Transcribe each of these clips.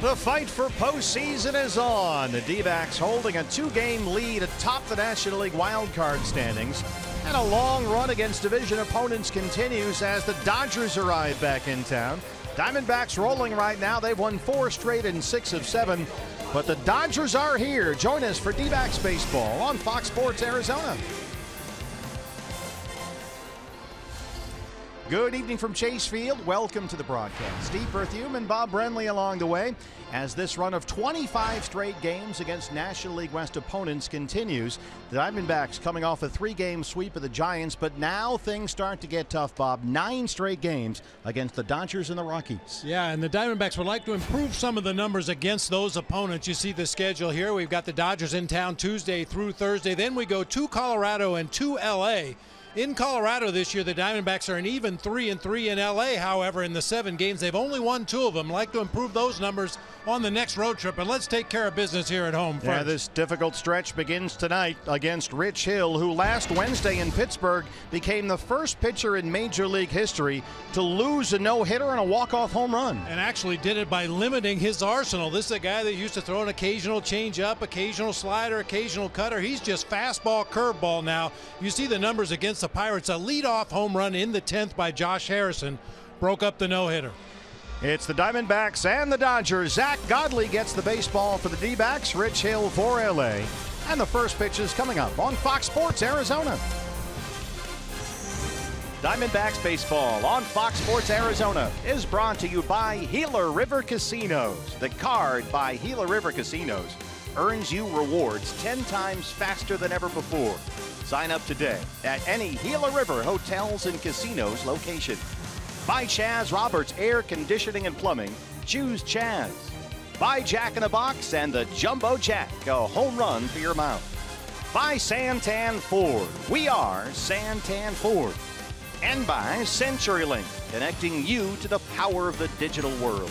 The fight for postseason is on. The D-backs holding a 2-game lead atop the National League wildcard standings. And a long run against division opponents continues as the Dodgers arrive back in town. Diamondbacks rolling right now. They've won 4 straight and 6 of 7. But the Dodgers are here. Join us for D-backs baseball on Fox Sports Arizona. Good evening from Chase Field. Welcome to the broadcast. Steve Berthiaume and Bob Brenly along the way as this run of 25 straight games against National League West opponents continues. The Diamondbacks coming off a 3-game sweep of the Giants, but now things start to get tough, Bob. 9 straight games against the Dodgers and the Rockies. Yeah, and the Diamondbacks would like to improve some of the numbers against those opponents. You see the schedule here. We've got the Dodgers in town Tuesday through Thursday. Then we go to Colorado and to L.A. In Colorado this year, the Diamondbacks are an even 3-3 in L.A. However, in the 7 games, they've only won 2 of them. Like to improve those numbers on the next road trip. And let's take care of business here at home first. Yeah, this difficult stretch begins tonight against Rich Hill, who last Wednesday in Pittsburgh became the first pitcher in Major League history to lose a no-hitter and a walk-off home run. And actually did it by limiting his arsenal. This is a guy that used to throw an occasional changeup, occasional slider, occasional cutter. He's just fastball, curveball now. You see the numbers against the Pirates. A leadoff home run in the 10th by Josh Harrison broke up the no-hitter. It's the Diamondbacks and the Dodgers. Zach Godley gets the baseball for the D-backs. Rich Hill for L.A. And the first pitch is coming up on Fox Sports Arizona. Diamondbacks baseball on Fox Sports Arizona is brought to you by Gila River Casinos. The card by Gila River Casinos earns you rewards 10 times faster than ever before. Sign up today at any Gila River Hotels and Casinos location. By Chaz Roberts Air Conditioning and Plumbing. Choose Chaz. By Jack in a Box and the Jumbo Jack, a home run for your mouth. By Santan Ford. We are Santan Ford. And by CenturyLink, connecting you to the power of the digital world.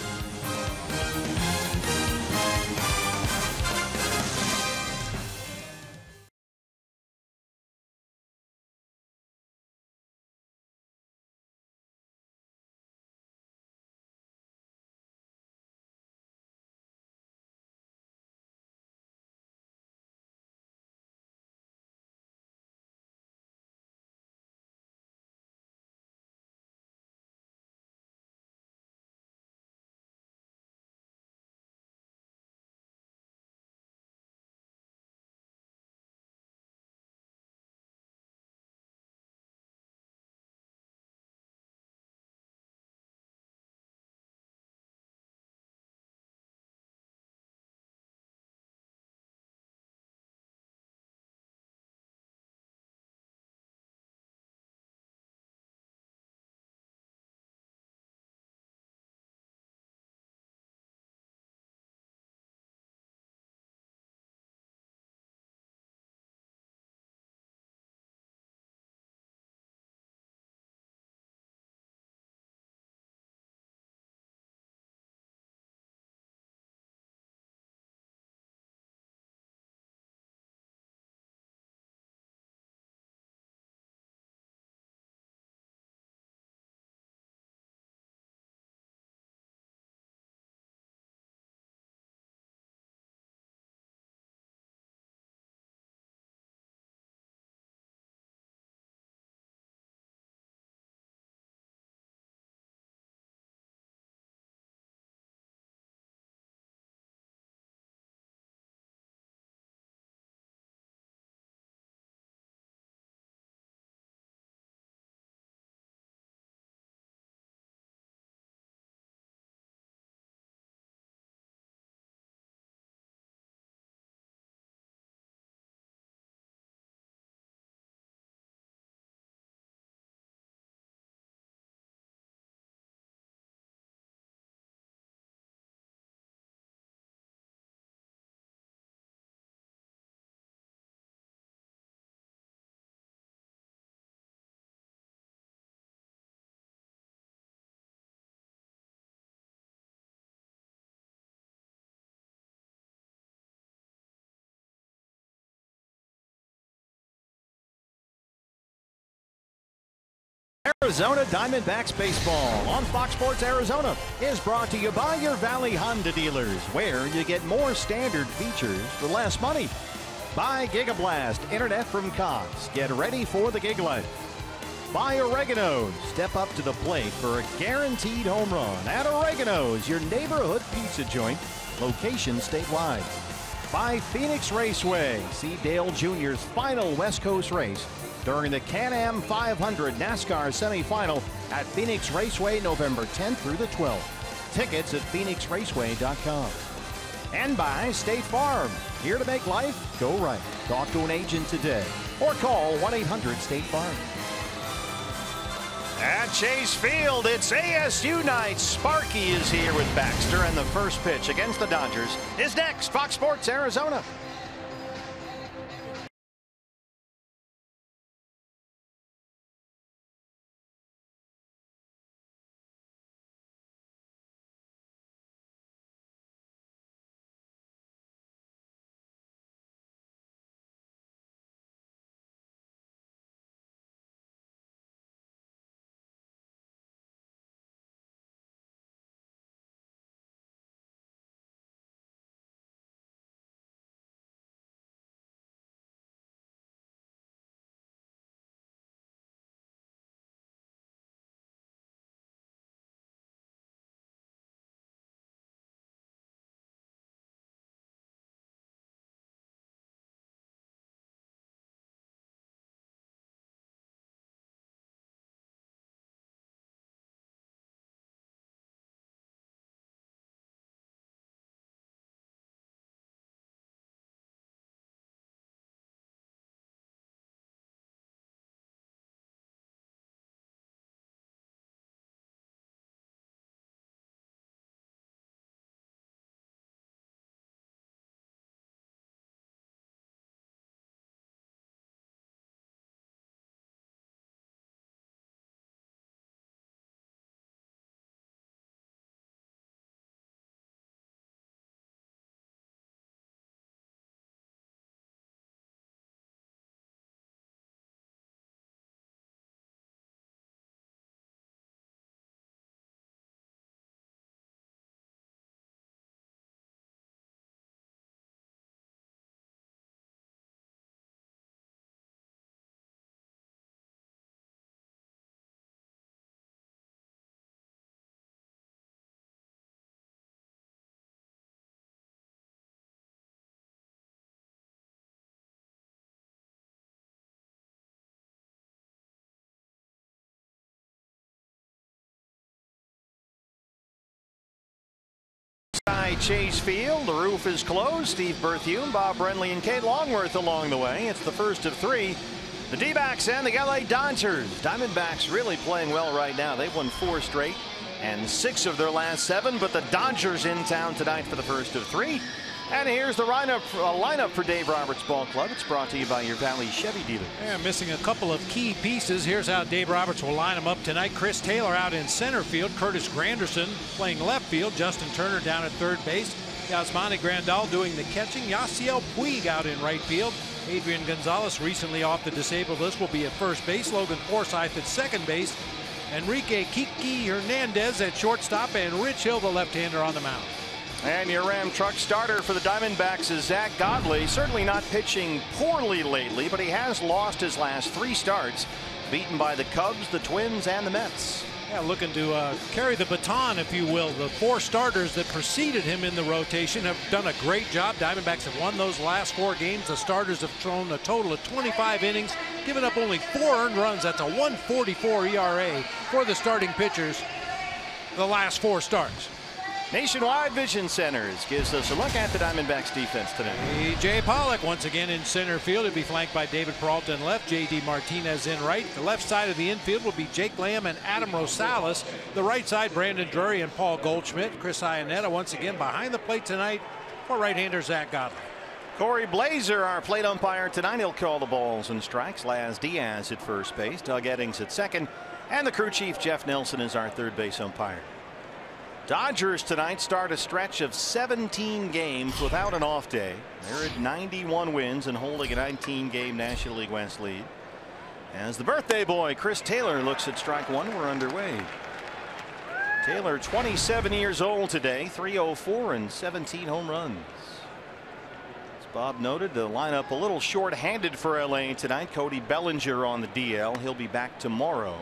Arizona Diamondbacks baseball on Fox Sports Arizona is brought to you by your Valley Honda dealers, where you get more standard features for less money. By Gigablast Internet from Cox. Get ready for the gig life. By Oregano's. Step up to the plate for a guaranteed home run at Oregano's, your neighborhood pizza joint, location statewide. By Phoenix Raceway. See Dale Jr.'s final West Coast race during the Can-Am 500 NASCAR semifinal at Phoenix Raceway November 10th through the 12th. Tickets at phoenixraceway.com. And by State Farm. Here to make life go right. Talk to an agent today or call 1-800-STATE-FARM. At Chase Field, it's ASU night. Sparky is here with Baxter, and the first pitch against the Dodgers is next. Fox Sports Arizona. Chase Field, the roof is closed. Steve Berthume, Bob Brenly, and Kate Longworth along the way. It's the first of three. The D-backs and the LA Dodgers. Diamondbacks really playing well right now. They've won 4 straight and 6 of their last 7, but the Dodgers in town tonight for the first of 3. And here's the lineup for Dave Roberts Ball Club. It's brought to you by your Valley Chevy dealer. Yeah, missing a couple of key pieces. Here's how Dave Roberts will line them up tonight. Chris Taylor out in center field. Curtis Granderson playing left field. Justin Turner down at third base. Yasmani Grandal doing the catching. Yasiel Puig out in right field. Adrian Gonzalez, recently off the disabled list, will be at first base. Logan Forsythe at second base. Enrique Kiki Hernandez at shortstop. And Rich Hill, the left-hander, on the mound. And your Ram truck starter for the Diamondbacks is Zach Godley. Certainly not pitching poorly lately, but he has lost his last 3 starts, beaten by the Cubs, the Twins, and the Mets. Yeah, looking to carry the baton, if you will. The 4 starters that preceded him in the rotation have done a great job. Diamondbacks have won those last 4 games. The starters have thrown a total of 25 innings, given up only 4 earned runs. That's a 1.44 ERA for the starting pitchers the last 4 starts. Nationwide Vision Centers gives us a look at the Diamondbacks defense today. A.J. Pollock once again in center field. He'll be flanked by David Peralta in left, J.D. Martinez in right. The left side of the infield will be Jake Lamb and Adam Rosales. The right side, Brandon Drury and Paul Goldschmidt. Chris Iannetta once again behind the plate tonight for right-hander Zach Godley. Corey Blazer, our plate umpire tonight. He'll call the balls and strikes. Laz Diaz at first base. Doug Eddings at second. And the crew chief, Jeff Nelson, is our third base umpire. Dodgers tonight start a stretch of 17 games without an off day. They're at 91 wins and holding a 19-game National League West lead. As the birthday boy, Chris Taylor, looks at strike one. We're underway. Taylor, 27 years old today, 304 and 17 home runs. As Bob noted, the lineup a little short-handed for LA tonight. Cody Bellinger on the DL. He'll be back tomorrow.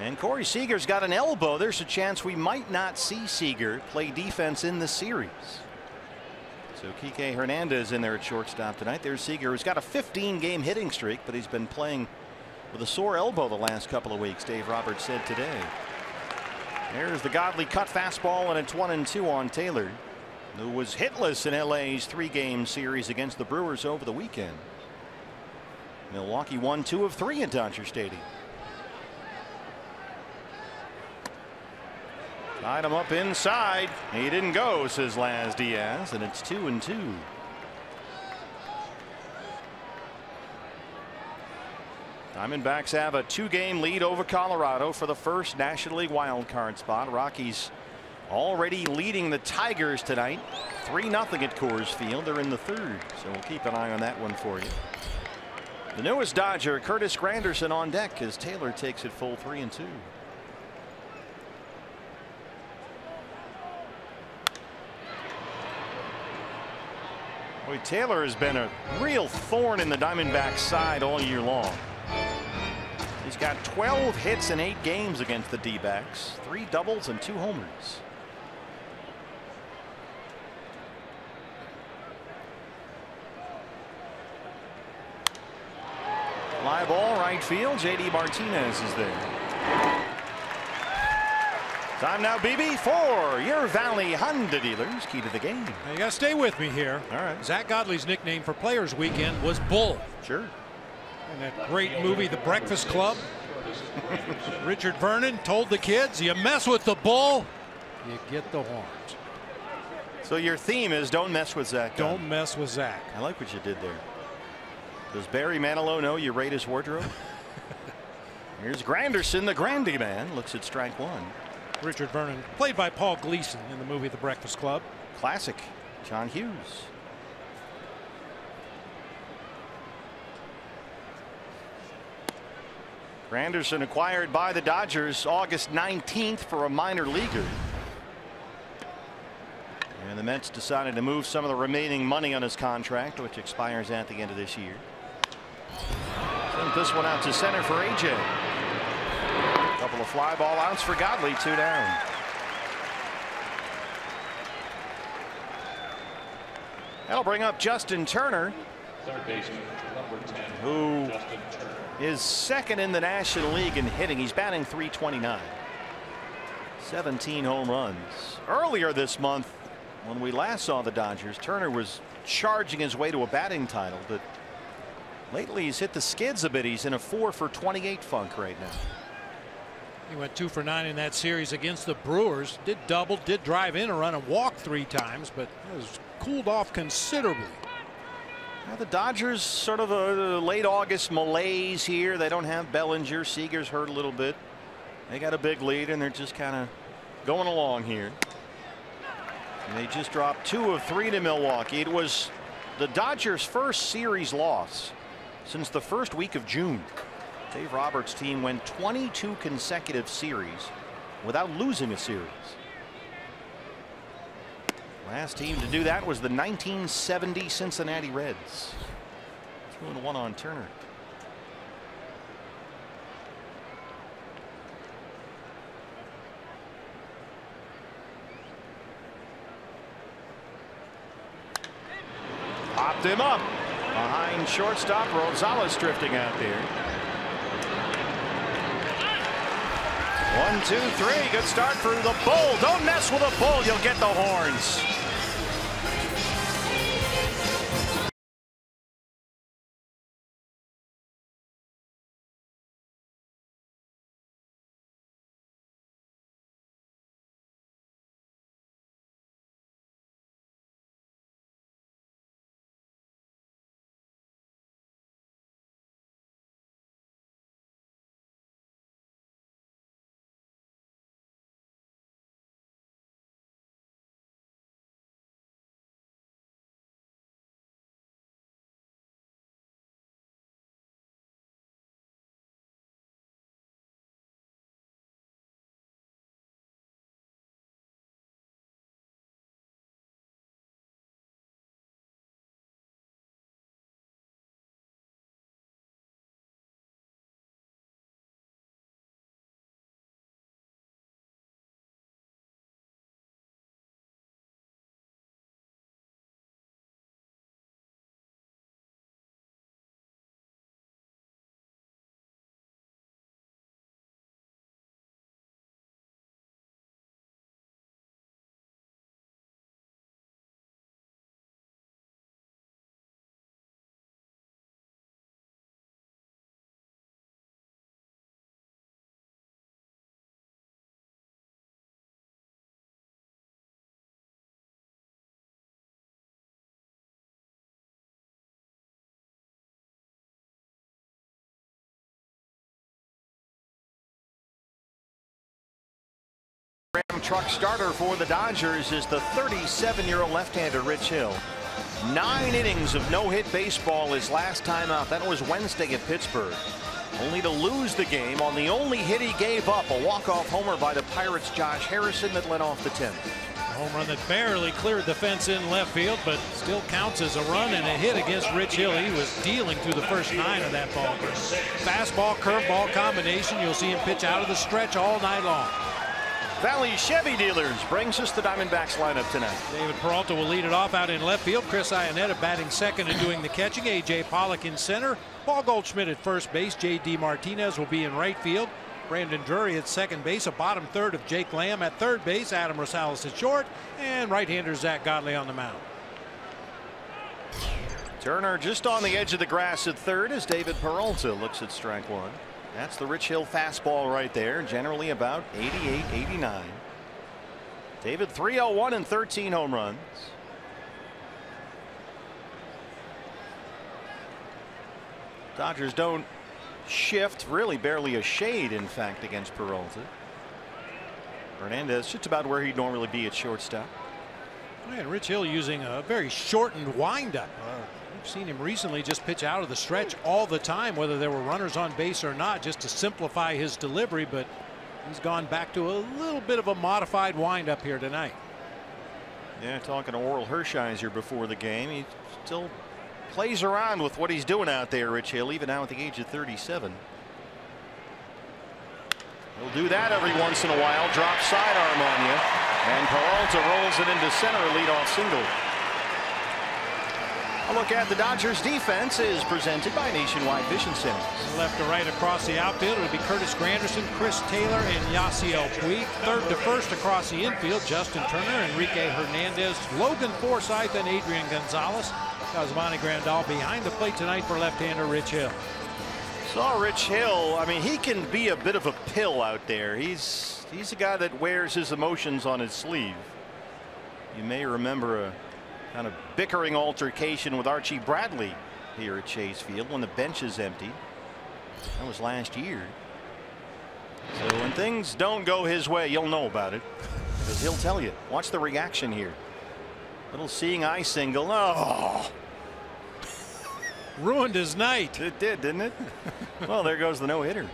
And Corey Seager's got an elbow. There's a chance we might not see Seager play defense in the series. So Kike Hernandez in there at shortstop tonight. There's Seager, who's got a 15-game hitting streak, but he's been playing with a sore elbow the last couple of weeks, Dave Roberts said today. There's the Godley cut fastball, and it's 1-2 on Taylor, who was hitless in LA's 3-game series against the Brewers over the weekend. Milwaukee won 2 of 3 at Dodger Stadium. Tied him up inside. He didn't go, says Laz Diaz, and it's 2-2. Diamondbacks have a 2-game lead over Colorado for the first National League wild card spot. Rockies already leading the Tigers tonight, 3-0 at Coors Field. They're in the third, so we'll keep an eye on that one for you. The newest Dodger, Curtis Granderson, on deck as Taylor takes it full 3-2. Boy, Taylor has been a real thorn in the Diamondbacks' side all year long. He's got 12 hits in 8 games against the D-backs, 3 doubles and 2 homers. Fly ball right field. JD Martinez is there. Time now, BB, for your Valley Honda dealers. Key to the game. Now you got to stay with me here. All right. Zach Godley's nickname for Players Weekend was Bull. Sure. In that great movie, The Breakfast Club, Richard Vernon told the kids, you mess with the bull, you get the horns. So your theme is don't mess with Zach. Don't mess with Zach. I like what you did there. Does Barry Manilow know you rate his wardrobe? Here's Granderson, the Grandy man, looks at strike one. Richard Vernon, played by Paul Gleason in the movie The Breakfast Club. Classic. John Hughes. Granderson acquired by the Dodgers August 19th for a minor leaguer. And the Mets decided to move some of the remaining money on his contract, which expires at the end of this year. Sent this one out to center for AJ. Couple of fly ball outs for Godley, 2 down. That'll bring up Justin Turner, Third baseman, number 10, who Justin Turner. is second in the National League in hitting. He's batting .329. 17 home runs. Earlier this month, when we last saw the Dodgers, Turner was charging his way to a batting title, but lately he's hit the skids a bit. He's in a 4 for 28 funk right now. He went 2 for 9 in that series against the Brewers. Did double, did drive in a run and walk 3 times, but has cooled off considerably. Now the Dodgers sort of a late August malaise here. They don't have Bellinger. Seager's hurt a little bit. They got a big lead and they're just kind of going along here. And they just dropped 2 of 3 to Milwaukee. It was the Dodgers' first series loss since the first week of June. Dave Roberts' team went 22 consecutive series without losing a series. Last team to do that was the 1970 Cincinnati Reds. 2-1 on Turner. Popped him up behind shortstop. Rosales drifting out there. 1, 2, 3. Good start for the Bull. Don't mess with a Bull. You'll get the horns. truck starter for the Dodgers is the 37-year-old left-hander Rich Hill. 9 innings of no-hit baseball his last time out. That was Wednesday at Pittsburgh. Only to lose the game on the only hit he gave up, a walk-off homer by the Pirates' Josh Harrison that led off the 10th. A home run that barely cleared the fence in left field, but still counts as a run and a hit against Rich Hill. He was dealing through the first 9 of that ball game. Fastball, curveball combination. You'll see him pitch out of the stretch all night long. Valley Chevy Dealers brings us the Diamondbacks lineup tonight. David Peralta will lead it off out in left field. Chris Iannetta batting second and doing the catching. A.J. Pollock in center. Paul Goldschmidt at first base. J.D. Martinez will be in right field. Brandon Drury at second base. A bottom third of Jake Lamb at third base. Adam Rosales at short. And right-hander Zach Godley on the mound. Turner just on the edge of the grass at third as David Peralta looks at strike one. That's the Rich Hill fastball right there. Generally about 88, 89. David 301 and 13 home runs. Dodgers don't shift, really barely a shade in fact against Peralta. Hernandez just about where he'd normally be at shortstop. And Rich Hill using a very shortened windup. We've seen him recently just pitch out of the stretch all the time, whether there were runners on base or not, just to simplify his delivery, but he's gone back to a little bit of a modified windup here tonight. Yeah, talking to Oral Hershiser before the game, he still plays around with what he's doing out there, Rich Hill, even now at the age of 37. He'll do that every once in a while, drop sidearm on you, and Peralta rolls it into center, a leadoff single. A look at the Dodgers defense is presented by Nationwide Vision Center. Left to right across the outfield, it'll be Curtis Granderson, Chris Taylor, and Yasiel Puig. Third to first across the infield, Justin Turner, Enrique Hernandez, Logan Forsythe, and Adrian Gonzalez. Cosmani Grandal behind the plate tonight for left-hander Rich Hill. Saw Rich Hill. I mean, he can be a bit of a pill out there. He's a guy that wears his emotions on his sleeve. You may remember a kind of bickering altercation with Archie Bradley here at Chase Field when the bench is empty. That was last year. So when things don't go his way, you'll know about it because he'll tell you. Watch the reaction here. Little seeing eye single. Oh, ruined his night. It did, didn't it? Well, there goes the no-hitter.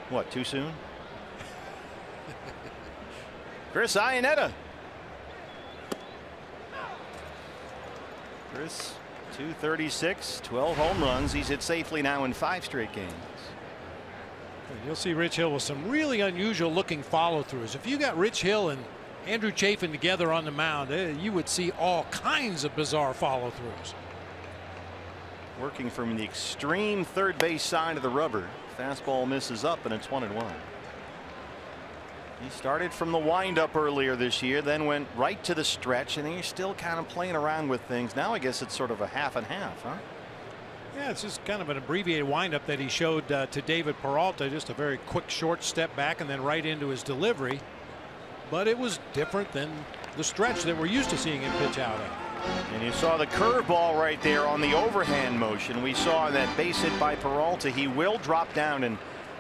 What, too soon? Chris Iannetta. Chris, 236, 12 home runs. He's hit safely now in 5 straight games. You'll see Rich Hill with some really unusual looking follow-throughs. If you got Rich Hill and Andrew Chafin together on the mound, you would see all kinds of bizarre follow-throughs. Working from the extreme third base side of the rubber. Fastball misses up and it's 1-1. He started from the windup earlier this year, then went right to the stretch, and he's still kind of playing around with things. Now I guess it's sort of a half and half, huh? Yeah, it's just kind of an abbreviated windup that he showed to David Peralta. Just a very quick short step back and then right into his delivery. But it was different than the stretch that we're used to seeing him pitch out of. And you saw the curveball right there on the overhand motion. We saw that base hit by Peralta. He will drop down and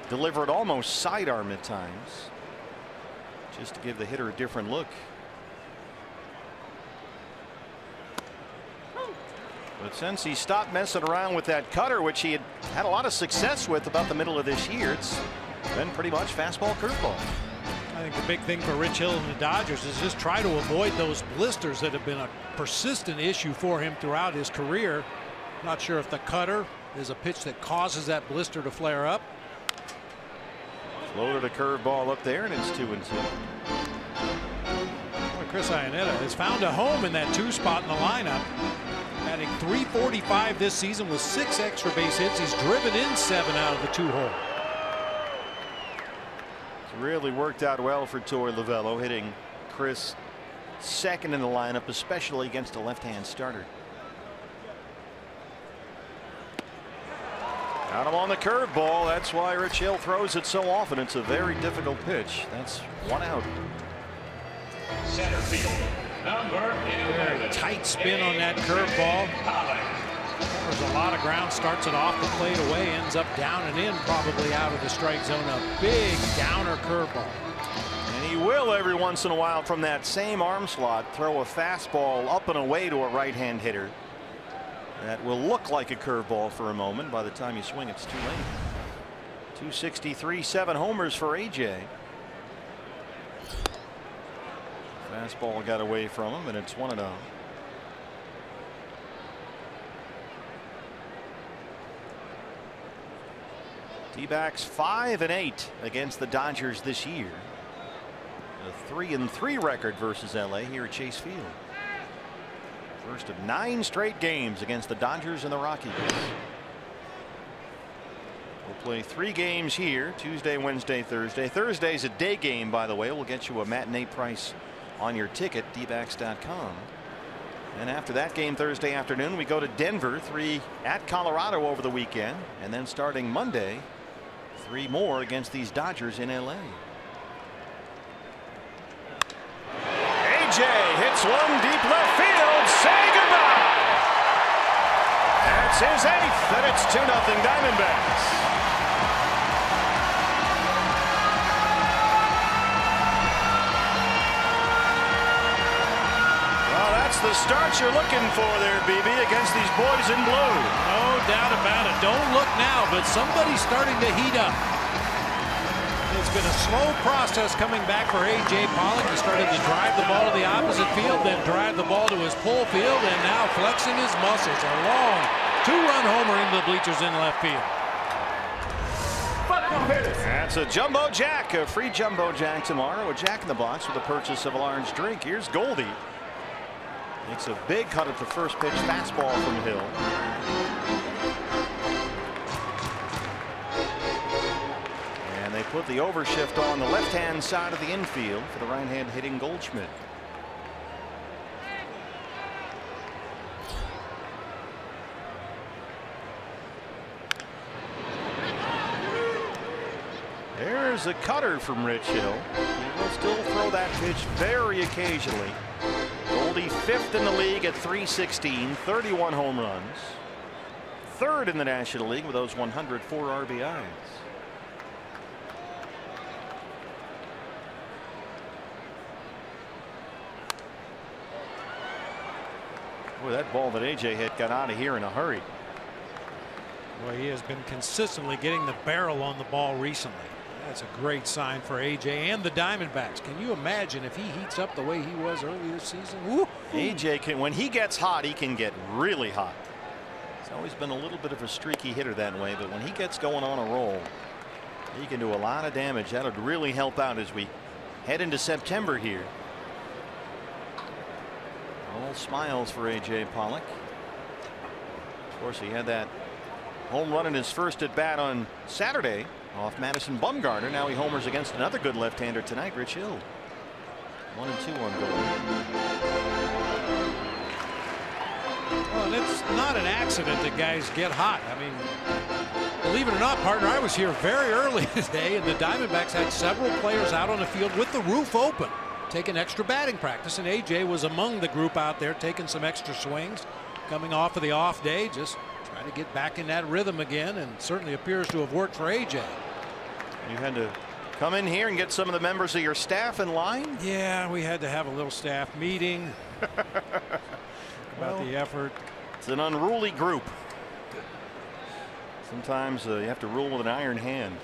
deliver it almost sidearm at times, just to give the hitter a different look. But since he stopped messing around with that cutter, which he had a lot of success with about the middle of this year, it's been pretty much fastball curveball. I think the big thing for Rich Hill and the Dodgers is just try to avoid those blisters that have been a persistent issue for him throughout his career. Not sure if the cutter is a pitch that causes that blister to flare up. Floated a curveball up there, and it's 2-2. Well, Chris Iannetta has found a home in that 2 spot in the lineup. Batting .345 this season with 6 extra base hits. He's driven in 7 out of the 2 hole. It's really worked out well for Torey Lovullo, hitting Chris second in the lineup, especially against a left-hand starter. Got him on the curveball. That's why Rich Hill throws it so often. It's a very difficult pitch. That's 1 out. Center field, number 11. Tight spin on that curveball. There's a lot of ground. Starts it off the plate away. Ends up down and in, probably out of the strike zone. A big downer curveball. And will every once in a while from that same arm slot throw a fastball up and away to a right-hand hitter. That will look like a curveball for a moment. By the time you swing, it's too late. 263, 7 homers for AJ. Fastball got away from him, and it's 1-0. D-backs 5-8 against the Dodgers this year. A 3-3 record versus LA here at Chase Field. First of 9 straight games against the Dodgers and the Rockies. We'll play 3 games here, Tuesday, Wednesday, Thursday. Thursday's a day game, by the way. We'll get you a matinee price on your ticket, dbacks.com. And after that game Thursday afternoon, we go to Denver, 3 at Colorado over the weekend. And then starting Monday, 3 more against these Dodgers in LA. AJ hits one deep left field. Say goodbye. That's his 8th, and it's 2-0 Diamondbacks. Well, that's the start you're looking for there, BB, against these boys in blue. No doubt about it. Don't look now, but somebody's starting to heat up. It's been a slow process coming back for A.J. Pollock. He started to drive the ball to the opposite field, then drive the ball to his pull field, and now flexing his muscles. A long 2-run homer into the bleachers in left field. That's a jumbo jack, a free jumbo jack tomorrow. A Jack in the Box with the purchase of a large drink. Here's Goldie. Makes a big cut at the first pitch fastball from Hill. And they put the overshift on the left-hand side of the infield for the right-hand hitting Goldschmidt. There's a cutter from Rich Hill. He will still throw that pitch very occasionally. Goldie 5th in the league at .316, 31 home runs. 3rd in the National League with those 104 RBIs. Boy, that ball that AJ hit got out of here in a hurry. Boy, he has been consistently getting the barrel on the ball recently. That's a great sign for AJ and the Diamondbacks. Can you imagine if he heats up the way he was early this season? Woo. AJ can, when he gets hot, he can get really hot. He's always been a little bit of a streaky hitter that way, but when he gets going on a roll, he can do a lot of damage. That would really help out as we head into September here. All smiles for AJ Pollock. Of course, he had that home run in his first at bat on Saturday off Madison Bumgarner. Now he homers against another good left-hander tonight, Rich Hill. 1-2 on Goldie. Well, it's not an accident that guys get hot. I mean, believe it or not, partner, I was here very early today, and the Diamondbacks had several players out on the field with the roof open, taking extra batting practice, and AJ was among the group out there taking some extra swings, coming off of the off day, just trying to get back in that rhythm again, and certainly appears to have worked for AJ. You had to come in here and get some of the members of your staff in line? Yeah, we had to have a little staff meeting about the effort. It's an unruly group. Sometimes you have to rule with an iron hand.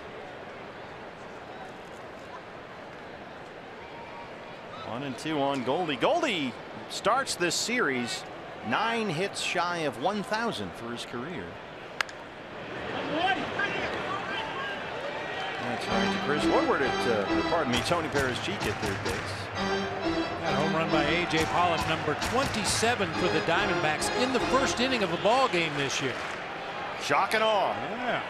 1-2 on Goldie. Goldie starts this series 9 hits shy of 1,000 for his career. That's right, to Chris Woodward at, pardon me, Tony Perez-Cheek at third base. That home run by A.J. Pollock, number 27 for the Diamondbacks in the first inning of a ball game this year. Shock and awe. Yeah.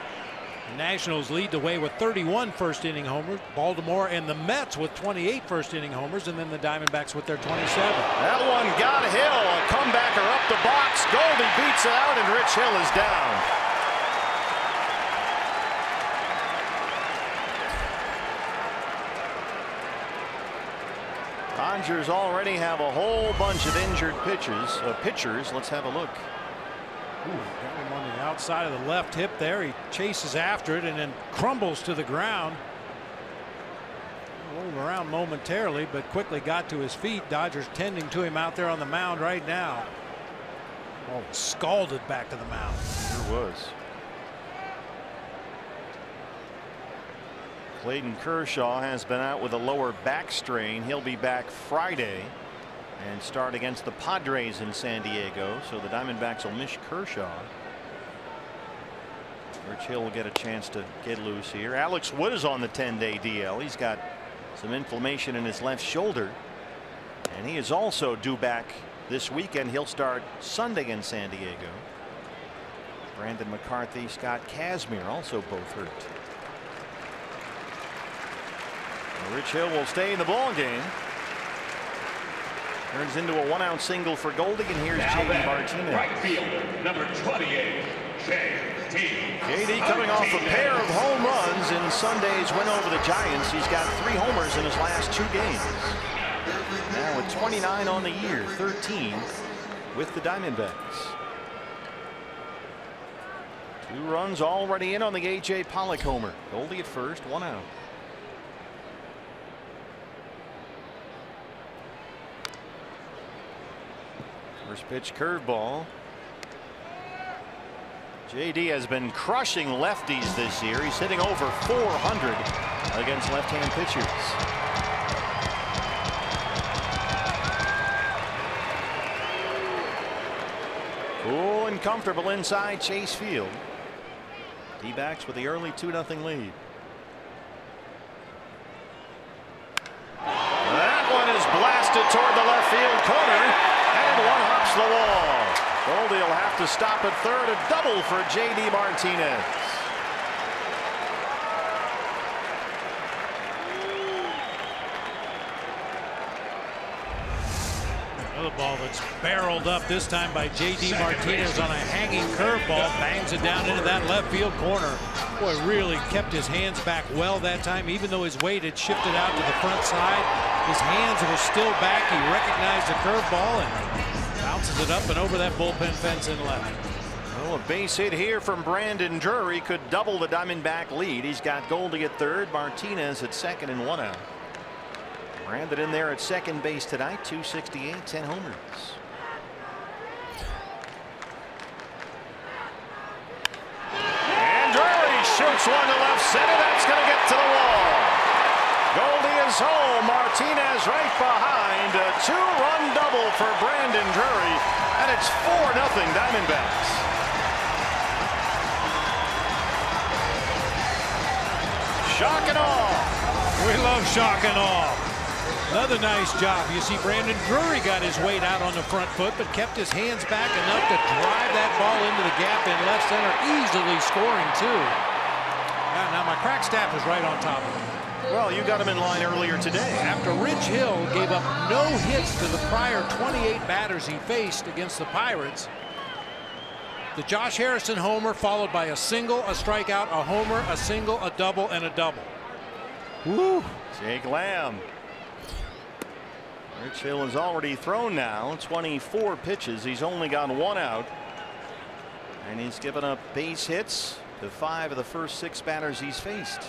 The Nationals lead the way with 31 first inning homers. Baltimore and the Mets with 28 first inning homers, and then the Diamondbacks with their 27. That one got Hill. A comebacker up the box. Goldie beats it out, and Rich Hill is down. Dodgers already have a whole bunch of injured pitchers. Let's have a look. Got him on the outside of the left hip there. He chases after it and then crumbles to the ground. Rolled around momentarily, but quickly got to his feet. Dodgers tending to him out there on the mound right now. Oh, scalded back to the mound. Sure was. Clayton Kershaw has been out with a lower back strain. He'll be back Friday and start against the Padres in San Diego. So the Diamondbacks will miss Kershaw. Rich Hill will get a chance to get loose here. Alex Wood is on the 10-day DL. He's got some inflammation in his left shoulder, and he is also due back this weekend. He'll start Sunday in San Diego. Brandon McCarthy, Scott Kazmir also both hurt. And Rich Hill will stay in the ball game. Turns into a 1-out single for Goldie, and here's J.D. Martinez. Right fielder, number 28, J.D. coming off a pair of home runs in Sunday's win over the Giants. He's got 3 homers in his last 2 games. Now with 29 on the year, 13 with the Diamondbacks. 2 runs already in on the A.J. Pollock homer. Goldie at first, 1 out. First pitch curveball. J.D. has been crushing lefties this year. He's hitting over 400 against left-hand pitchers. Cool and comfortable inside Chase Field. D-backs with the early 2-0 lead. That one is blasted toward the left field corner, and one hops the wall. Goldie will have to stop at third. A double for J.D. Martinez. Another ball that's barreled up this time by J.D. Martinez on a hanging curveball. Bangs it down into that left field corner. Boy, really kept his hands back well that time, even though his weight had shifted out to the front side. His hands were still back. He recognized the curveball and bounces it up and over that bullpen fence and left. Well, a base hit here from Brandon Drury could double the Diamondback lead. He's got Goldie at third, Martinez at second, and 1 out. Brandon in there at second base tonight, 268, 10 homers. And Drury shoots one to left center. That's going to get to the wall. Goldie is home. Martinez right behind. A 2-run double for Brandon Drury, and it's 4-0 Diamondbacks. Shock and awe. We love shock and awe. Another nice job. You see Brandon Drury got his weight out on the front foot, but kept his hands back enough to drive that ball into the gap in left center, easily scoring too. Now my crack staff is right on top of him. Well, you got him in line earlier today. After Rich Hill gave up no hits to the prior 28 batters he faced against the Pirates, the Josh Harrison homer followed by a single, a strikeout, a homer, a single, a double, and a double. Woo! Jake Lamb. Rich Hill has already thrown now 24 pitches. He's only got 1 out, and he's given up base hits to 5 of the first 6 batters he's faced.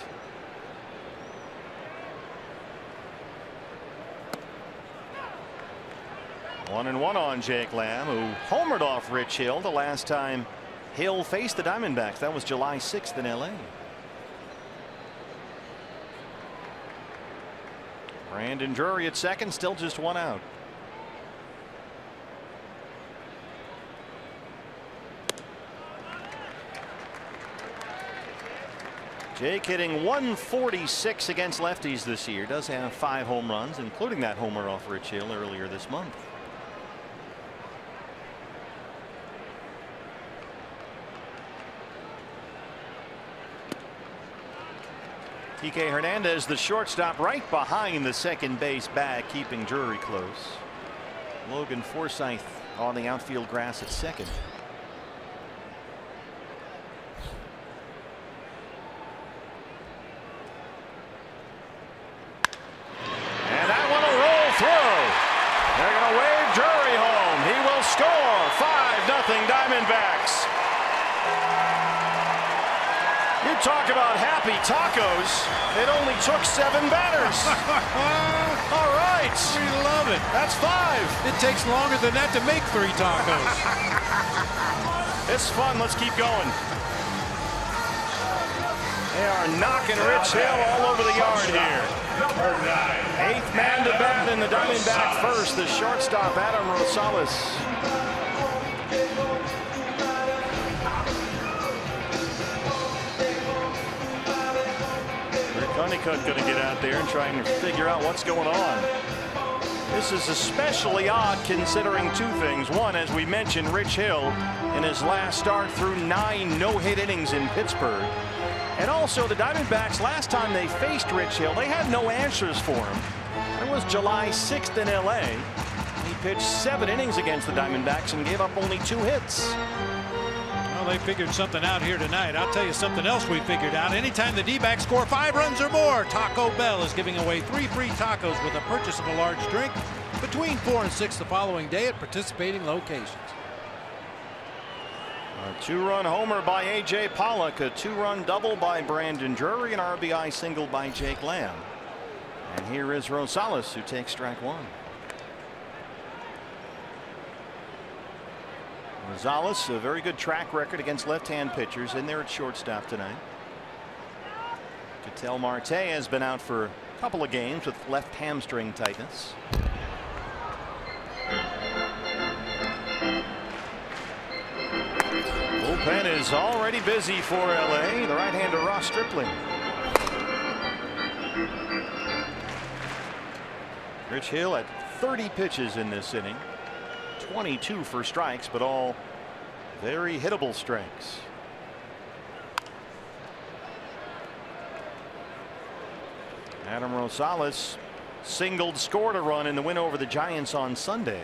1-1 on Jake Lamb, who homered off Rich Hill the last time Hill faced the Diamondbacks. That was July 6th in LA. Brandon Drury at second, still just 1 out. Jake hitting 146 against lefties this year. Does have 5 home runs, including that homer off Rich Hill earlier this month. Kike Hernandez, the shortstop, right behind the second base bag, keeping Drury close. Logan Forsythe on the outfield grass at second. And that one will roll through. They're going to wave Drury home. He will score. 5-0 Diamondbacks. You talk about happy tacos. It only took 7 batters. All right. We love it. That's 5. It takes longer than that to make 3 tacos. It's fun. Let's keep going. They are knocking Rich Hill all over the yard here. 8th man to bat in the Diamondback first, the shortstop Adam Rosales. Honeycutt going to get out there and try and figure out what's going on. This is especially odd considering 2 things. One, as we mentioned, Rich Hill in his last start threw 9 no-hit innings in Pittsburgh. And also the Diamondbacks, last time they faced Rich Hill, they had no answers for him. It was July 6th in LA. He pitched 7 innings against the Diamondbacks and gave up only 2 hits. Well, they figured something out here tonight. I'll tell you something else we figured out. Anytime the D-backs score 5 runs or more, Taco Bell is giving away 3 free tacos with a purchase of a large drink between 4 and 6 the following day at participating locations. A 2-run homer by A.J. Pollock, a 2-run double by Brandon Drury, an RBI single by Jake Lamb. And here is Rosales, who takes strike 1. Rosales, a very good track record against left-hand pitchers in there at shortstop tonight. Ketel Marte has been out for a couple of games with left hamstring tightness. Bullpen is already busy for LA. The right-hander Ross Stripling. Rich Hill at 30 pitches in this inning. 22 for strikes, but all very hittable strikes. Adam Rosales scored a run in the win over the Giants on Sunday.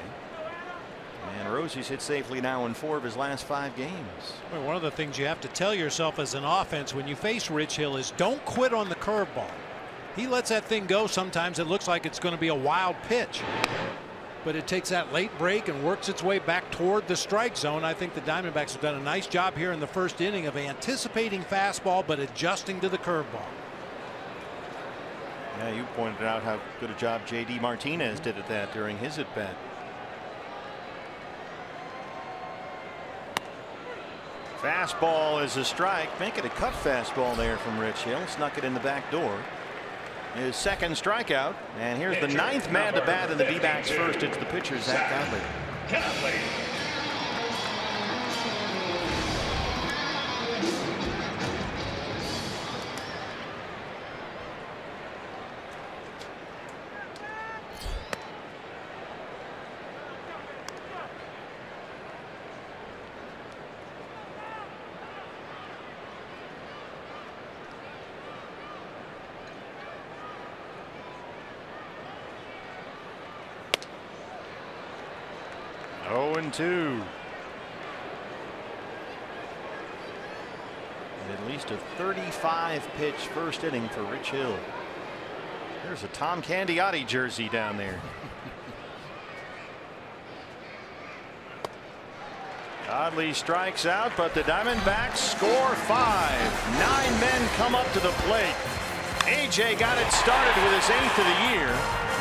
And Rosie's hit safely now in 4 of his last 5 games. Well, one of the things you have to tell yourself as an offense when you face Rich Hill is don't quit on the curveball. He lets that thing go. Sometimes it looks like it's going to be a wild pitch, but it takes that late break and works its way back toward the strike zone. I think the Diamondbacks have done a nice job here in the first inning of anticipating fastball but adjusting to the curveball. Yeah, you pointed out how good a job J.D. Martinez did at that during his at bat. Fastball is a strike. Making a cut fastball there from Rich Hill. Snuck it in the back door. His 2nd strikeout. And here's the 9th man to bat in the D-backs first. It's the pitcher, Zach Godley. 0-2. At least a 35-pitch first inning for Rich Hill. There's a Tom Candiotti jersey down there. Godley strikes out, but the Diamondbacks score 5. 9 men come up to the plate. AJ got it started with his 8th of the year.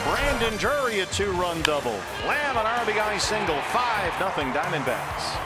Brandon Drury a 2-run double. Lamb an RBI single. 5-0 Diamondbacks.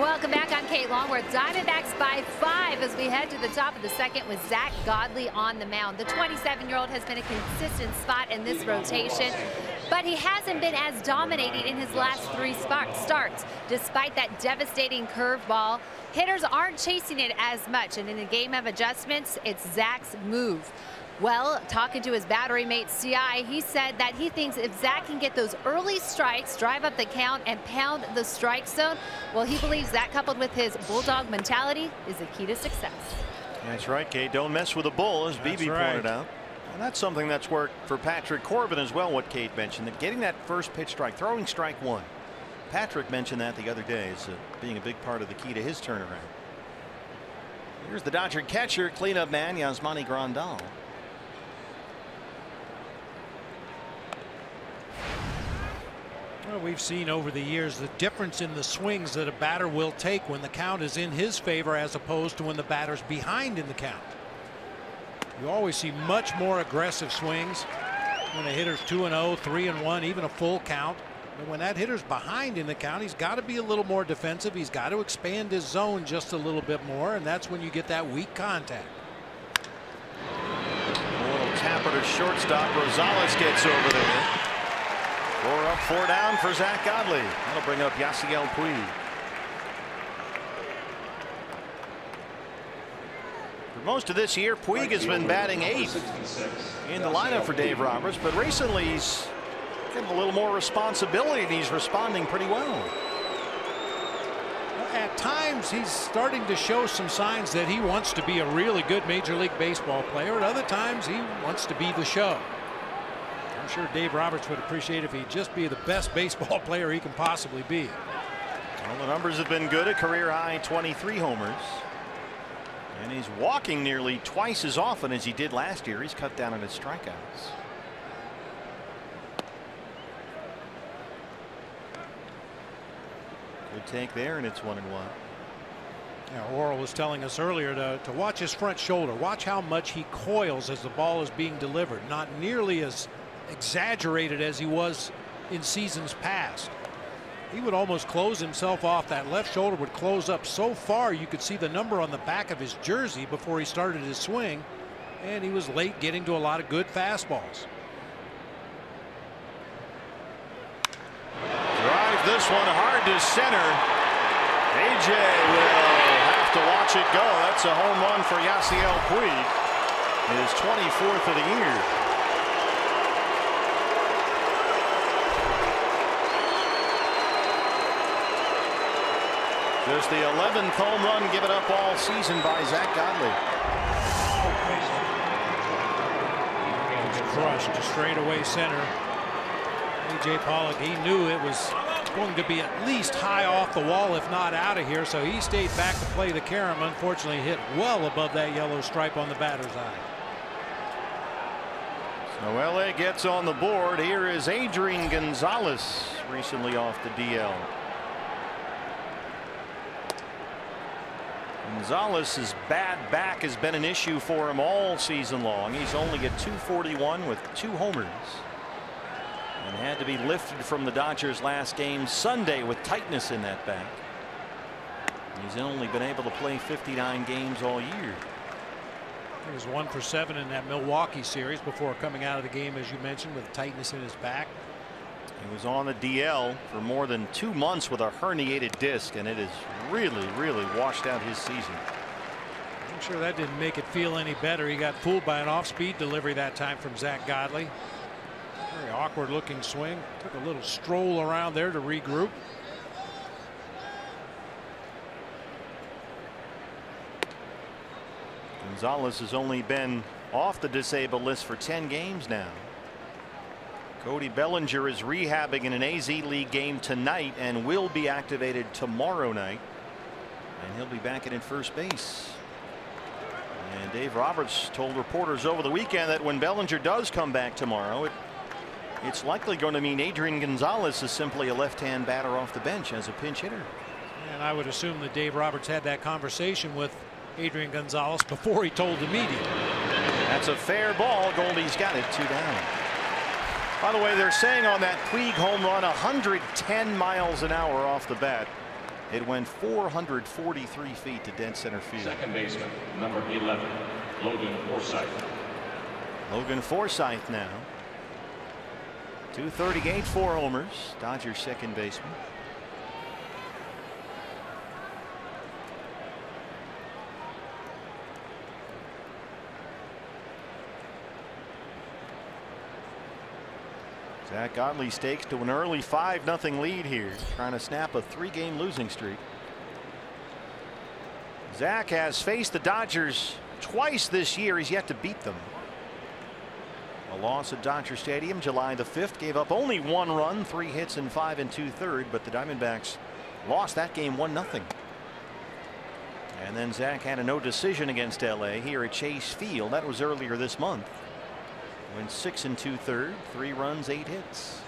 Welcome back. I'm Kate Longworth. Diamondbacks by 5 as we head to the top of the second with Zach Godley on the mound. The 27-year-old has been a consistent spot in this rotation, but he hasn't been as dominating in his last 3 starts. Despite that devastating curveball, hitters aren't chasing it as much, and in a game of adjustments, it's Zach's move. Well, talking to his battery mate, CI, he said that he thinks if Zach can get those early strikes, drive up the count, and pound the strike zone, well, he believes that coupled with his bulldog mentality is the key to success. That's right, Kate. Don't mess with the bull, as BB pointed out. And that's something that's worked for Patrick Corbin as well, what Kate mentioned, that getting that first pitch strike, throwing strike 1. Patrick mentioned that the other day as being a big part of the key to his turnaround. Here's the Dodger catcher, cleanup man, Yasmani Grandal. Well, we've seen over the years the difference in the swings that a batter will take when the count is in his favor as opposed to when the batter's behind in the count. You always see much more aggressive swings when a hitter's 2-0, 3-1, even a full count. But when that hitter's behind in the count, he's got to be a little more defensive. He's got to expand his zone just a little bit more, and that's when you get that weak contact. A little tapper to shortstop. Rosales gets over there. 4 up, 4 down for Zach Godley. That'll bring up Yasiel Puig. For most of this year, Puig has been batting 8th in the lineup for Dave Roberts, but recently he's getting a little more responsibility and he's responding pretty well. At times he's starting to show some signs that he wants to be a really good Major League Baseball player. At other times he wants to be the show. I'm sure Dave Roberts would appreciate if he'd just be the best baseball player he can possibly be. Well, the numbers have been good. A career high 23 homers. And he's walking nearly twice as often as he did last year. He's cut down on his strikeouts. Good take there, and it's 1-1. Yeah, Oral was telling us earlier to watch his front shoulder. Watch how much he coils as the ball is being delivered. Not nearly as exaggerated as he was in seasons past. He would almost close himself off. That left shoulder would close up so far you could see the number on the back of his jersey before he started his swing, and he was late getting to a lot of good fastballs. Drive this one hard to center. AJ will have to watch it go. That's a home run for Yasiel Puig, his 24th of the year. Just the 11th home run given up all season by Zach Godley. Crushed to straightaway center. A.J. Pollock, he knew it was going to be at least high off the wall, if not out of here, so he stayed back to play the carom. Unfortunately, hit well above that yellow stripe on the batter's eye. So LA gets on the board. Here is Adrian Gonzalez, recently off the DL. Gonzalez's bad back has been an issue for him all season long. He's only at .241 with 2 homers. And had to be lifted from the Dodgers last game Sunday with tightness in that back. He's only been able to play 59 games all year. He was 1 for 7 in that Milwaukee series before coming out of the game, as you mentioned, with tightness in his back. He was on the DL for more than 2 months with a herniated disc, and it has really washed out his season. I'm sure that didn't make it feel any better. He got fooled by an off-speed delivery that time from Zach Godley. Very awkward looking swing. Took a little stroll around there to regroup. Gonzalez has only been off the disabled list for 10 games now. Cody Bellinger is rehabbing in an AZ League game tonight and will be activated tomorrow night. And he'll be back in first base. And Dave Roberts told reporters over the weekend that when Bellinger does come back tomorrow, it's likely going to mean Adrian Gonzalez is simply a left-hand batter off the bench as a pinch hitter. And I would assume that Dave Roberts had that conversation with Adrian Gonzalez before he told the media. That's a fair ball. Goldie's got it, 2 down. By the way, they're saying on that Puig home run 110 miles an hour off the bat. It went 443 feet to dead center field. Second baseman, number 11, Logan Forsythe. Logan Forsythe now. 238, 4 homers. Dodgers second baseman. Zach Godley stakes to an early 5-0 lead here, trying to snap a 3-game losing streak. Zach has faced the Dodgers twice this year. He's yet to beat them. A loss at Dodger Stadium July the 5th, gave up only 1 run, 3 hits and 5 2/3, but the Diamondbacks lost that game 1-0. And then Zach had a no decision against LA here at Chase Field. That was earlier this month. Went 6 2/3, 3 runs, 8 hits.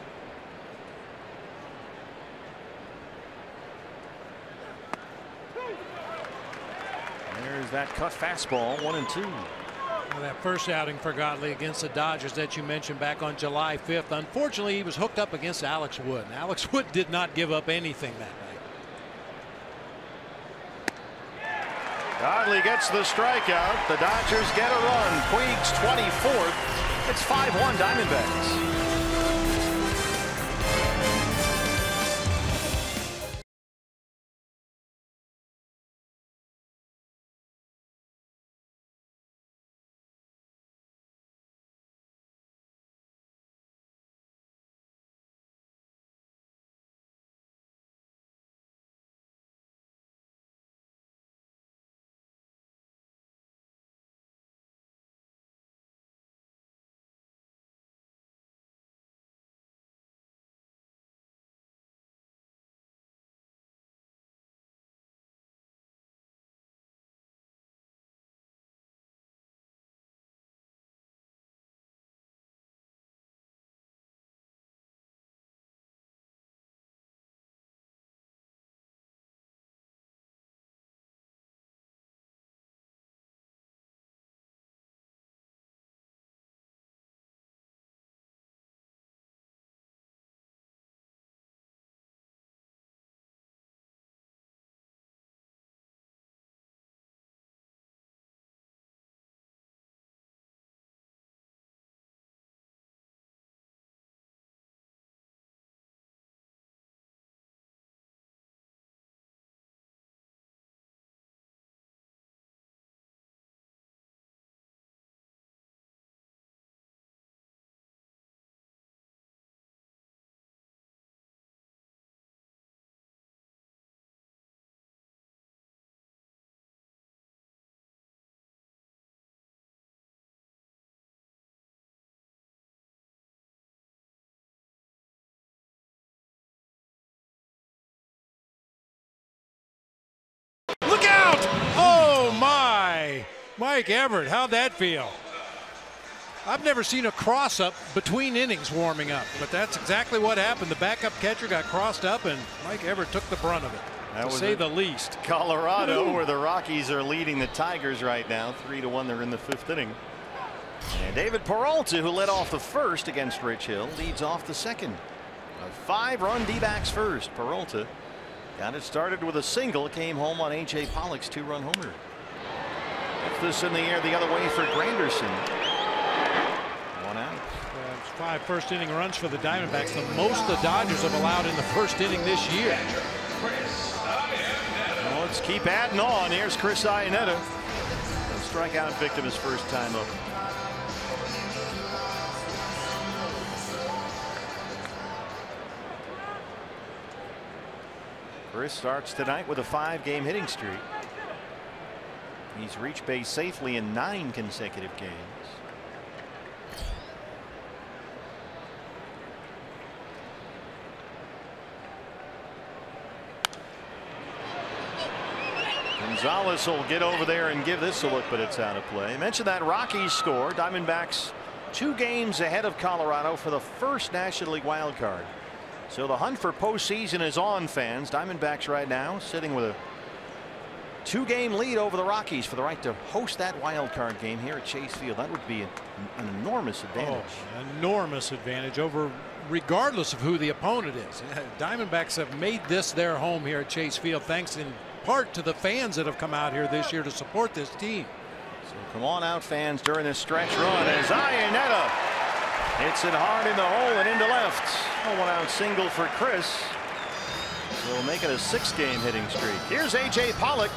There's that cut fastball, 1-2. Well, that first outing for Godley against the Dodgers that you mentioned back on July 5th. Unfortunately, he was hooked up against Alex Wood. And Alex Wood did not give up anything that night. Godley gets the strikeout. The Dodgers get a run. Puig's 24th. It's 5-1 Diamondbacks. Mike Everett, how'd that feel? I've never seen a cross up between innings warming up, but that's exactly what happened. The backup catcher got crossed up and Mike Everett took the brunt of it, to say the least. Colorado, where the Rockies are leading the Tigers right now 3-1. They're in the 5th inning. And David Peralta, who led off the first against Rich Hill, leads off the second. A 5-run D-backs first. Peralta got it started with a single, came home on A.J. Pollock's 2-run homer. Gets this in the air the other way for Granderson. 1 out. It's 5 first-inning runs for the Diamondbacks, the most the Dodgers have allowed in the first inning this year. Well, let's keep adding on. Here's Chris Iannetta. The strikeout victim his first time up. Chris starts tonight with a 5-game hitting streak. He's reached base safely in 9 consecutive games. Gonzalez will get over there and give this a look, but it's out of play. I mentioned that Rockies score. Diamondbacks 2 games ahead of Colorado for the first National League wild card. So the hunt for postseason is on, fans. Diamondbacks right now sitting with a 2-game lead over the Rockies for the right to host that wild card game here at Chase Field. That would be an enormous advantage. Oh, enormous advantage over, regardless of who the opponent is. Diamondbacks have made this their home here at Chase Field, thanks in part to the fans that have come out here this year to support this team. So come on out, fans, during this stretch run as Iannetta hits it hard in the hole and into left. A 1-out single for Chris. So we'll make it a 6-game hitting streak. Here's A.J. Pollock.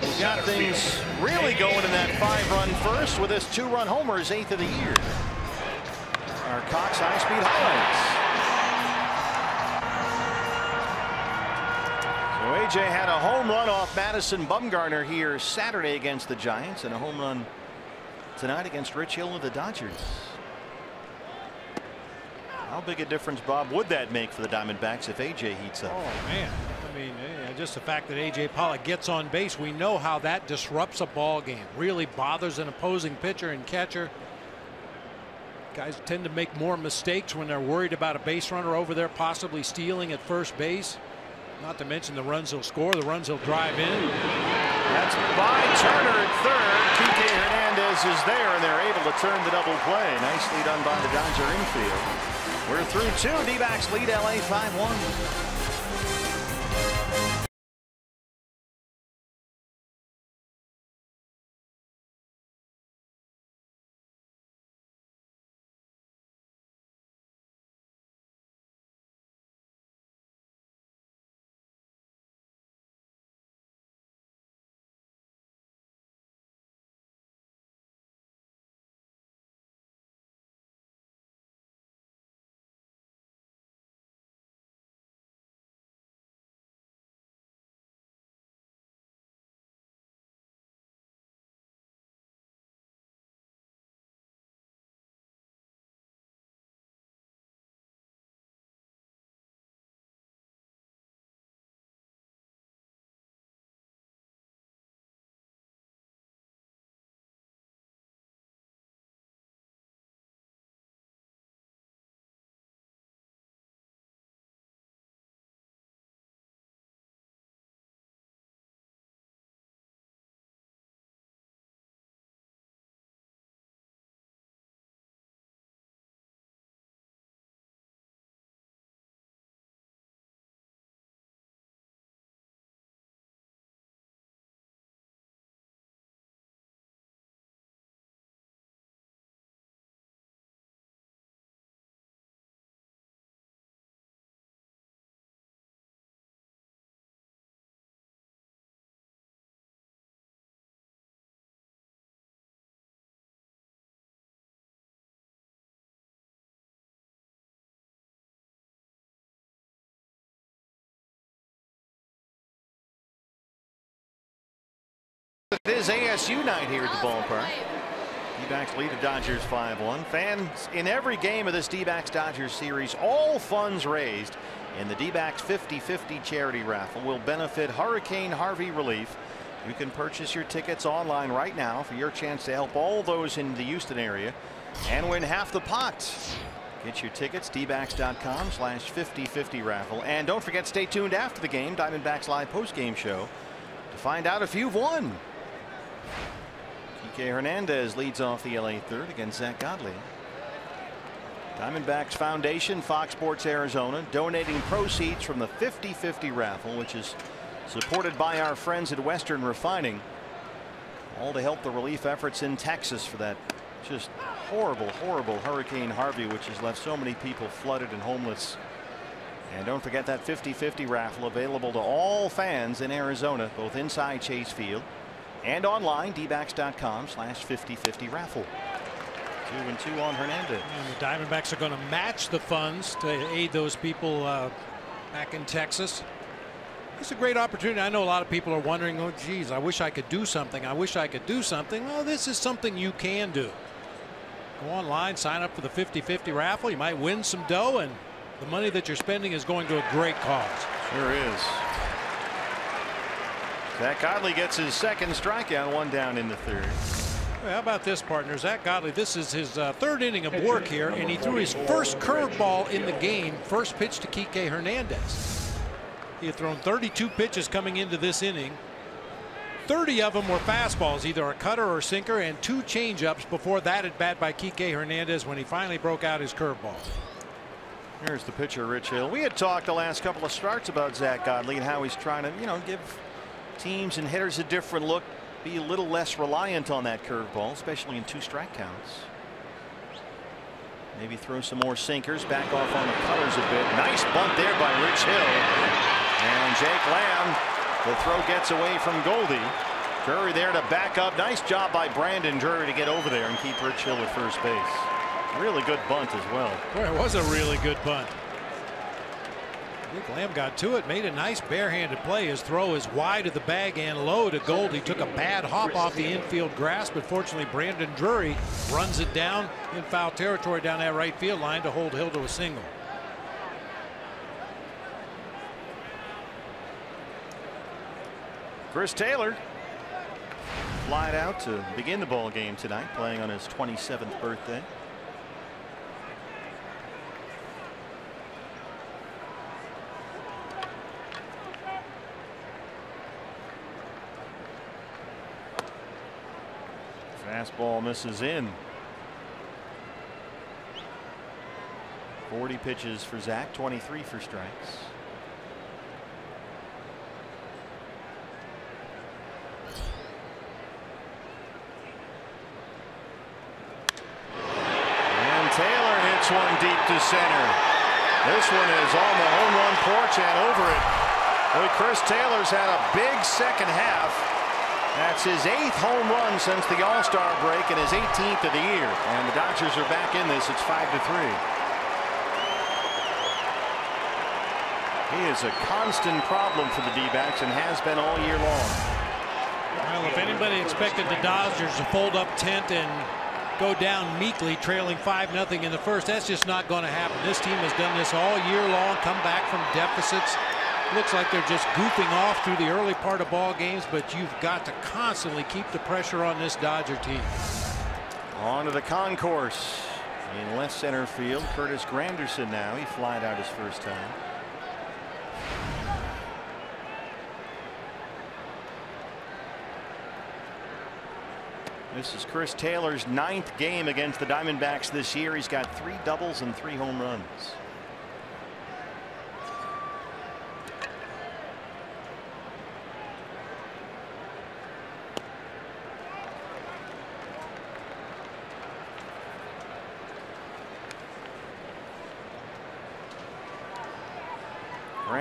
He's got things really going in that 5-run first with his 2-run homer, his 8th of the year. Our Cox high-speed highlights. So A.J. had a home run off Madison Bumgarner here Saturday against the Giants, and a home run tonight against Rich Hill of the Dodgers. How big a difference, Bob, would that make for the Diamondbacks if A.J. heats up? Oh, man. I mean, just the fact that A.J. Pollock gets on base, we know how that disrupts a ball game. Really bothers an opposing pitcher and catcher. Guys tend to make more mistakes when they're worried about a base runner over there possibly stealing at first base. Not to mention the runs he'll score, the runs he'll drive in. That's by Turner at third. Kike Hernandez is there, and they're able to turn the double play. Nicely done by the Dodger infield. We're through 2. D-backs lead LA 5-1. It is ASU night here at the ballpark. D-backs lead the Dodgers 5-1. Fans in every game of this D-backs Dodgers series, all funds raised in the D-backs 50-50 charity raffle will benefit Hurricane Harvey relief. You can purchase your tickets online right now for your chance to help all those in the Houston area and win half the pot. Get your tickets, dbacks.com/5050 raffle. And don't forget, stay tuned after the game, Diamondbacks live postgame show, to find out if you've won. Kike Hernandez leads off the LA third against Zach Godley. Diamondbacks Foundation, Fox Sports Arizona, donating proceeds from the 50-50 raffle, which is supported by our friends at Western Refining, all to help the relief efforts in Texas for that just horrible Hurricane Harvey, which has left so many people flooded and homeless. And don't forget that 50-50 raffle available to all fans in Arizona, both inside Chase Field and online, dbacks.com/5050 raffle. 2-2 on Hernandez. And the Diamondbacks are going to match the funds to aid those people back in Texas. It's a great opportunity. I know a lot of people are wondering, oh geez, I wish I could do something. I wish I could do something. Well, this is something you can do. Go online, sign up for the 50-50 raffle. You might win some dough, and the money that you're spending is going to a great cause. Sure is. Zach Godley gets his second strikeout, 1 down in the third. Well, how about this, partner? Zach Godley, this is his third inning of work here, and he threw his first curveball in the game, first pitch to Kike Hernandez. He had thrown 32 pitches coming into this inning. 30 of them were fastballs, either a cutter or sinker, and 2 changeups before that at bat by Kike Hernandez when he finally broke out his curveball. Here's the pitcher, Rich Hill. We had talked the last couple of starts about Zach Godley and how he's trying to, give teams and hitters a different look, be a little less reliant on that curveball, especially in 2 strike counts. Maybe throw some more sinkers, back off on the cutters a bit. Nice bunt there by Rich Hill. And Jake Lamb, the throw gets away from Goldie. Drury there to back up. Nice job by Brandon Drury to get over there and keep Rich Hill at first base. Really good bunt as well. Boy, it was a really good bunt. Jake Lamb got to it, made a nice barehanded play. His throw is wide of the bag and low to Goldie. Took a bad hop off the infield grass, but fortunately Brandon Drury runs it down in foul territory down that right field line to hold Hill to a single. Chris Taylor flied out to begin the ball game tonight, playing on his 27th birthday. Fastball misses in. 40 pitches for Zach, 23 for strikes. And Taylor hits one deep to center. This one is on the home run porch and over it. Boy, Chris Taylor's had a big second half. That's his 8th home run since the All-Star break and his 18th of the year. And the Dodgers are back in this. It's 5-3. He is a constant problem for the D-backs and has been all year long. Well, if anybody expected the Dodgers to fold up tent and go down meekly, trailing 5-0 in the first, that's just not going to happen. This team has done this all year long, come back from deficits. Looks like they're just goofing off through the early part of ball games, but you've got to constantly keep the pressure on this Dodger team. On to the concourse in left center field. Curtis Granderson now. He flied out his first time. This is Chris Taylor's 9th game against the Diamondbacks this year. He's got 3 doubles and 3 home runs.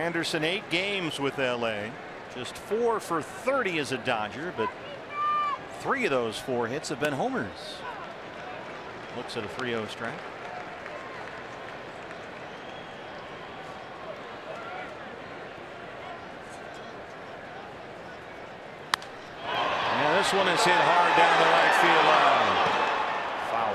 Anderson 8 games with LA, just 4 for 30 as a Dodger, but 3 of those 4 hits have been homers. Looks at a 3-0 strike. And this one is hit hard down the right field line. Foul.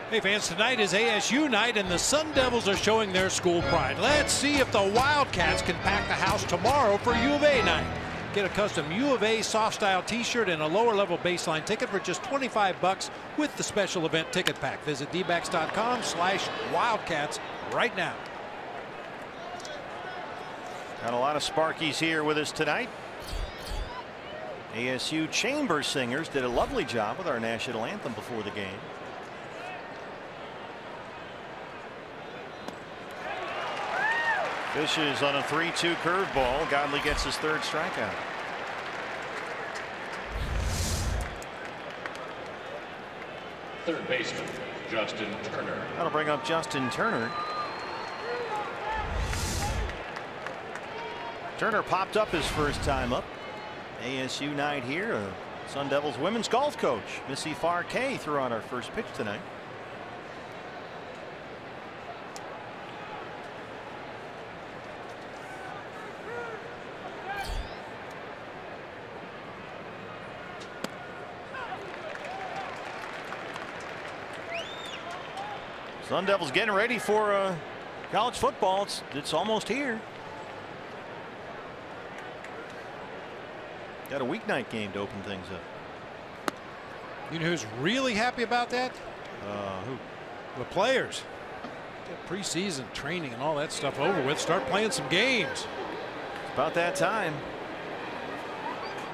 Hey fans, tonight is ASU night and the Sun Devils are showing their school pride. Let's see if the Wildcats can pack the house tomorrow for U of A night. Get a custom U of A soft style t-shirt and a lower level baseline ticket for just $25 with the special event ticket pack. Visit dbacks.com/Wildcats right now. Got a lot of Sparkies here with us tonight. ASU chamber singers did a lovely job with our national anthem before the game. Fishes on a 3-2 curveball. Godley gets his 3rd strikeout. Third baseman, Justin Turner. That'll bring up Justin Turner. Turner popped up his first time up. ASU night here. Sun Devils women's golf coach Missy Farkay threw on our first pitch tonight. Sun Devils getting ready for college football. It's almost here. Got a weeknight game to open things up. You know who's really happy about that? Who? The players. Get preseason training and all that stuff over with. Start playing some games. It's about that time.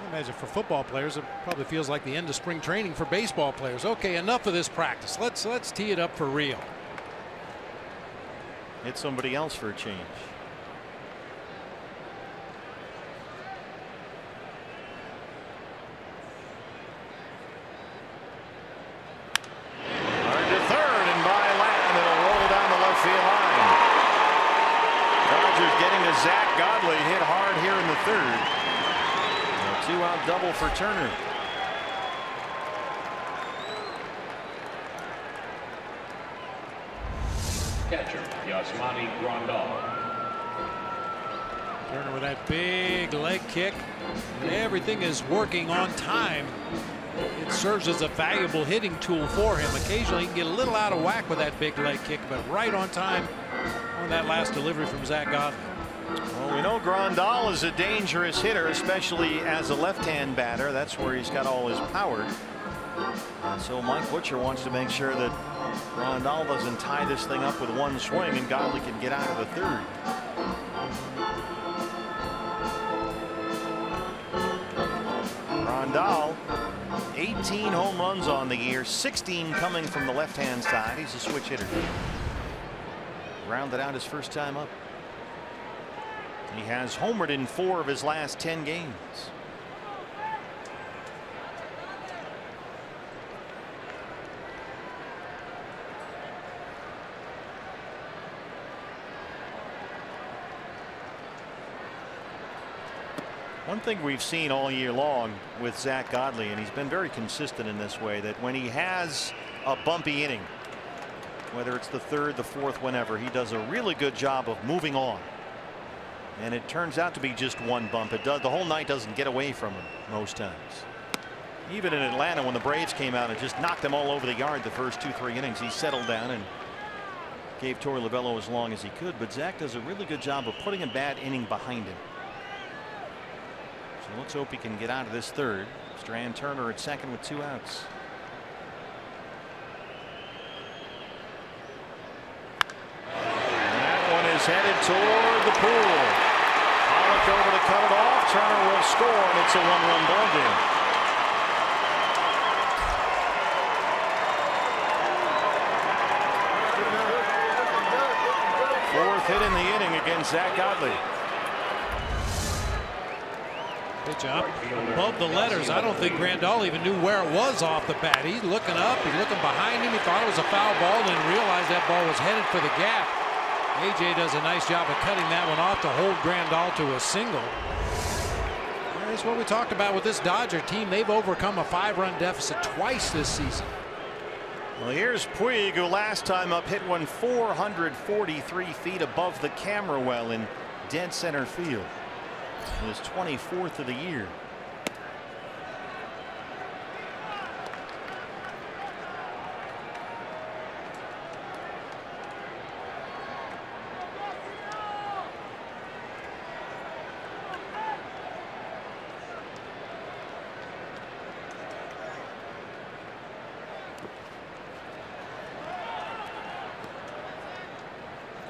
I imagine for football players, it probably feels like the end of spring training for baseball players. Okay, enough of this practice. Let's tee it up for real. Hit somebody else for a change. Hard to third, and by Lamb, it'll roll down the left field line. Dodgers getting to Zach Godley, hit hard here in the third. A 2-out double for Turner. Catcher, Yasmani Grandal. Turner with that big leg kick. And everything is working on time. It serves as a valuable hitting tool for him. Occasionally he can get a little out of whack with that big leg kick, but right on time on that last delivery from Zach Godley. Well, we know Grandal is a dangerous hitter, especially as a left-hand batter. That's where he's got all his power. And so Mike Butcher wants to make sure that Grandal doesn't tie this thing up with one swing and Godley can get out of the third. Grandal, 18 home runs on the year, 16 coming from the left-hand side. He's a switch hitter. Rounded out his first time up. He has homered in 4 of his last 10 games. One thing we've seen all year long with Zach Godley, and he's been very consistent in this way, that when he has a bumpy inning, whether it's the third, the fourth, whenever, he does a really good job of moving on. And it turns out to be just one bump. It does, the whole night doesn't get away from him most times. Even in Atlanta, when the Braves came out and just knocked them all over the yard the first 2-3 innings, he settled down and gave Torey Lovullo as long as he could. But Zach does a really good job of putting a bad inning behind him. So let's hope he can get out of this third. Strand Turner at second with 2 outs. Is headed toward the pool. Pollock over to cut it off. Turner will score, and it's a 1-run ball game. Fourth hit in the inning against Zach Godley. Pitch up above the letters. I don't think Grandal even knew where it was off the bat. He's looking up. He's looking behind him. He thought it was a foul ball, and then realized that ball was headed for the gap. AJ does a nice job of cutting that one off to hold Grandal to a single. That's what we talked about with this Dodger team. They've overcome a 5-run deficit twice this season. Well, here's Puig, who last time up hit one 443 feet above the camera well in dead center field. His 24th of the year.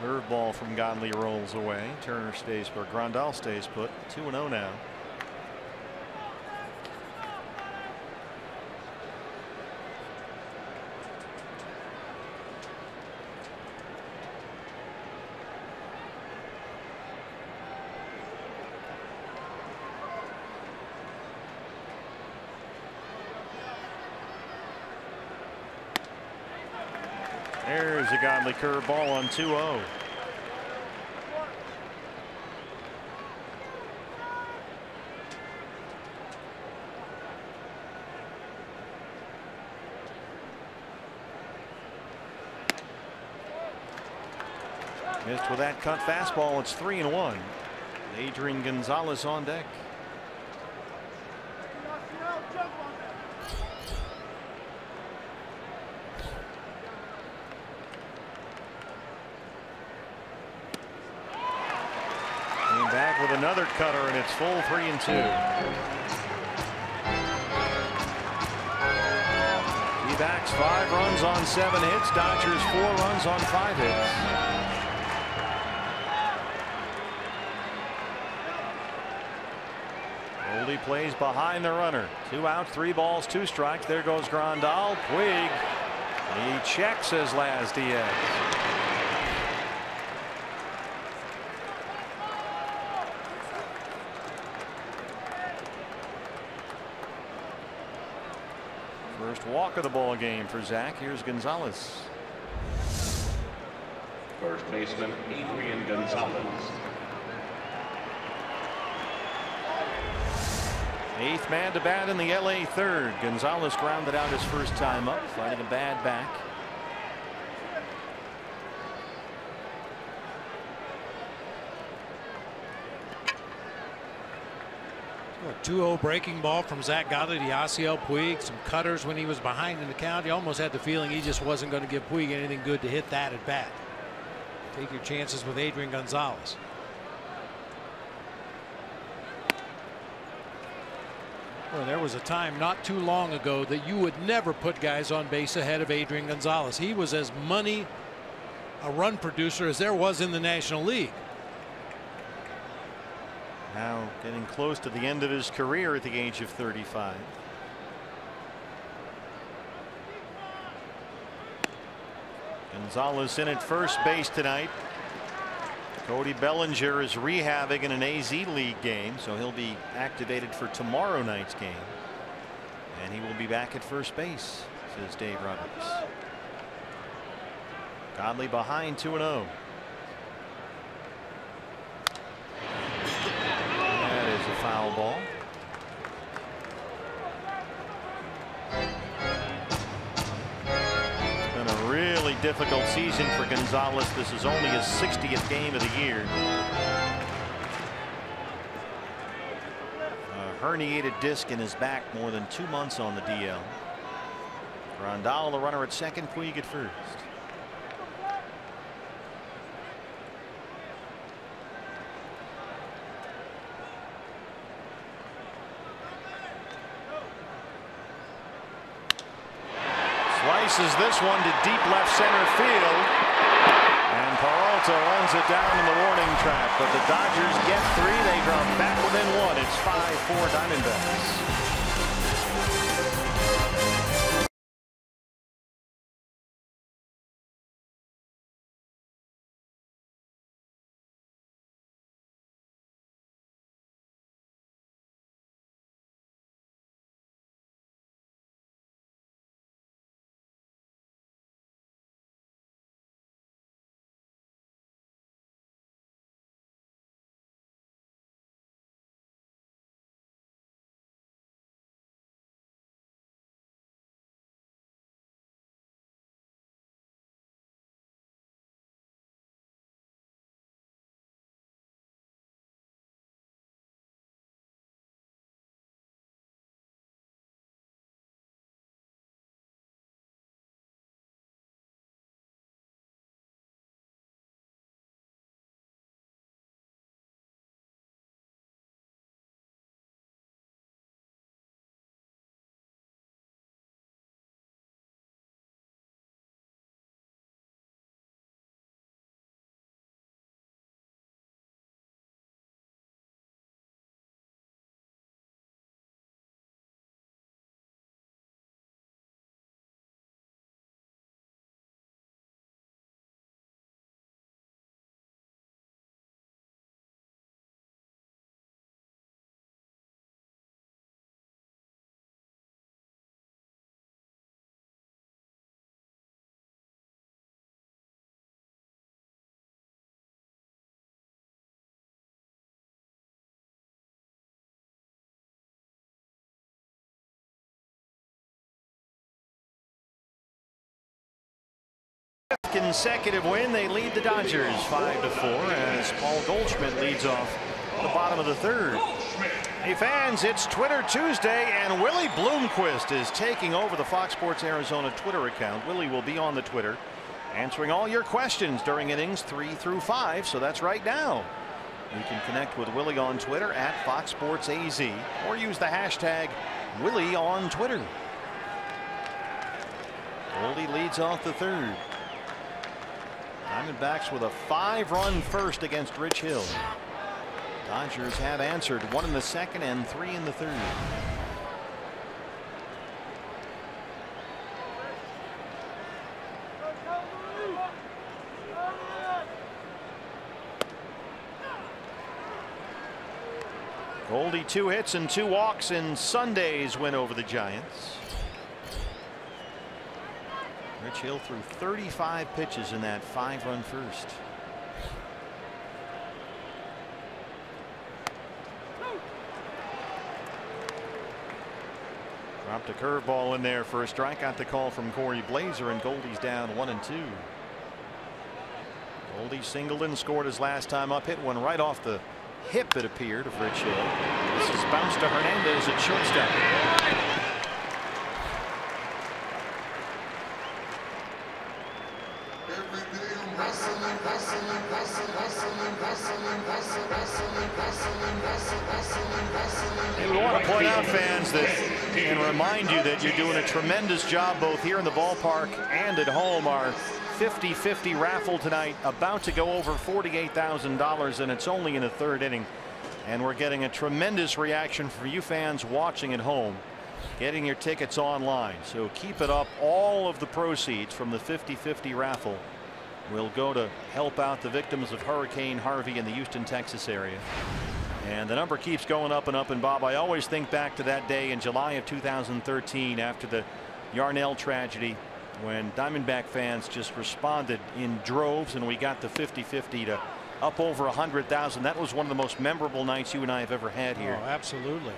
Curveball from Godley rolls away. Turner stays put. Grandal stays put. 2-0 now. There's a Godley curveball on 2-0. Missed with that cut fastball. It's 3-1. Adrian Gonzalez on deck. Back with another cutter, and it's full 3-2. Diamondbacks 5 runs on 7 hits. Dodgers 4 runs on 5 hits. Goldie plays behind the runner. 2 out, 3 balls, 2 strikes. There goes Grandal. Puig. He checks his last Diaz. First walk of the ball game for Zach. Here's Gonzalez. First baseman Adrian Gonzalez. 8th man to bat in the LA third. Gonzalez grounded out his first time up, fighting a bad back. A 2-0 breaking ball from Zach Godley to Yasiel Puig. Some cutters when he was behind in the count. You almost had the feeling he just wasn't going to give Puig anything good to hit that at bat. Take your chances with Adrian Gonzalez. Well, there was a time not too long ago that you would never put guys on base ahead of Adrian Gonzalez. He was as money a run producer as there was in the National League. Now getting close to the end of his career at the age of 35. Gonzalez in at first base tonight. Cody Bellinger is rehabbing in an AZ League game, so he'll be activated for tomorrow night's game. And he will be back at first base, says Dave Roberts. Godley behind 2-0. That is a foul ball. Really difficult season for Gonzalez. This is only his 60th game of the year. A herniated disc in his back, more than 2 months on the DL. Grandal, the runner at second, Puig at first. Slices this one to deep left center field, and Peralta runs it down in the warning track, but the Dodgers get 3. They drop back within 1. It's 5-4 Diamondbacks. Consecutive win. They lead the Dodgers 5-4 as Paul Goldschmidt leads off the bottom of the third. Hey fans, it's Twitter Tuesday, and Willie Bloomquist is taking over the Fox Sports Arizona Twitter account. Willie will be on the Twitter answering all your questions during innings 3 through 5, so that's right now. You can connect with Willie on Twitter at Fox Sports AZ or use the hashtag Willie on Twitter. Goldie leads off the third. Diamondbacks with a 5-run first against Rich Hill. Dodgers have answered, 1 in the second and 3 in the third. Goldie 2 hits and 2 walks in Sunday's win over the Giants. Rich Hill threw 35 pitches in that 5-run first. Dropped a curveball in there for a strike. Got the call from Corey Blazer, and Goldie's down 1-2. Goldie singled and scored his last time up. Hit one right off the hip, it appeared, of Rich Hill. This is bounced to Hernandez at shortstop. And we want to point out, fans, that and remind you that you're doing a tremendous job both here in the ballpark and at home. Our 50-50 raffle tonight about to go over $48,000, and it's only in the third inning, and we're getting a tremendous reaction from you fans watching at home, getting your tickets online. So keep it up. All of the proceeds from the 50-50 raffle will go to help out the victims of Hurricane Harvey in the Houston, Texas area. And the number keeps going up and up. And Bob, I always think back to that day in July of 2013 after the Yarnell tragedy, when Diamondback fans just responded in droves, and we got the 50-50 to up over 100,000. That was one of the most memorable nights you and I have ever had here. Oh, absolutely.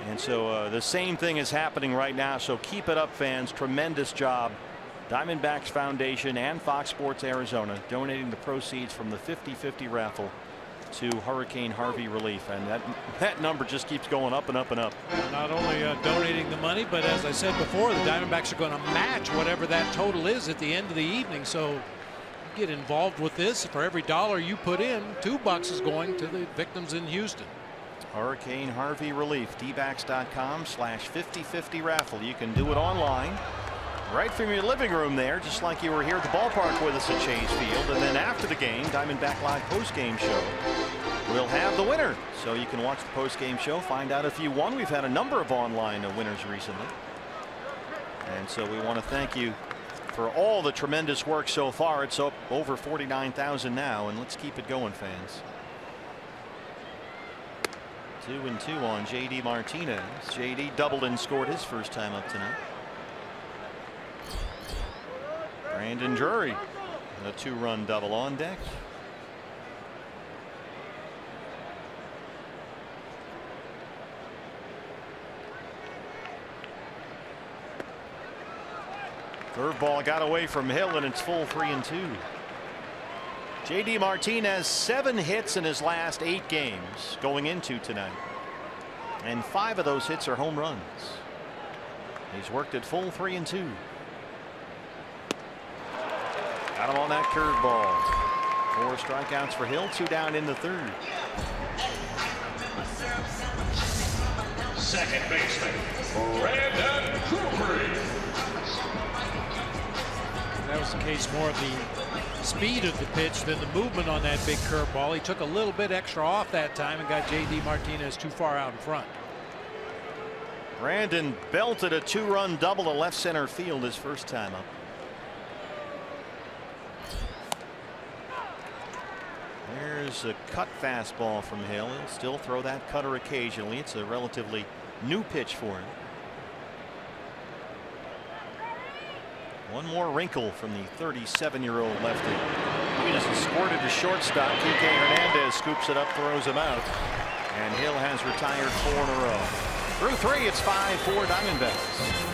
And so the same thing is happening right now. So keep it up, fans. Tremendous job. Diamondbacks Foundation and Fox Sports Arizona donating the proceeds from the 50-50 raffle to Hurricane Harvey relief, and that number just keeps going up and up and up. Not only donating the money, but as I said before, the Diamondbacks are going to match whatever that total is at the end of the evening. So you get involved with this. For every dollar you put in, $2 is going to the victims in Houston. Hurricane Harvey relief, dbacks.com/50-50 raffle. You can do it online right from your living room there, just like you were here at the ballpark with us at Chase Field. And then after the game, Diamondback Live postgame show, we'll have the winner. So you can watch the postgame show, find out if you won. We've had a number of online winners recently. And so we want to thank you for all the tremendous work so far. It's up over 49,000 now, and let's keep it going, fans. 2-2 on J.D. Martinez. J.D. doubled and scored his first time up tonight. Brandon Drury, a 2-run double on deck. Curveball got away from Hill, and it's full 3-2. J.D. Martinez 7 hits in his last 8 games going into tonight, and 5 of those hits are home runs. He's worked at full 3-2. Got him on that curveball. 4 strikeouts for Hill, 2 down in the third. Second baseman, Brandon Drury. That was the case more of the speed of the pitch than the movement on that big curveball. He took a little bit extra off that time and got J.D. Martinez too far out in front. Brandon belted a 2-run double to left center field his first time up. There's a cut fastball from Hill. He'll still throw that cutter occasionally. It's a relatively new pitch for him. One more wrinkle from the 37-year-old lefty. He just squirted to shortstop. Kike Hernandez scoops it up, throws him out, and Hill has retired 4 in a row. Through 3, it's 5-4 Diamondbacks.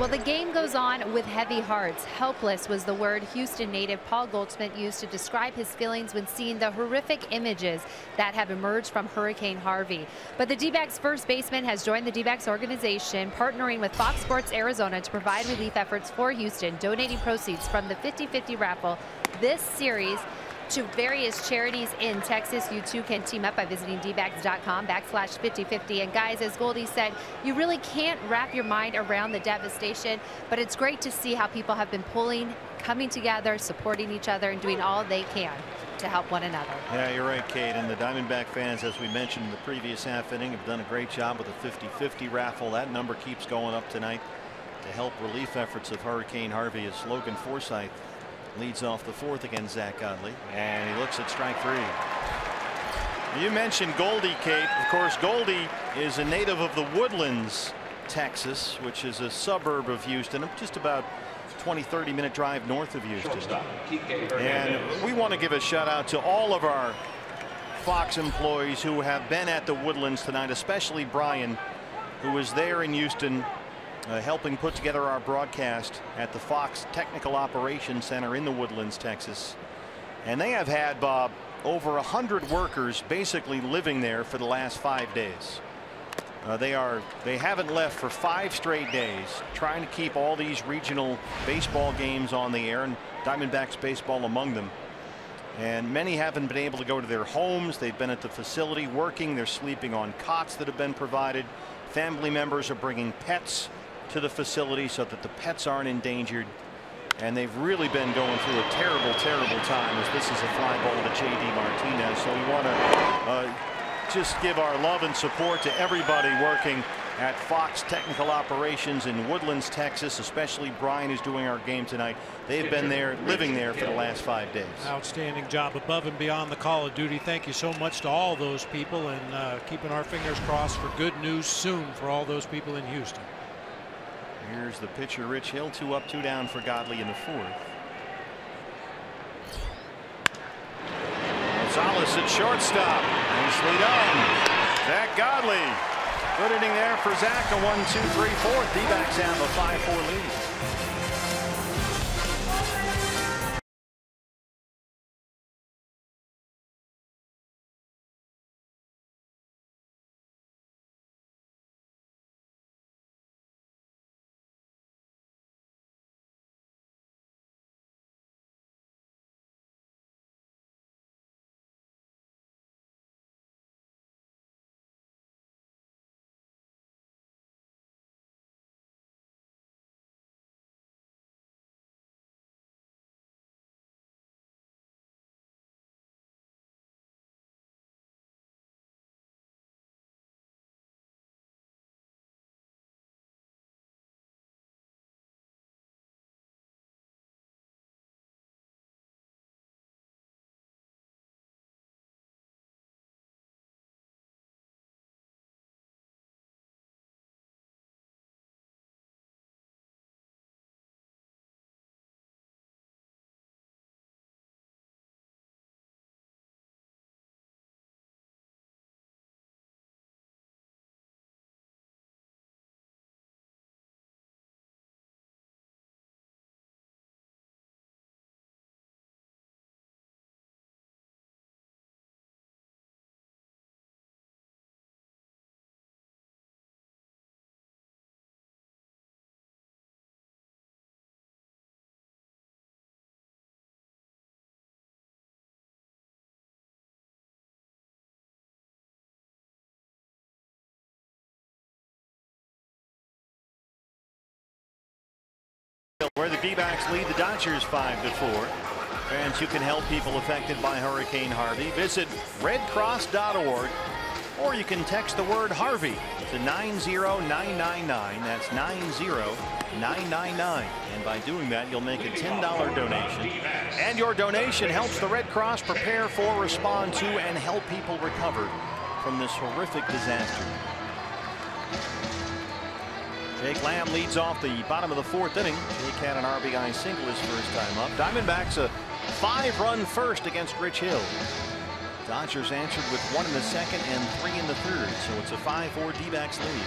Well, the game goes on with heavy hearts. Helpless was the word Houston native Paul Goldschmidt used to describe his feelings when seeing the horrific images that have emerged from Hurricane Harvey. But the D-backs first baseman has joined the D-backs organization, partnering with Fox Sports Arizona to provide relief efforts for Houston, donating proceeds from the 50-50 raffle this series to various charities in Texas. You too can team up by visiting dbacks.com/5050. And guys, as Goldie said, you really can't wrap your mind around the devastation, but it's great to see how people have been pulling, coming together, supporting each other, and doing all they can to help one another. Yeah, you're right, Kate. And the Diamondback fans, as we mentioned in the previous half inning, have done a great job with the 50-50 raffle. That number keeps going up tonight to help relief efforts of Hurricane Harvey, as Logan Forsythe leads off the fourth against Zach Godley, and he looks at strike three. You mentioned Goldie, Kate. Of course, Goldie is a native of the Woodlands, Texas, which is a suburb of Houston, just about 20-30 minute drive north of Houston. And we want to give a shout out to all of our Fox employees who have been at the Woodlands tonight, especially Brian, who was there in Houston helping put together our broadcast at the Fox Technical Operations Center in the Woodlands, Texas. And they have had, Bob, over 100 workers basically living there for the last 5 days. They haven't left for 5 straight days, trying to keep all these regional baseball games on the air, and Diamondbacks baseball among them. And many haven't been able to go to their homes. They've been at the facility working. They're sleeping on cots that have been provided. Family members are bringing pets to the facility so that the pets aren't endangered. And they've really been going through a terrible time, as this is a fly ball to J.D. Martinez. So we want to just give our love and support to everybody working at Fox Technical Operations in Woodlands, Texas, especially Brian, who's doing our game tonight. They've been there, living there for the last 5 days. Outstanding job above and beyond the call of duty. Thank you so much to all those people, and keeping our fingers crossed for good news soon for all those people in Houston. Here's the pitcher, Rich Hill. 2 up, 2 down for Godley in the fourth. Gonzalez at shortstop. Nicely done. Zach Godley. Good inning there for Zach. A 1-2-3-4. D-backs have a 5-4 lead. Where the D-backs lead the Dodgers 5-4. Fans, you can help people affected by Hurricane Harvey. Visit redcross.org, or you can text the word Harvey to 90999. That's 90999. And by doing that, you'll make a $10 donation. And your donation helps the Red Cross prepare for, respond to, and help people recover from this horrific disaster. Jake Lamb leads off the bottom of the fourth inning. Jake had an RBI single his first time up. Diamondbacks a 5-run first against Rich Hill. Dodgers answered with 1 in the second and 3 in the third. So it's a 5-4 D-backs lead.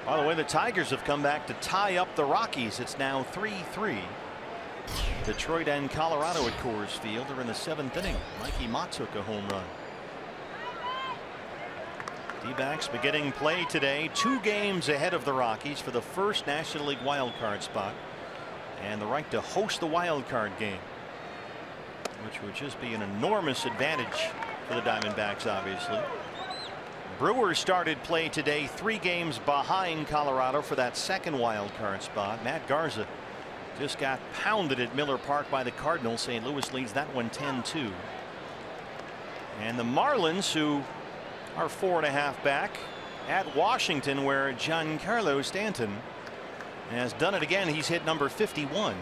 By the way, the Tigers have come back to tie up the Rockies. It's now 3-3. Detroit and Colorado at Coors Field. They're in the 7th inning. Mikey Mott took a home run. D-backs beginning play today, 2 games ahead of the Rockies for the first National League wild card spot and the right to host the wild card game, which would just be an enormous advantage for the Diamondbacks, obviously. Brewers started play today 3 games behind Colorado for that second wild card spot. Matt Garza just got pounded at Miller Park by the Cardinals. St. Louis leads that one 10-2. And the Marlins, who are 4.5 back at Washington, where Giancarlo Stanton has done it again. He's hit number 51.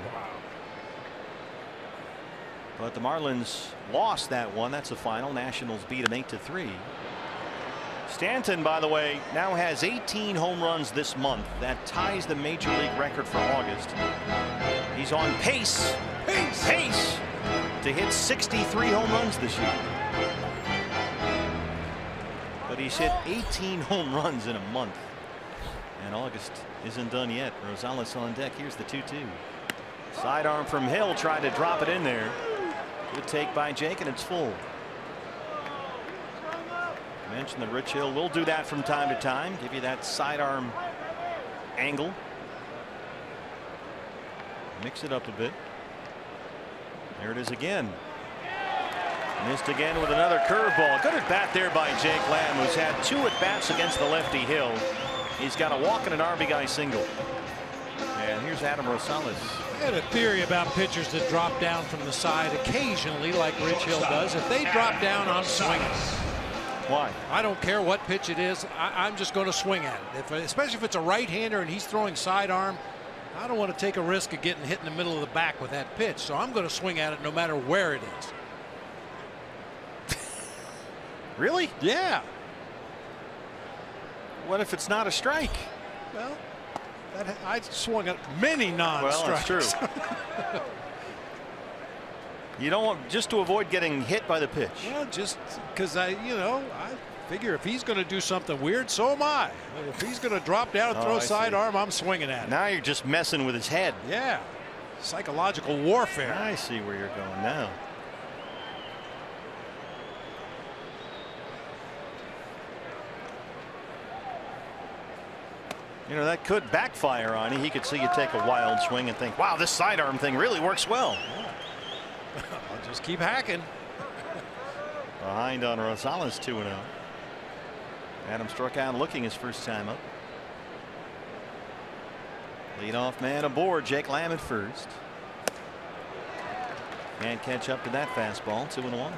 But the Marlins lost that one. That's the final. Nationals beat them 8-3. Stanton, by the way, now has 18 home runs this month. That ties the major league record for August. He's on pace to hit 63 home runs this year. But he's hit 18 home runs in a month, and August isn't done yet. Rosales on deck. Here's the 2-2. Sidearm from Hill, tried to drop it in there. Good take by Jake, and it's full. I mentioned that Rich Hill will do that from time to time, give you that sidearm angle, mix it up a bit. There it is again. Missed again with another curveball. Good at bat there by Jake Lamb, who's had 2 at bats against the lefty Hill. He's got a walk and an RBI single. And here's Adam Rosales. I had a theory about pitchers that drop down from the side occasionally, like Rich Hill does. If they drop down, I'm swinging. Why? I don't care what pitch it is. I'm just going to swing at it. Especially if it's a right-hander and he's throwing sidearm, I don't want to take a risk of getting hit in the middle of the back with that pitch. So I'm going to swing at it no matter where it is. Really? Yeah. What if it's not a strike? Well, I swung at many non-strikes. Well, that's true. You don't want, just to avoid getting hit by the pitch. Well, just because I figure if he's going to do something weird, so am I. If he's going to drop down and throw a sidearm, I'm swinging at it. Now you're just messing with his head. Yeah. Psychological warfare. I see where you're going now. You know, that could backfire on you. He could see you take a wild swing and think, wow, this sidearm thing really works well. Yeah. I'll just keep hacking. Behind on Rosales 2-0. Adam struck out looking his first time up. Leadoff man aboard, Jake Lamb at first. Can't catch up to that fastball. 2-1.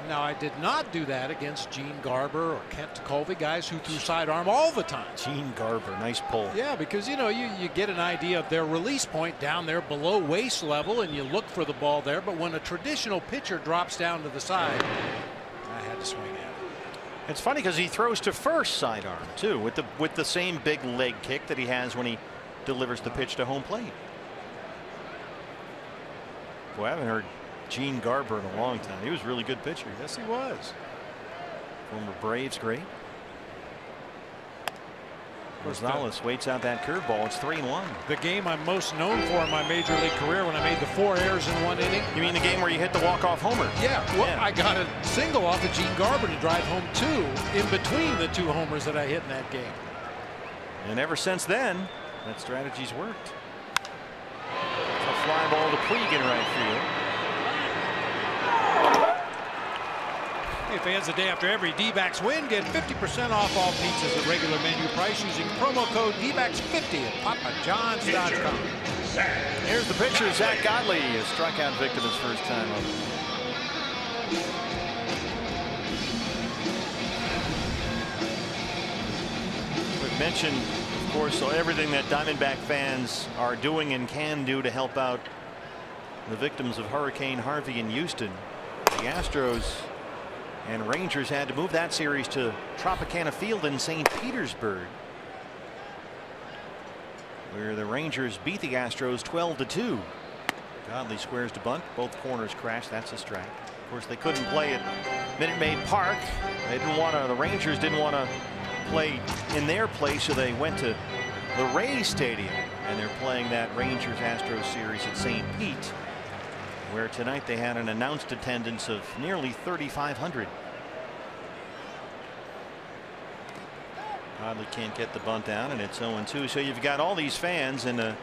Now, I did not do that against Gene Garber or Kent Tekulve, guys who threw sidearm all the time. Gene Garber, nice pull. Yeah, because, you know, you get an idea of their release point down there below waist level, and you look for the ball there. But when a traditional pitcher drops down to the side, I had to swing at it. It's funny because he throws to first sidearm, too, with the same big leg kick that he has when he delivers the pitch to home plate. Boy, I haven't heard Gene Garber in a long time. He was a really good pitcher. Yes, he was. Former Braves great. Rosales waits out that curveball. It's 3-1. The game I'm most known for in my major league career, when I made the 4 errors in 1 inning. You mean the game where you hit the walk-off homer? Yeah. Well, yeah. I got a single off of Gene Garber to drive home 2 in between the 2 homers that I hit in that game. And ever since then, that strategy's worked. It's a fly ball to Puig in right field. Hey fans, the day after every D-backs win, get 50% off all pizzas at regular menu price using promo code D-backs50 at papajohns.com. Here's the pitcher, Zach Godley, a strikeout victim his first time up. We've mentioned, of course, everything that Diamondback fans are doing and can do to help out the victims of Hurricane Harvey in Houston. The Astros and Rangers had to move that series to Tropicana Field in St. Petersburg, where the Rangers beat the Astros 12-2. Godley squares to bunt. Both corners crash. That's a strike. Of course, they couldn't play at Minute Maid Park. They didn't want to. The Rangers didn't want to play in their place, so they went to the Rays Stadium, and they're playing that Rangers Astros series at St. Pete, where tonight they had an announced attendance of nearly 3,500. Godley can't get the bunt down, and it's 0-2. So you've got all these fans in the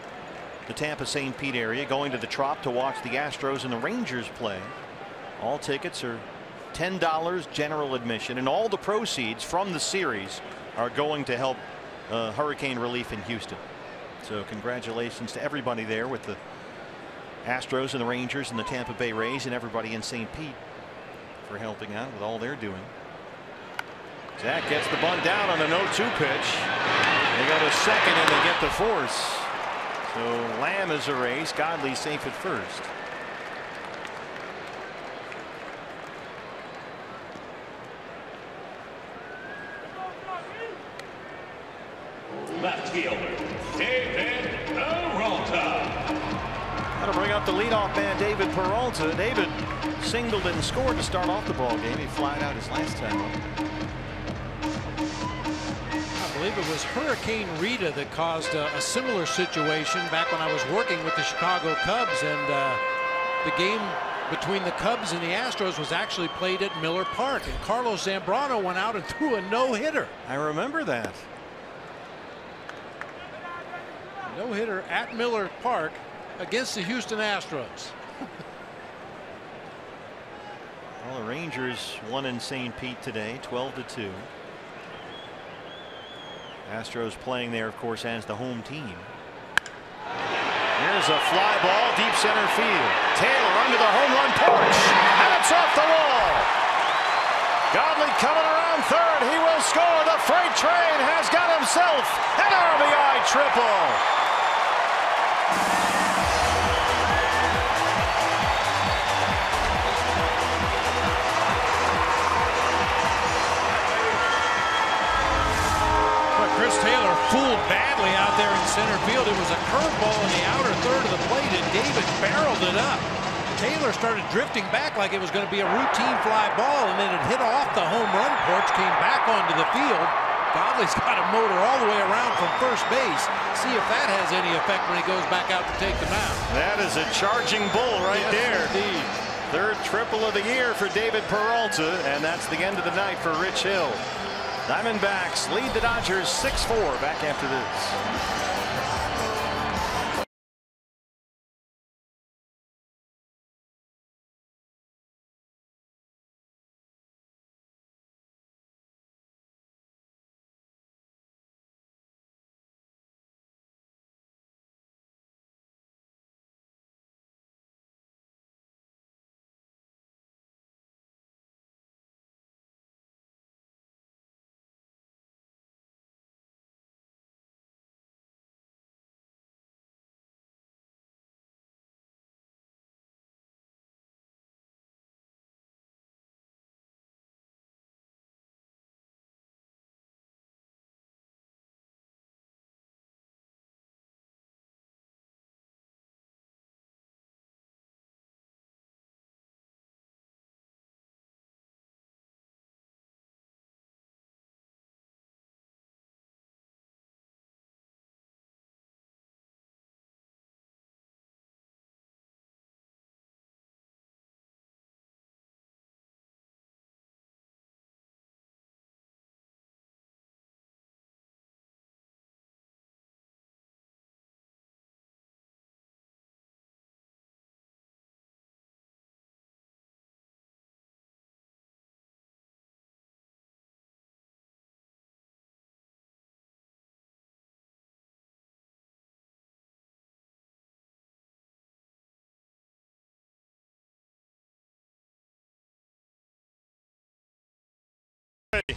Tampa St. Pete area going to the Trop to watch the Astros and the Rangers play. All tickets are $10 general admission, and all the proceeds from the series are going to help hurricane relief in Houston. So congratulations to everybody there with the Astros and the Rangers and the Tampa Bay Rays and everybody in St. Pete for helping out with all they're doing. Zach gets the bunt down on the 0-2 pitch. They go to second and they get the force. So Lamb is erased. Godley safe at first. Left fielder, David Peralta. Got to bring up the leadoff man, David Peralta. David singled and scored to start off the ball game. He flied out his last time up. I believe it was Hurricane Rita that caused a similar situation back when I was working with the Chicago Cubs, and the game between the Cubs and the Astros was actually played at Miller Park, and Carlos Zambrano went out and threw a no-hitter. I remember that. No-hitter at Miller Park against the Houston Astros. Well, the Rangers won in St. Pete today, 12-2. Astros playing there, of course, as the home team. Here's a fly ball, deep center field. Taylor under the home run porch, and it's off the wall. Godley coming around third. He will score. The freight train has got himself an RBI triple. Chris Taylor fooled badly out there in center field. It was a curveball in the outer third of the plate, and David barreled it up. Taylor started drifting back like it was going to be a routine fly ball, and then it hit off the home run porch, came back onto the field. Godley's got a motor all the way around from first base. See if that has any effect when he goes back out to take the mound. That is a charging bull right there. Indeed. Third triple of the year for David Peralta, and that's the end of the night for Rich Hill. Diamondbacks lead the Dodgers 6-4 back after this.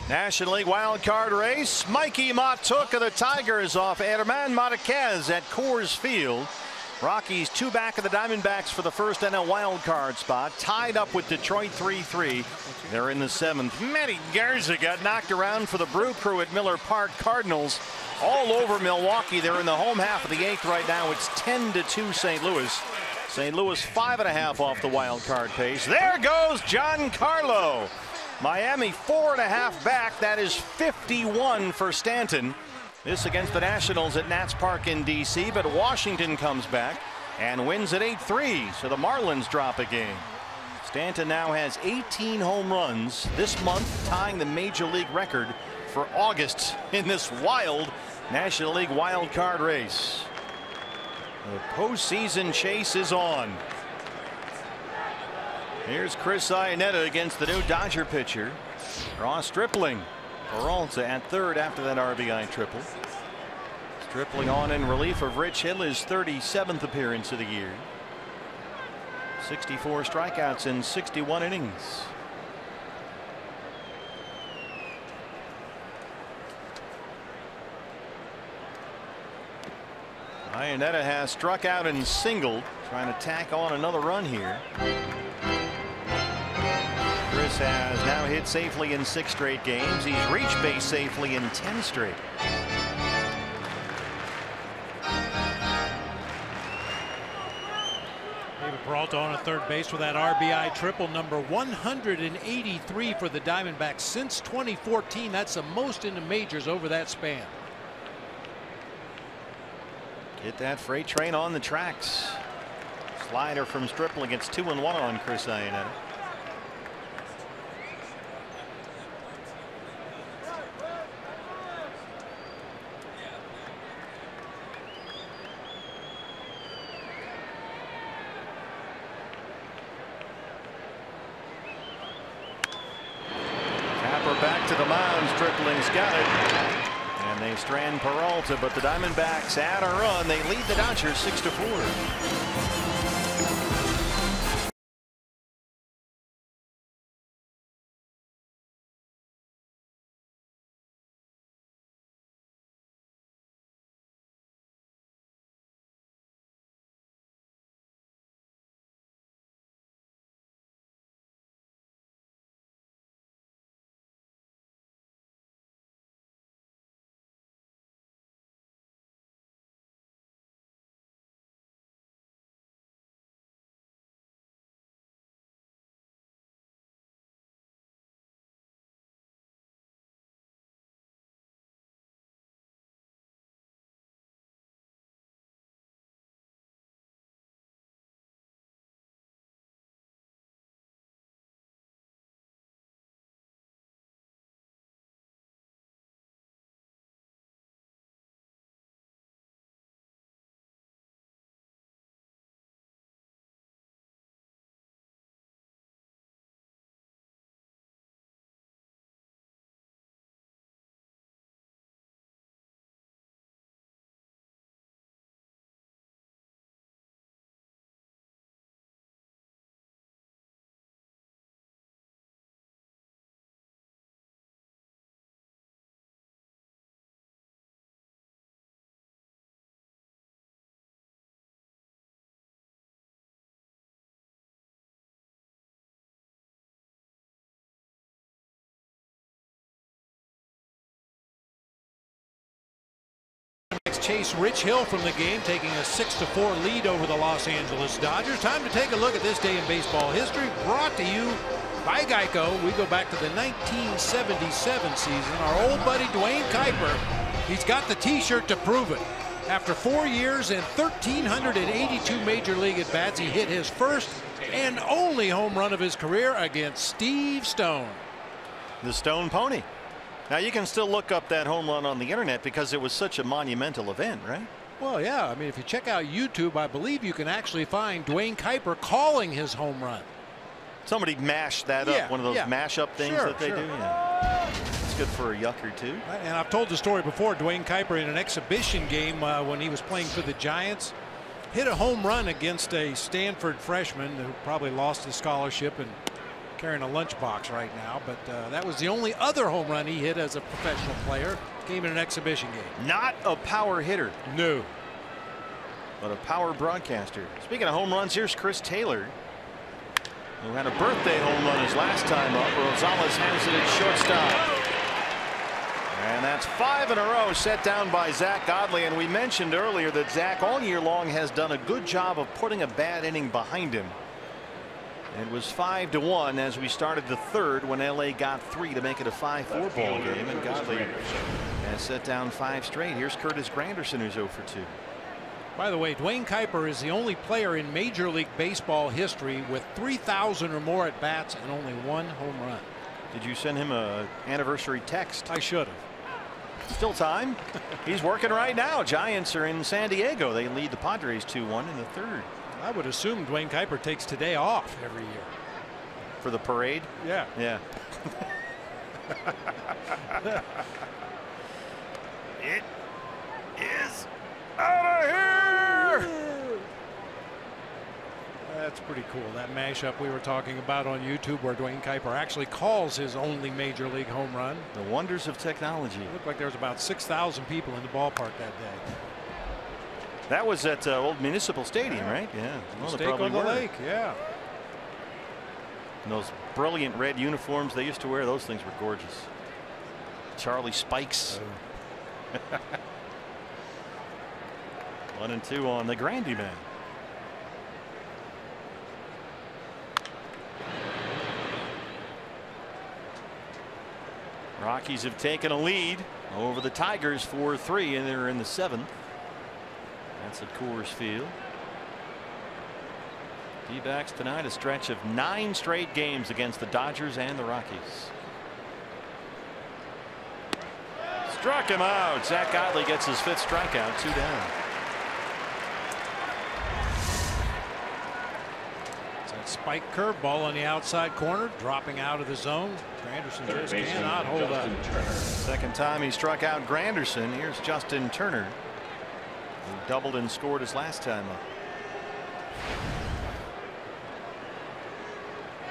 National League wild card race. Mikey Matuk of the Tigers off Herman Marquez at Coors Field. Rockies 2 back of the Diamondbacks for the first NL wild card spot. Tied up with Detroit 3-3. They're in the 7th. Matty Garza got knocked around for the Brew Crew at Miller Park. Cardinals all over Milwaukee. They're in the home half of the 8th right now. It's 10-2 St. Louis. St. Louis 5.5 off the wild card pace. There goes Giancarlo. Miami 4.5 back. That is 51 for Stanton. This against the Nationals at Nats Park in D.C. But Washington comes back and wins at 8-3. So the Marlins drop a game. Stanton now has 18 home runs this month, tying the major league record for August in this wild National League wild card race. The postseason chase is on. Here's Chris Iannetta against the new Dodger pitcher Ross Stripling. Peralta at third after that RBI triple. Stripling on in relief of Rich Hill, his 37th appearance of the year. 64 strikeouts in 61 innings. Iannetta has struck out and singled, trying to tack on another run here. Chris has now hit safely in 6 straight games. He's reached base safely in 10 straight. David Peralta on at third base with that RBI triple, number 183 for the Diamondbacks since 2014. That's the most in the majors over that span. Get that freight train on the tracks. Slider from Stripling gets 2-1 on Chris Iannetta. Tapper back to the mound. Stripling's got it. And they strand Peralta, but the Diamondbacks add a run. They lead the Dodgers 6-4. Chase Rich Hill from the game, taking a 6-4 lead over the Los Angeles Dodgers. Time to take a look at this day in baseball history, brought to you by Geico. We go back to the 1977 season. Our old buddy Dwayne Kuiper, he's got the t-shirt to prove it. After 4 years and 1,382 major league at bats, he hit his first and only home run of his career against Steve Stone. The Stone Pony. Now you can still look up that home run on the internet because it was such a monumental event, right? Well, yeah. I mean, if you check out YouTube, I believe you can actually find Dwayne Kuiper calling his home run. Somebody mashed that up, one of those mash-up things that they do. Yeah. It's good for a yuck or two. And I've told the story before. Dwayne Kuiper in an exhibition game when he was playing for the Giants hit a home run against a Stanford freshman who probably lost his scholarship and carrying a lunchbox right now, but that was the only other home run he hit as a professional player. Came in an exhibition game. Not a power hitter. No. But a power broadcaster. Speaking of home runs, here's Chris Taylor, who had a birthday home run his last time up. Rosales has it at shortstop. And that's 5 in a row set down by Zack Godley. And we mentioned earlier that Zack all year long has done a good job of putting a bad inning behind him. It was 5-1 as we started the third when LA got 3 to make it a 5-4 ball game. And Godley has set down 5 straight. Here's Curtis Granderson, who's 0 for 2. By the way, Duane Kuiper is the only player in Major League Baseball history with 3,000 or more at bats and only 1 home run. Did you send him an anniversary text? I should have. Still time. He's working right now. Giants are in San Diego. They lead the Padres 2-1 in the third. I would assume Duane Kuiper takes today off every year. For the parade? Yeah. Yeah. It is out of here. That's pretty cool. That mashup we were talking about on YouTube where Duane Kuiper actually calls his only Major League home run. The wonders of technology. It looked like there was about 6,000 people in the ballpark that day. That was at Old Municipal Stadium, right? Yeah. Well, Stake on the lake. Yeah. And those brilliant red uniforms they used to wear, those things were gorgeous. Charlie Spikes. Oh. 1-2 on the Grandy man. Rockies have taken a lead over the Tigers 4-3, and they're in the 7th. That's at Coors Field. D-backs tonight a stretch of 9 straight games against the Dodgers and the Rockies. Struck him out. Zack Godley gets his 5th strikeout, 2 down. It's that spike curveball on the outside corner, dropping out of the zone. Granderson just cannot hold up. Second time he struck out Granderson. Here's Justin Turner, who doubled and scored his last time up.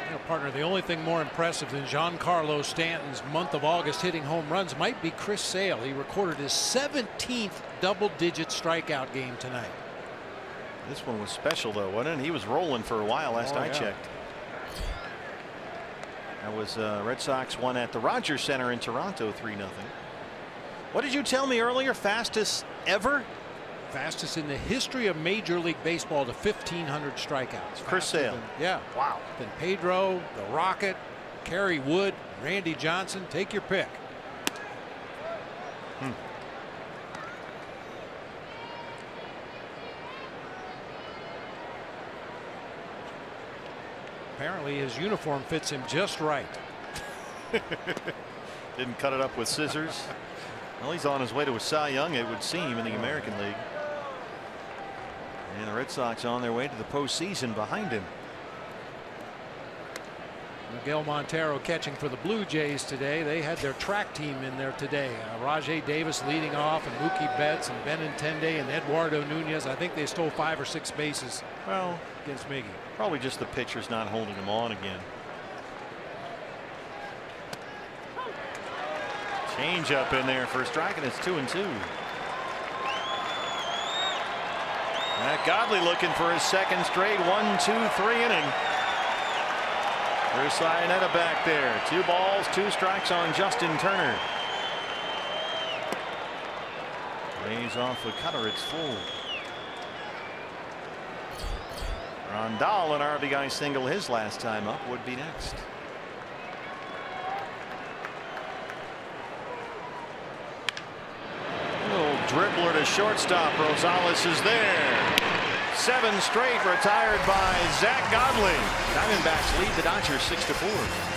You know, partner, the only thing more impressive than Giancarlo Stanton's month of August hitting home runs might be Chris Sale. He recorded his 17th double-digit strikeout game tonight. This one was special, though, wasn't it? He was rolling for a while last I checked. That was Red Sox won at the Rogers Center in Toronto 3-0. What did you tell me earlier? Fastest ever? Fastest in the history of Major League Baseball to 1,500 strikeouts. Chris Sale. Yeah. Wow. Then Pedro, the Rocket, Kerry Wood, Randy Johnson. Take your pick. Apparently his uniform fits him just right. Didn't cut it up with scissors. Well, he's on his way to a Cy Young, it would seem, in the American League. And the Red Sox on their way to the postseason behind him. Miguel Montero catching for the Blue Jays today. They had their track team in there today. Rajay Davis leading off, and Mookie Betts and Benintendi and Eduardo Nunez. I think they stole 5 or 6 bases. Well, against Miggy. Probably just the pitcher's not holding him on again. Change up in there for a strike, and it's 2-2. Matt Godley looking for his 2nd straight 1-2-3 inning. There's Ionetta back there. 2 balls, 2 strikes on Justin Turner. Lays off the cutter. It's full. Rondal, an RBI single his last time up, would be next. Little dribbler to shortstop. Rosales is there. 7 straight retired by Zack Godley. Diamondbacks lead the Dodgers 6-4.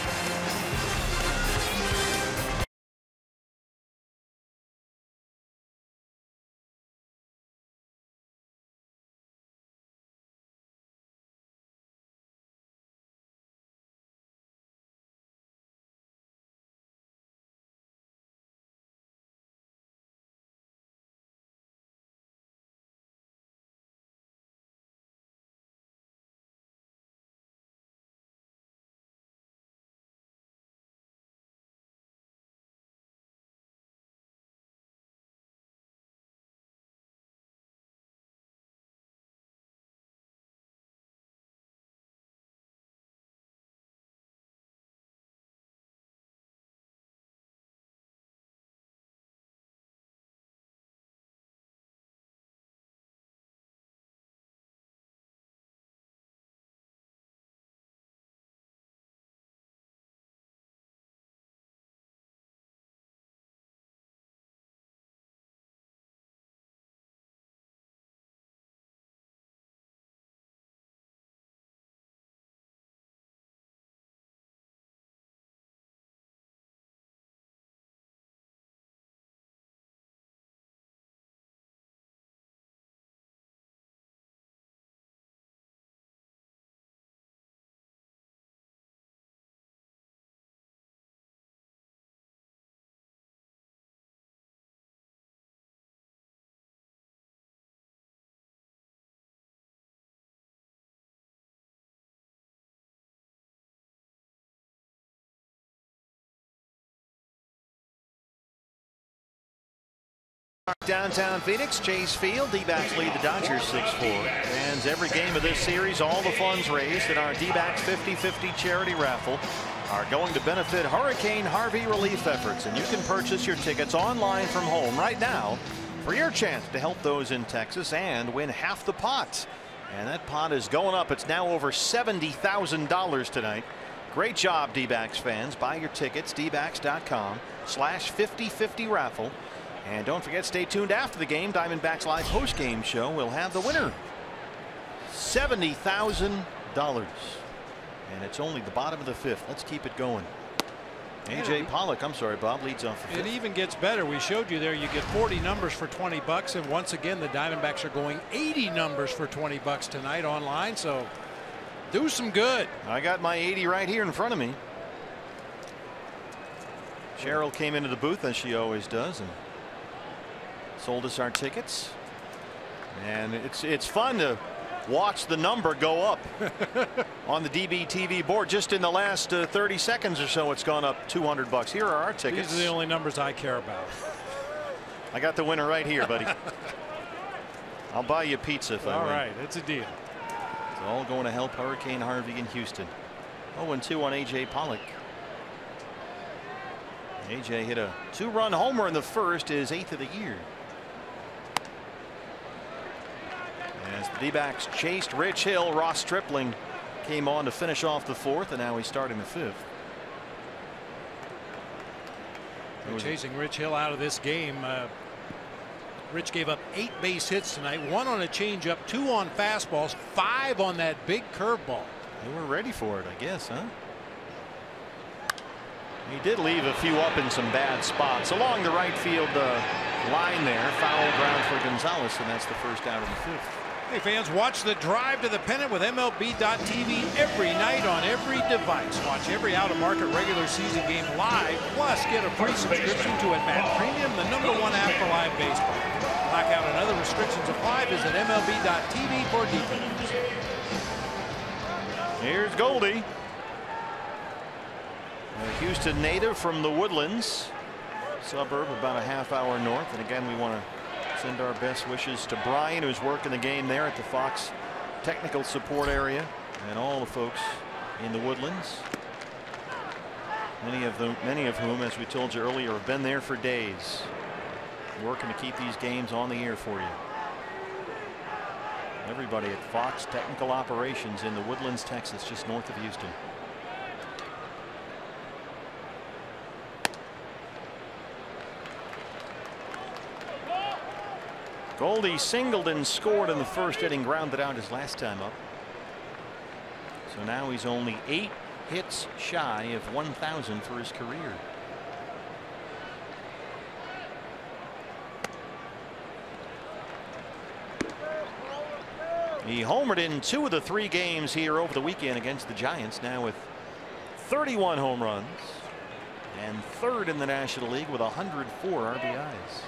Downtown Phoenix, Chase Field. D-backs lead the Dodgers 6-4. And every game of this series, all the funds raised in our D-backs 50-50 charity raffle are going to benefit Hurricane Harvey relief efforts. And you can purchase your tickets online from home right now for your chance to help those in Texas and win half the pot. And that pot is going up. It's now over $70,000 tonight. Great job, D-backs fans. Buy your tickets, dbacks.com/5050 raffle. And don't forget, stay tuned after the game. Diamondbacks live post-game show will have the winner. $70,000. And it's only the bottom of the fifth. Let's keep it going. A.J. Pollock, I'm sorry, Bob, leads off the fifth. It even gets better. We showed you there you get 40 numbers for $20. And once again, the Diamondbacks are going 80 numbers for $20 tonight online. So do some good. I got my 80 right here in front of me. Cheryl came into the booth as she always does and sold us our tickets. And it's fun to watch the number go up on the DBTV board. Just in the last 30 seconds or so, it's gone up $200. Here are our tickets. These are the only numbers I care about. I got the winner right here, buddy. I'll buy you pizza if I win. All right, it's a deal. It's all going to help Hurricane Harvey in Houston. 0-2 on A.J. Pollock. A.J. hit a 2-run homer in the first, his 8th of the year. As the D-backs chased Rich Hill, Ross Stripling came on to finish off the fourth, and now he's starting the fifth. They're chasing Rich Hill out of this game. Rich gave up 8 base hits tonight, 1 on a changeup, 2 on fastballs, 5 on that big curveball. They were ready for it, I guess, huh? He did leave a few up in some bad spots along the right field line there. Foul ground for Gonzalez, and that's the first out of the fifth. Hey fans, watch the Drive to the Pennant with MLB.tv every night on every device. Watch every out-of-market regular season game live, plus get a free subscription to At Bat Premium, the #1 app for live baseball. Blackout and other restrictions apply. Visit MLB.tv for details. Here's Goldie. A Houston native from the Woodlands suburb about a half-hour north. And again, we want to send our best wishes to Brian, who's working the game there at the Fox technical support area, and all the folks in the Woodlands. Many of whom, as we told you earlier, have been there for days, working to keep these games on the air for you. Everybody at Fox Technical Operations in the Woodlands, Texas, just north of Houston. Goldie singled and scored in the first inning, grounded out his last time up. So now he's only 8 hits shy of 1,000 for his career. He homered in 2 of the 3 games here over the weekend against the Giants, now with 31 home runs and 3rd in the National League with 104 RBIs.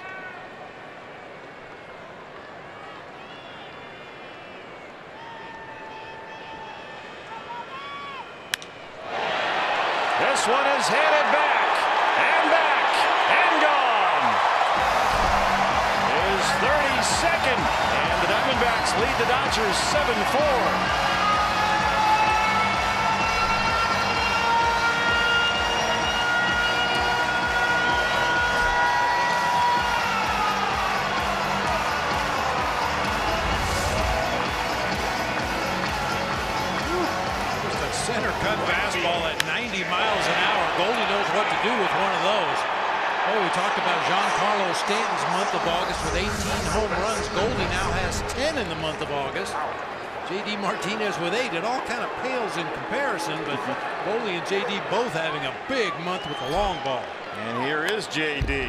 This one is headed back and gone. His 32nd, and the Diamondbacks lead the Dodgers 7-4. Center cut fastball at 90 miles an hour. Goldie knows what to do with one of those. Oh, we talked about Giancarlo Stanton's month of August with 18 home runs. Goldie now has 10 in the month of August. J.D. Martinez with 8. It all kind of pales in comparison, but Goldie and J.D. both having a big month with the long ball. And here is J.D.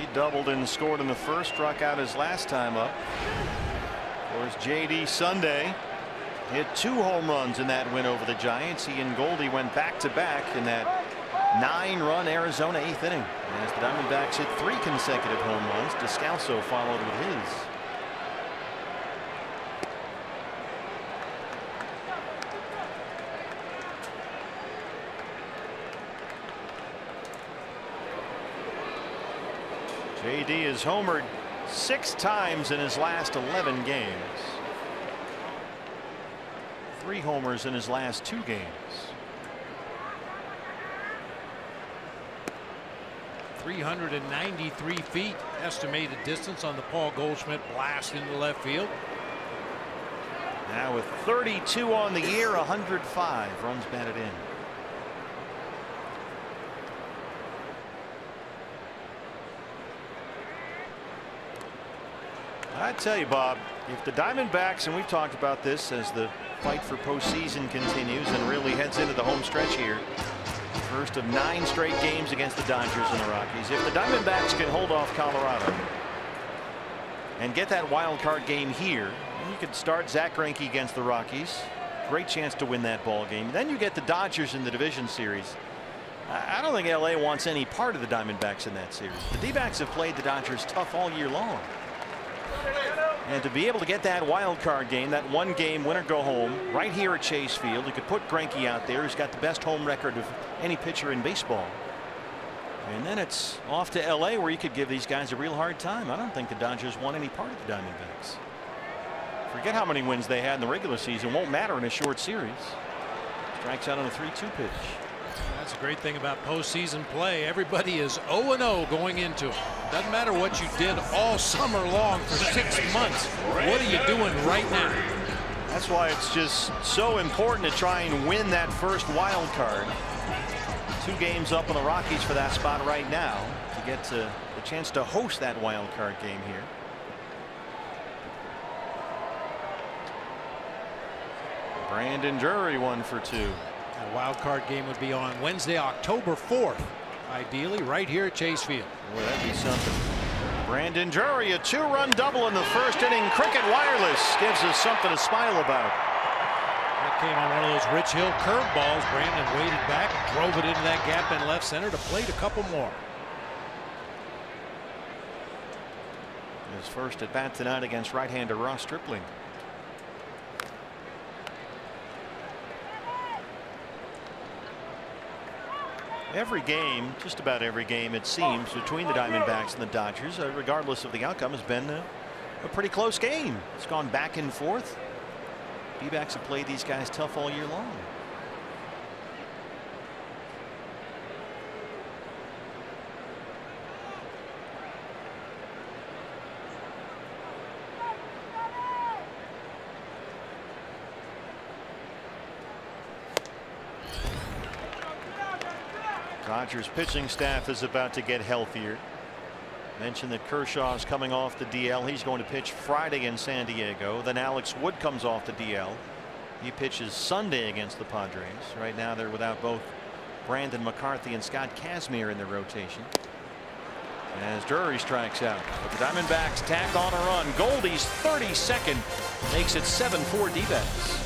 He doubled and scored in the first, struck out his last time up. Of course, J.D. Sunday hit 2 home runs in that win over the Giants. He and Goldie went back-to-back in that 9-run Arizona 8th inning. As the Diamondbacks hit 3 consecutive home runs, Descalso followed with his. JD has homered 6 times in his last 11 games. 3 homers in his last 2 games. 393 feet estimated distance on the Paul Goldschmidt blast into left field. Now with 32 on the year, 105 runs batted in. I tell you, Bob, if the Diamondbacks, and we've talked about this as the fight for postseason continues and really heads into the home stretch here, first of 9 straight games against the Dodgers and the Rockies. If the Diamondbacks can hold off Colorado and get that wild card game here, you could start Zach Greinke against the Rockies. Great chance to win that ball game. Then you get the Dodgers in the division series. I don't think LA wants any part of the Diamondbacks in that series. The D-backs have played the Dodgers tough all year long. And to be able to get that wild card game, that 1-game winner go home right here at Chase Field, you could put Greinke out there, who's got the best home record of any pitcher in baseball. And then it's off to LA, where you could give these guys a real hard time. I don't think the Dodgers want any part of the Diamondbacks. Forget how many wins they had in the regular season. Won't matter in a short series. Strikes out on a 3-2 pitch. That's a great thing about postseason play. Everybody is 0-0 going into it. Doesn't matter what you did all summer long for 6 months. What are you doing right now? That's why it's just so important to try and win that first wild card. 2 games up on the Rockies for that spot right now to get to the chance to host that wild card game here. Brandon Drury 1 for 2. A wild card game would be on Wednesday, October 4th. Ideally right here at Chase Field. Boy, that'd be something. Brandon Drury, a 2-run double in the first inning. Cricket Wireless gives us something to smile about. That came on one of those Rich Hill curveballs. Brandon waited back, drove it into that gap in left center to plate a couple more. His first at bat tonight against right-hander Ross Stripling. Every game, just about every game, it seems, between the Diamondbacks and the Dodgers, regardless of the outcome, has been a pretty close game. It's gone back and forth. D-backs have played these guys tough all year long. Dodgers pitching staff is about to get healthier. Mentioned that Kershaw is coming off the DL. He's going to pitch Friday in San Diego. Then Alex Wood comes off the DL. He pitches Sunday against the Padres. Right now they're without both Brandon McCarthy and Scott Kazmir in their rotation. As Drury strikes out. But the Diamondbacks tack on a run. Goldie's 32nd makes it 7-4 D-backs.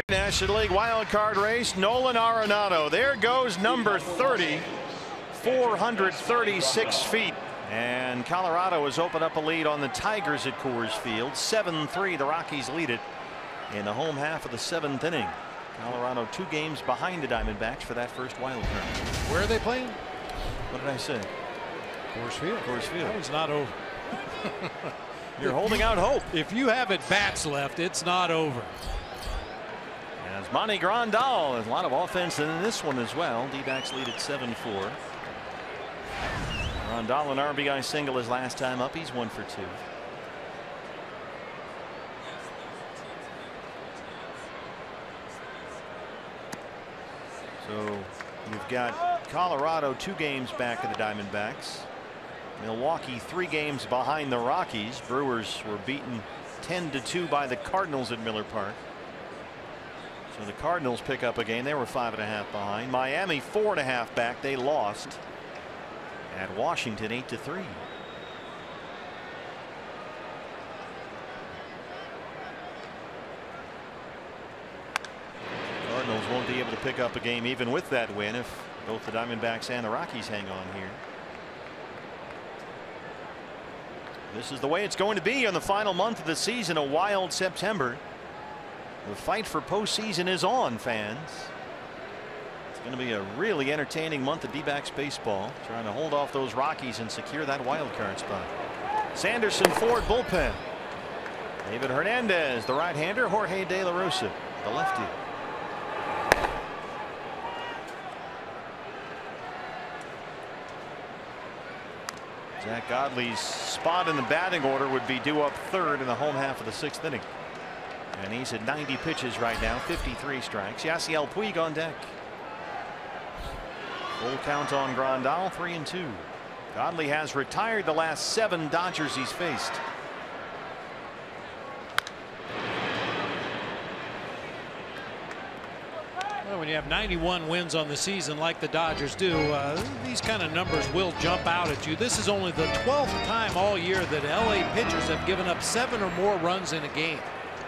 National League wild card race, Nolan Arenado. There goes number 30, 436 feet. And Colorado has opened up a lead on the Tigers at Coors Field. 7-3. The Rockies lead it in the home half of the 7th inning. Colorado 2 games behind the Diamondbacks for that first wild card. Where are they playing? What did I say? Coors Field. Coors Field. That one's not over. You're holding out hope. If you have at bats left, it's not over. As Monty Grandal, there's a lot of offense in this one as well. D-backs lead at 7-4. Grandal an RBI single his last time up. He's 1 for 2. So you've got Colorado 2 games back of the Diamondbacks. Milwaukee 3 games behind the Rockies. Brewers were beaten 10-2 by the Cardinals at Miller Park. So the Cardinals pick up a game. They were 5.5 behind. Miami 4.5 back. They lost at Washington 8-3. Cardinals won't be able to pick up a game even with that win if both the Diamondbacks and the Rockies hang on here. This is the way it's going to be on the final month of the season. A wild September. The fight for postseason is on, fans. It's going to be a really entertaining month of D-backs baseball, trying to hold off those Rockies and secure that wild card spot. Sanderson Ford bullpen. David Hernandez, the right-hander. Jorge De La Rosa, the lefty. Zach Godley's spot in the batting order would be due up 3rd in the home half of the 6th inning. And he's at 90 pitches right now, 53 strikes. Yasiel Puig on deck. Full count on Grandal, 3-2. Godley has retired the last 7 Dodgers he's faced. Well, when you have 91 wins on the season like the Dodgers do, these kind of numbers will jump out at you. This is only the 12th time all year that LA pitchers have given up 7 or more runs in a game.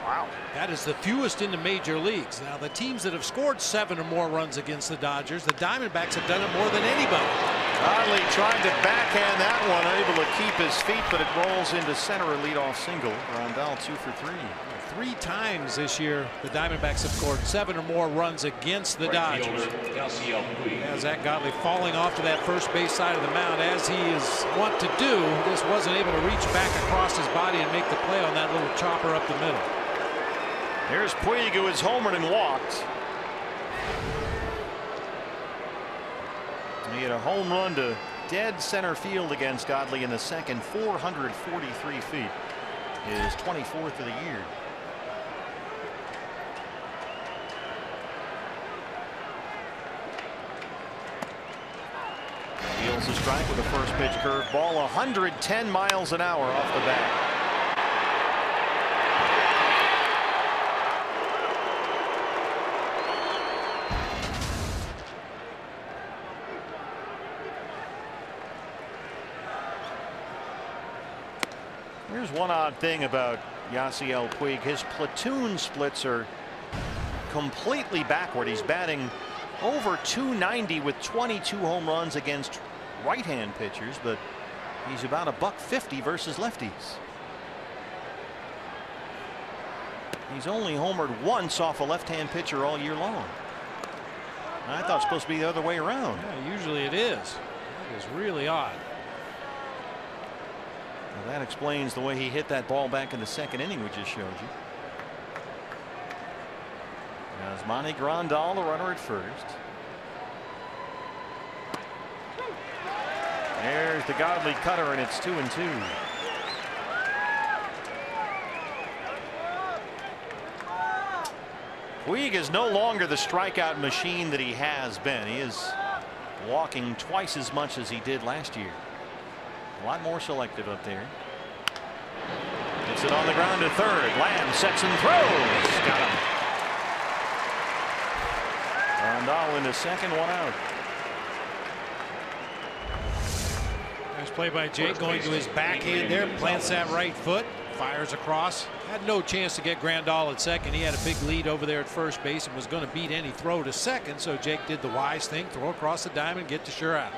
Wow. That is the fewest in the major leagues. Now, the teams that have scored 7 or more runs against the Dodgers, the Diamondbacks have done it more than anybody. Godley tried to backhand that one, unable to keep his feet, but it rolls into center, a leadoff single. Grandal 2 for 3. 3 times this year the Diamondbacks have scored 7 or more runs against the Dodgers. Zach Godley falling off to that first base side of the mound, as he is wont to do. Just wasn't able to reach back across his body and make the play on that little chopper up the middle. Here's Puig, who has homered and walked. He had a home run to dead center field against Godley in the second. 443 feet. His 24th of the year. Deals a strike with a first pitch curve ball, 110 miles an hour off the bat. Here's one odd thing about Yasiel Puig. His platoon splits are completely backward. He's batting over 290 with 22 home runs against right-hand pitchers, but he's about $150 versus lefties. He's only homered once off a left-hand pitcher all year long. I thought it was supposed to be the other way around. Yeah, usually it is. It is really odd. Well, that explains the way he hit that ball back in the second inning we just showed you. As Monty Grandal, the runner at first. There's the Godley cutter, and it's 2-2. Puig is no longer the strikeout machine that he has been. He is walking twice as much as he did last year. A lot more selective up there. Gets it on the ground to third. Lamb sets and throws. Got him. Grandal into second, 1 out. Nice play by Jake, going to his backhand there, plants that right foot. Fires across. Had no chance to get Grandal at second. He had a big lead over there at first base and was going to beat any throw to second. So Jake did the wise thing, throw across the diamond, get to sure out.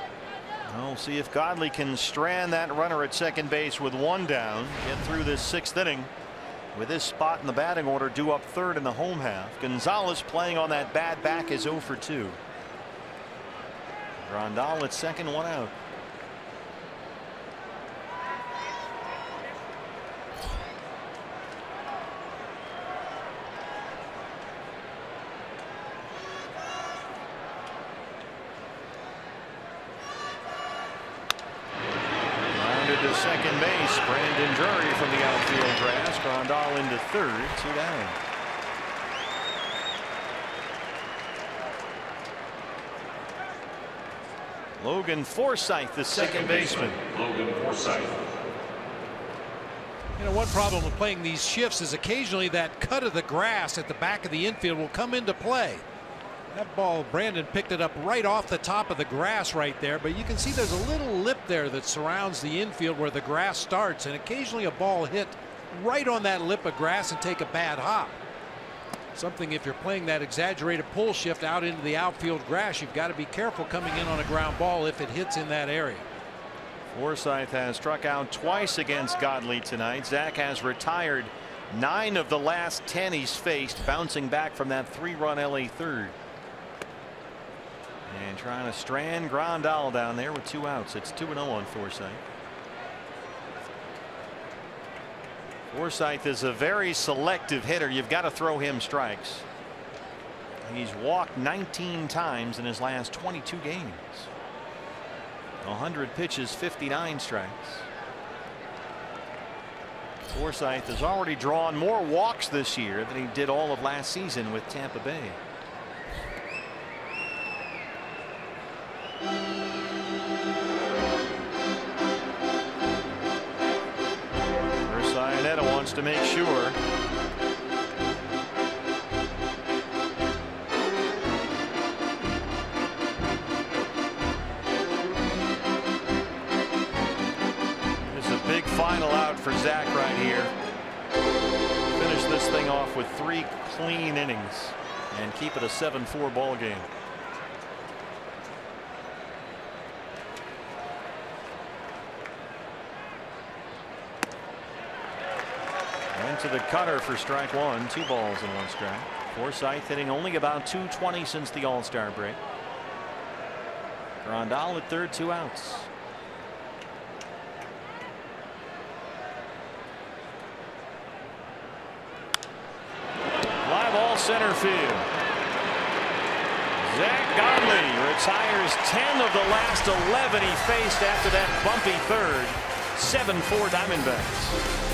We'll see if Godley can strand that runner at second base with one down, get through this sixth inning with his spot in the batting order due up third in the home half. Gonzalez playing on that bad back is 0 for 2. Grandal at second, one out. To second base, Brandon Drury from the outfield grass. Grandal into third, 2 down. Logan Forsythe, the second baseman. Logan Forsythe. You know, one problem with playing these shifts is occasionally that cut of the grass at the back of the infield will come into play. That ball, Brandon picked it up right off the top of the grass right there, but you can see there's a little lip there that surrounds the infield where the grass starts, and occasionally a ball hit right on that lip of grass and take a bad hop. Something, if you're playing that exaggerated pull shift out into the outfield grass, you've got to be careful coming in on a ground ball if it hits in that area. Forsythe has struck out twice against Godley tonight. Zach has retired 9 of the last 10 he's faced, bouncing back from that 3-run LA third. And trying to strand Grandal down there with 2 outs. It's 2-0 on Forsythe. Forsythe is a very selective hitter. You've got to throw him strikes. He's walked 19 times in his last 22 games. 100 pitches, 59 strikes. Forsythe has already drawn more walks this year than he did all of last season with Tampa Bay. Ursaineta wants to make sure. This is a big final out for Zach right here. Finish this thing off with 3 clean innings and keep it a 7-4 ball game. To the cutter for strike 1. 2 balls and 1 strike. Forsythe hitting only about .220 since the All-Star break. Grandal at third, 2 outs. Fly ball center field. Zach Godley retires 10 of the last 11 he faced after that bumpy third. 7-4 Diamondbacks.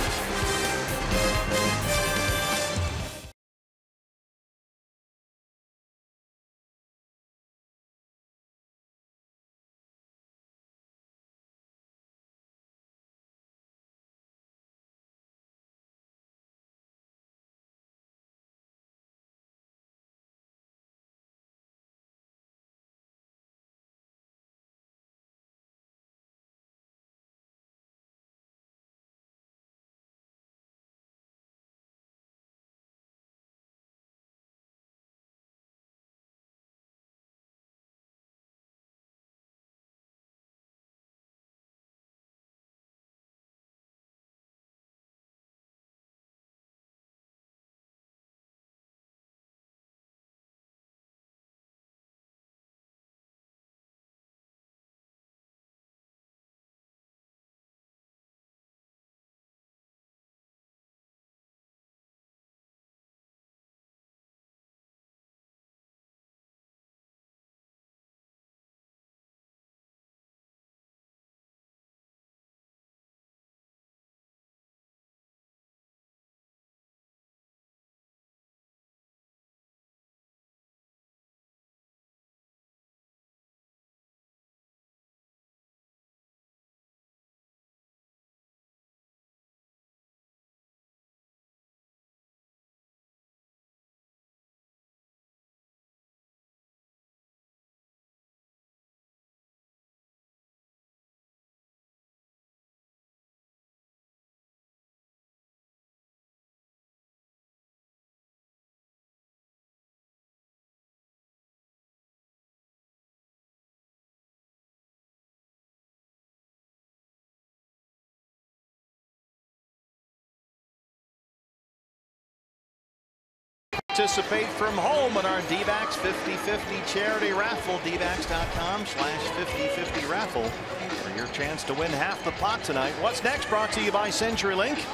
participate from home in our D-backs 50-50 charity raffle. dbacks.com/50-50 raffle for your chance to win half the pot tonight. What's next? Brought to you by CenturyLink.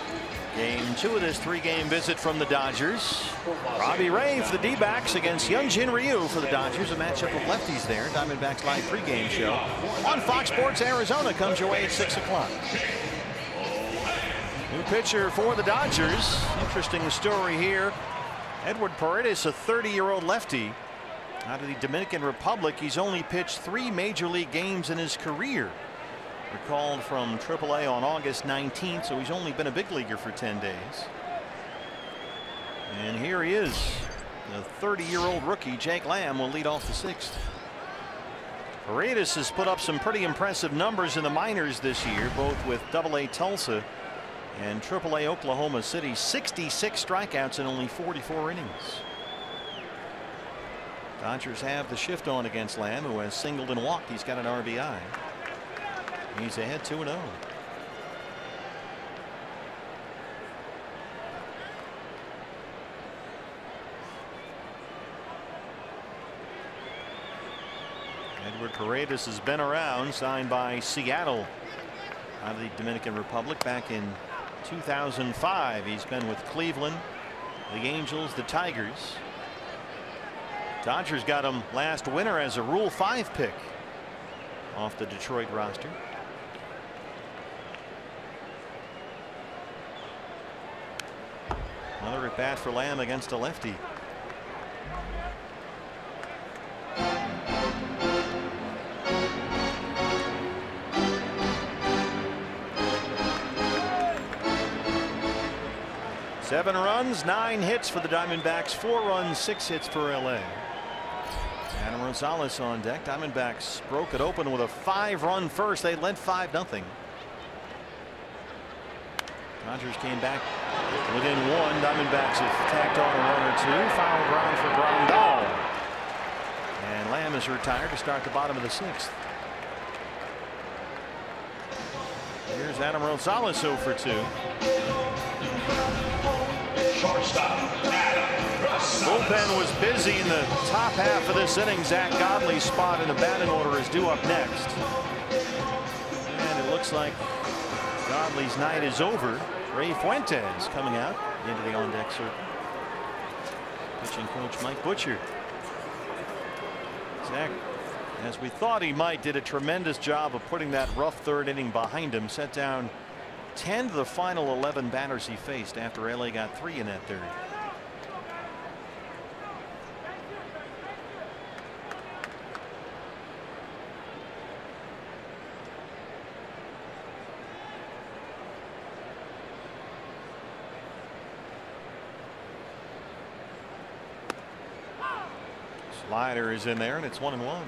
Game 2 of this 3-game visit from the Dodgers. Robbie Ray for the D-backs against Hyunjin Ryu for the Dodgers. A matchup of lefties there. Diamondbacks live pregame show on Fox Sports Arizona comes your way at 6 o'clock. New pitcher for the Dodgers. Interesting story here. Edward Paredes, a 30-year-old lefty out of the Dominican Republic. He's only pitched 3 major league games in his career. Recalled from AAA on August 19th, so he's only been a big leaguer for 10 days. And here he is. The 30-year-old rookie, Jake Lamb, will lead off the 6th. Paredes has put up some pretty impressive numbers in the minors this year, both with AA Tulsa and AAA Oklahoma City. 66 strikeouts in only 44 innings. Dodgers have the shift on against Lamb, who has singled and walked. He's got an RBI. He's ahead 2-0. Edward Paredes has been around, signed by Seattle out of the Dominican Republic back in 2005. He's been with Cleveland, the Angels, the Tigers. Dodgers got him last winter as a Rule 5 pick off the Detroit roster. Another at bat for Lamb against a lefty. Seven runs, 9 hits for the Diamondbacks, 4 runs, 6 hits for LA. Adam Rosales on deck. Diamondbacks broke it open with a 5-run first. They led 5-0. Dodgers came back within 1. Diamondbacks have tacked on a run or 2. Foul ground for Grandal. And Lamb is retired to start the bottom of the 6th. Here's Adam Rosales 0 for 2. Bullpen was busy in the top half of this inning. Zach Godley's spot in the batting order is due up next. And it looks like Godley's night is over. Ray Fuentes coming out into the on-deck circle. Pitching coach Mike Butcher. Zach, as we thought he might, did a tremendous job of putting that rough 3rd inning behind him. Set down 10 to the final 11 batters he faced after LA got 3 in that 3rd. Slider is in there, and it's 1-1.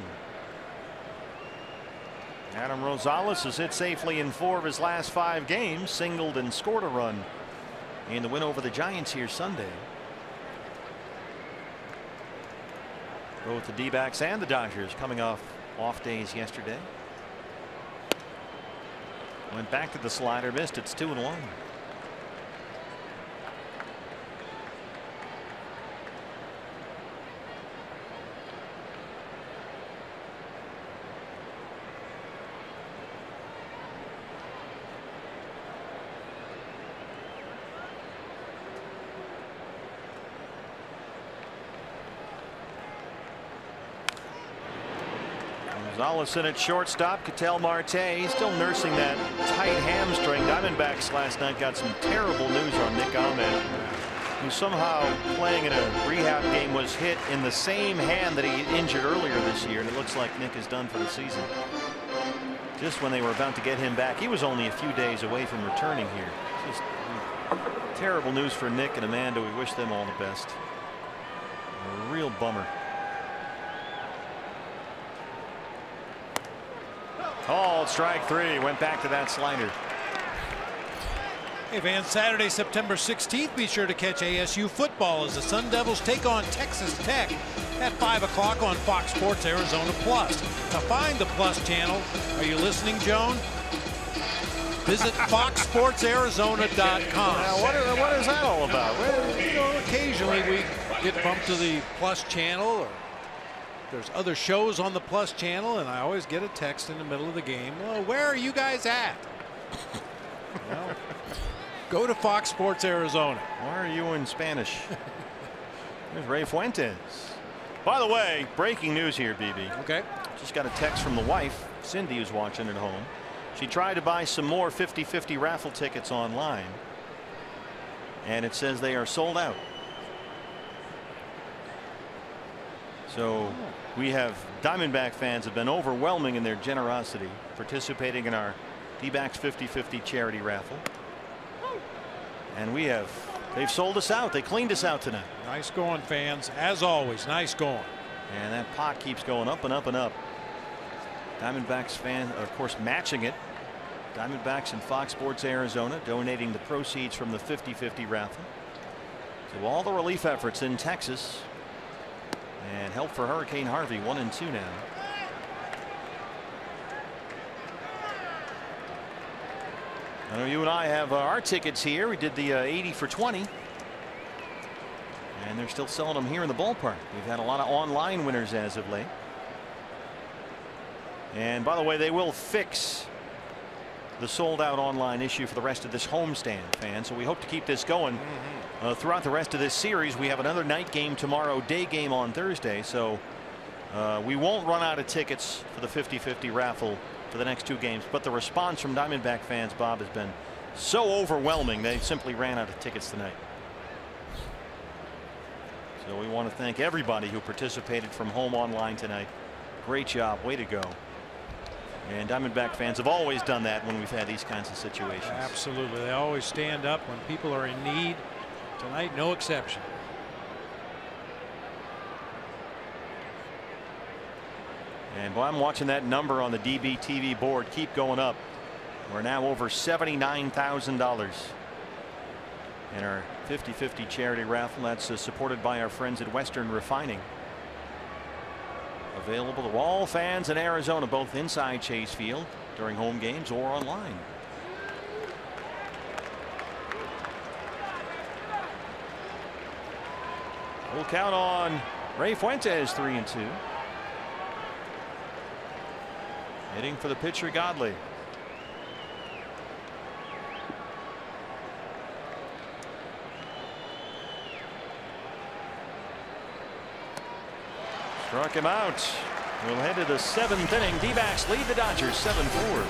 Adam Rosales has hit safely in 4 of his last 5 games, singled and scored a run in the win over the Giants here Sunday. Both the D-backs and the Dodgers coming off days yesterday. Went back to the slider, missed. It's 2-1. Gonzalez in at shortstop. Ketel Marte still nursing that tight hamstring. Diamondbacks last night got some terrible news on Nick Ahmed, who somehow playing in a rehab game was hit in the same hand that he injured earlier this year, and it looks like Nick is done for the season. Just when they were about to get him back, he was only a few days away from returning here. Just terrible news for Nick and Amanda. We wish them all the best. A real bummer. Called strike 3. Went back to that slider. Hey fans, Saturday, September 16th, be sure to catch ASU football as the Sun Devils take on Texas Tech at 5 o'clock on Fox Sports Arizona Plus. To find the Plus channel, are you listening, Joan? Visit foxsportsarizona.com. Now, what is that all about? Well, you know, occasionally we get bumped to the Plus channel, or there's other shows on the Plus channel, and I always get a text in the middle of the game. Well, where are you guys at? Well, go to Fox Sports Arizona. Why are you in Spanish? There's Ray Fuentes. By the way, breaking news here, BB. Okay. Just got a text from the wife, Cindy, who's watching at home. She tried to buy some more 50-50 raffle tickets online, and it says they are sold out. So we have Diamondback fans have been overwhelming in their generosity, participating in our D-backs 50-50 charity raffle. And they've sold us out. They cleaned us out tonight. Nice going, fans. As always, nice going. And that pot keeps going up and up and up. Diamondbacks fan, of course, matching it. Diamondbacks and Fox Sports Arizona donating the proceeds from the 50-50 raffle. So all the relief efforts in Texas, and help for Hurricane Harvey 1-2 now. I know you and I have our tickets here. We did the 80 for 20. And they're still selling them here in the ballpark. We've had a lot of online winners as of late. And by the way, they will fix the sold out online issue for the rest of this homestand, fans. So we hope to keep this going throughout the rest of this series. We have another night game tomorrow, day game on Thursday. So we won't run out of tickets for the 50-50 raffle for the next 2 games. But the response from Diamondback fans, Bob, has been so overwhelming. They simply ran out of tickets tonight. So we want to thank everybody who participated from home online tonight. Great job. Way to go. And Diamondback fans have always done that when we've had these kinds of situations. Absolutely. They always stand up when people are in need. Tonight, no exception. And while I'm watching that number on the DB TV board keep going up, we're now over $79,000 in our 50-50 charity raffle. That's supported by our friends at Western Refining. Available to all fans in Arizona, both inside Chase Field during home games or online. We'll count on Ray Fuentes, 3-2. Hitting for the pitcher, Godley. Struck him out. We'll head to the 7th inning. D-backs lead the Dodgers 7-4.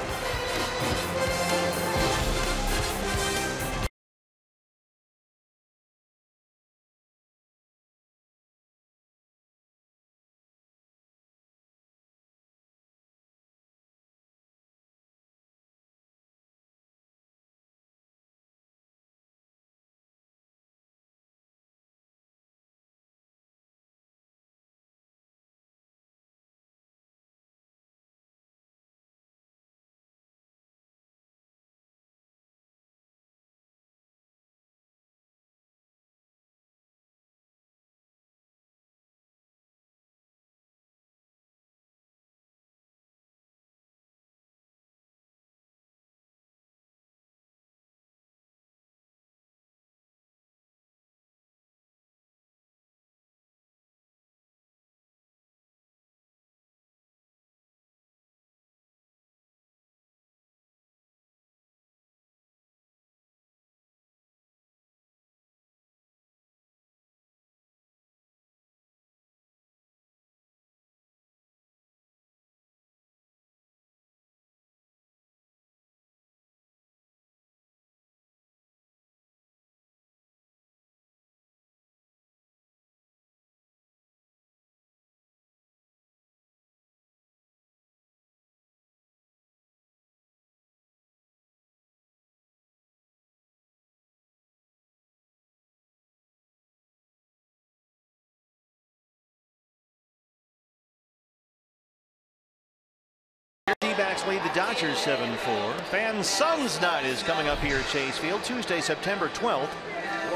D-backs lead the Dodgers 7-4. Fans Suns night is coming up here at Chase Field Tuesday, September 12th.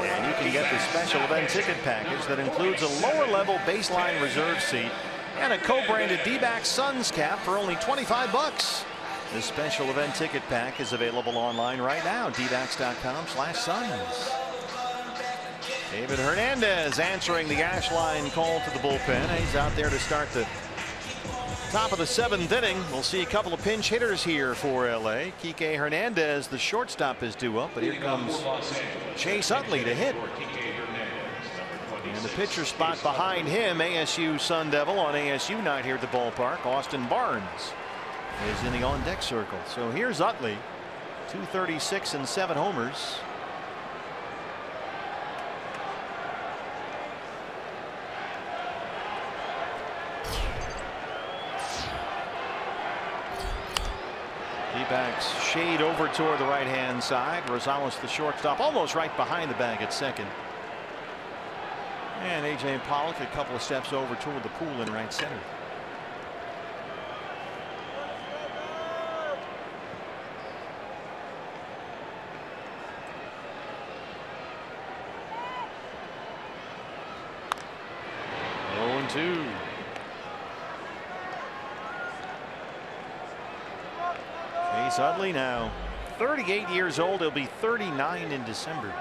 And you can get the special event ticket package that includes a lower level baseline reserve seat and a co-branded D-backs Suns cap for only $25. This special event ticket pack is available online right now. dbacks.com/Suns. David Hernandez answering the Ashline call to the bullpen. He's out there to start the top of the 7th inning. We'll see a couple of pinch hitters here for LA. Kike Hernandez, the shortstop, is due up, but here comes Chase Utley to hit. And the pitcher spot behind him, ASU Sun Devil on ASU night here at the ballpark, Austin Barnes, is in the on-deck circle. So here's Utley, 236 and 7 homers. D-backs shade over toward the right-hand side. Rosales, the shortstop, almost right behind the bag at second. And A.J. Pollock a couple of steps over toward the pool in right center. Oh, 0-2. Chase Utley now 38 years old. He'll be 39 in December.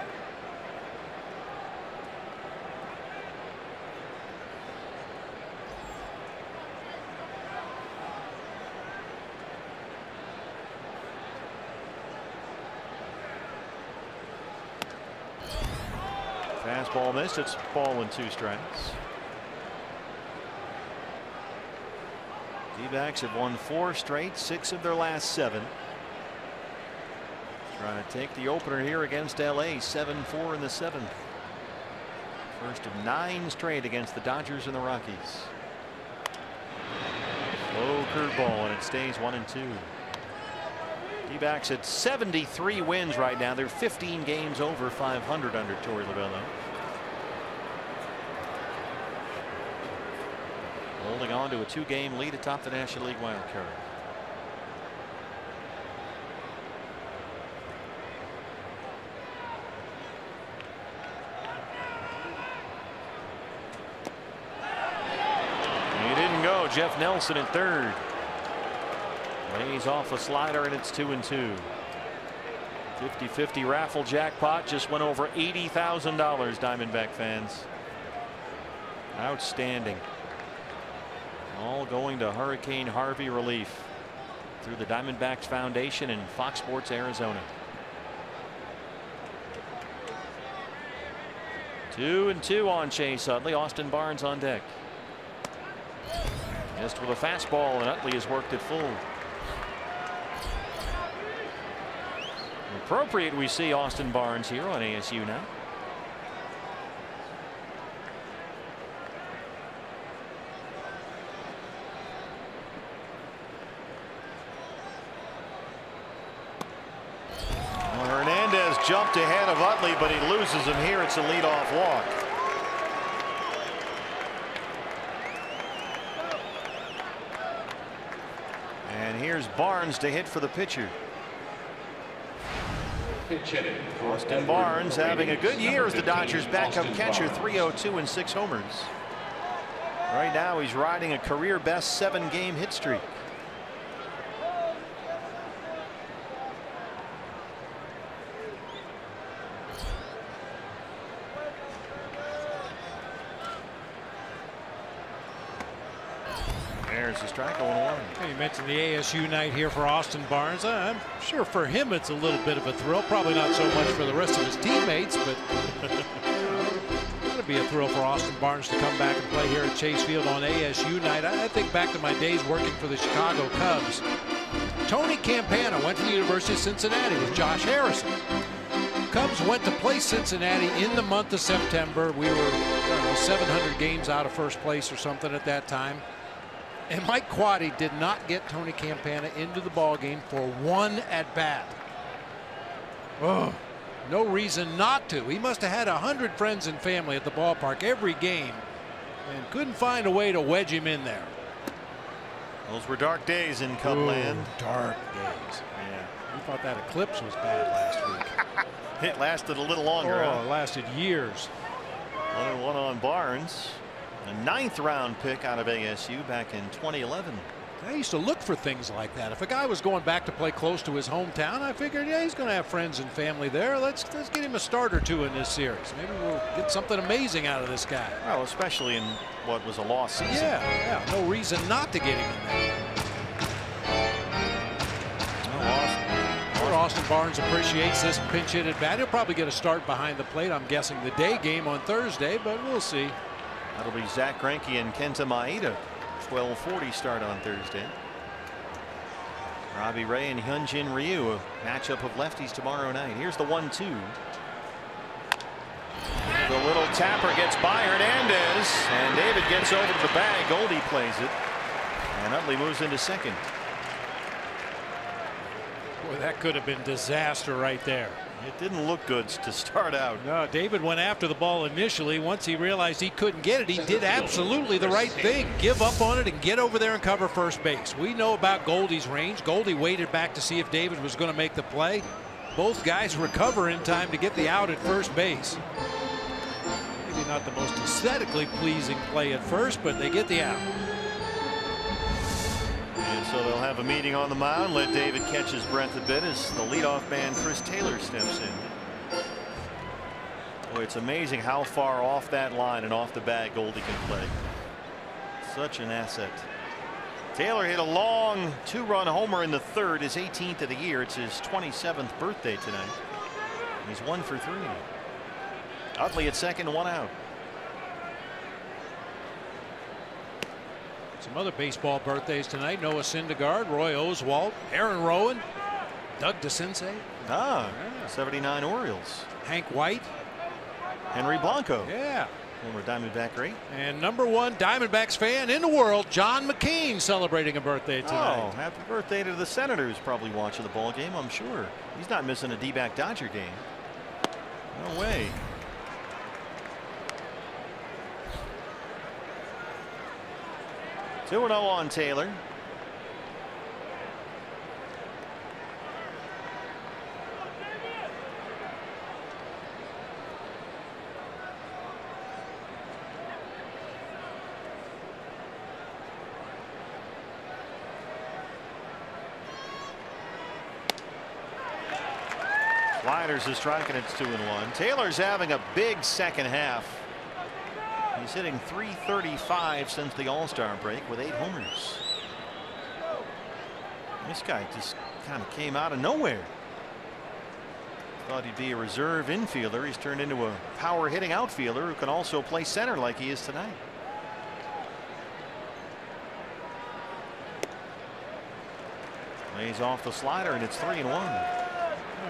Fastball missed. It's ball and 2 strikes. D-backs have won 4 straight, 6 of their last 7. Trying to take the opener here against LA, 7-4 in the 7th. First of 9 straight against the Dodgers and the Rockies. Slow curveball, and it stays 1-2. D-backs at 73 wins right now. They're 15 games over 500 under Torey Lovullo. Holding on to a 2-game lead atop the National League wild card. He didn't go. Jeff Nelson at third. Lays off a slider, and it's 2-2. 50-50 raffle jackpot just went over $80,000, Diamondback fans. Outstanding. All going to Hurricane Harvey relief through the Diamondbacks Foundation and Fox Sports Arizona. 2-2 on Chase Utley. Austin Barnes on deck. Missed with a fastball, and Utley has worked it full. Appropriate we see Austin Barnes here on ASU now. Hernandez jumped ahead of Utley, but he loses him here. It's a leadoff walk. And here's Barnes to hit for the pitcher. Austin Barnes having a good year as the Dodgers backup catcher, 302 and 6 homers. Right now he's riding a career best 7-game hit streak. There's a strike, 0-1. You mentioned the ASU night here for Austin Barnes. I'm sure for him it's a little bit of a thrill. Probably not so much for the rest of his teammates, but it's going to be a thrill for Austin Barnes to come back and play here at Chase Field on ASU night. I think back to my days working for the Chicago Cubs. Tony Campana went to the University of Cincinnati with Josh Harrison. Cubs went to play Cincinnati in the month of September. We were, I don't know, 700 games out of first place or something at that time. And Mike Quaddy did not get Tony Campana into the ballgame for 1 at-bat. Oh, no reason not to. He must have had 100 friends and family at the ballpark every game and couldn't find a way to wedge him in there. Those were dark days in Cubland. Dark days. Yeah. We thought that eclipse was bad last week. It lasted a little longer. Oh, it lasted years. 1-1 on Barnes. A 9th round pick out of ASU back in 2011. I used to look for things like that. If a guy was going back to play close to his hometown, I figured, yeah, he's going to have friends and family there. Let's get him a start or two in this series. Maybe we'll get something amazing out of this guy. Well, especially in what was a lost season. Yeah, no reason not to get him in there. Austin Barnes appreciates this pinch hit at bat. He'll probably get a start behind the plate. I'm guessing the day game on Thursday, but we'll see. That'll be Zach Greinke and Kenta Maeda. 12:40 start on Thursday. Robbie Ray and Hyunjin Ryu, a matchup of lefties tomorrow night. Here's the 1-2. The little tapper gets by Hernandez, and David gets over to the bag. Goldie plays it, and Utley moves into second. Boy, that could have been disaster right there. It didn't look good to start out. No, David went after the ball initially. Once he realized he couldn't get it, he did absolutely the right thing. Give up on it and get over there and cover first base. We know about Goldie's range. Goldie waited back to see if David was going to make the play. Both guys recover in time to get the out at first base. Maybe not the most aesthetically pleasing play at first, but they get the out. And so they'll have a meeting on the mound. Let David catch his breath a bit as the leadoff man Chris Taylor steps in. Boy, it's amazing how far off that line and off the bag Goldie can play. Such an asset. Taylor hit a long 2-run homer in the third, his 18th of the year. It's his 27th birthday tonight. He's 1 for 3. Utley at second, 1 out. Some other baseball birthdays tonight. Noah Syndergaard, Roy Oswalt, Aaron Rowan, Doug DeCinces. Yeah. 79 Orioles. Hank White. Henry Blanco. Yeah. Former Diamondback great. And #1 Diamondbacks fan in the world, John McCain, celebrating a birthday tonight. Oh, happy birthday to the Senators. Probably watching the ball game, I'm sure. He's not missing a D-back Dodger game. No way. Two 2-0 on Taylor. Sliders is striking. It's 2-1. Taylor's having a big second half. He's hitting .335 since the All-Star break with 8 homers. This guy just kind of came out of nowhere. Thought he'd be a reserve infielder. He's turned into a power hitting outfielder who can also play center like he is tonight. Lays off the slider and it's 3-1.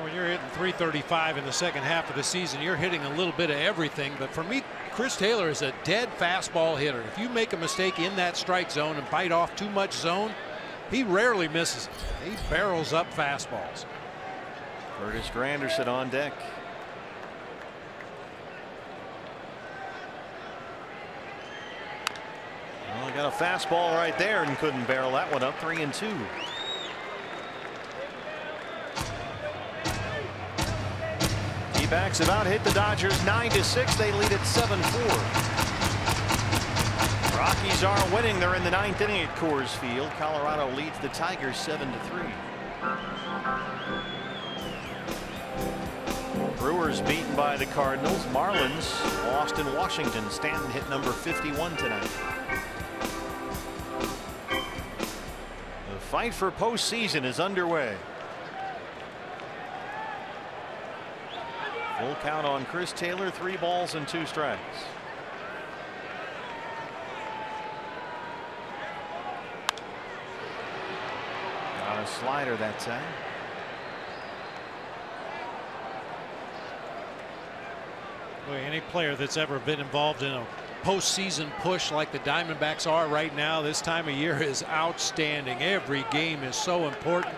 When you're hitting .335 in the second half of the season, you're hitting a little bit of everything. But for me, Chris Taylor is a dead fastball hitter. If you make a mistake in that strike zone and bite off too much zone, he rarely misses it. He barrels up fastballs. Curtis Granderson on deck. Well, he got a fastball right there and couldn't barrel that one up. 3-2. D-backs about hit the Dodgers 9-6. They lead at 7-4. Rockies are winning. They're in the 9th inning at Coors Field. Colorado leads the Tigers 7-3. Brewers beaten by the Cardinals. Marlins lost in Washington. Stanton hit number 51 tonight. The fight for postseason is underway. Full count on Chris Taylor. 3 balls and 2 strikes. Got a slider that time. Boy, any player that's ever been involved in a postseason push like the Diamondbacks are right now this time of year is outstanding. Every game is so important.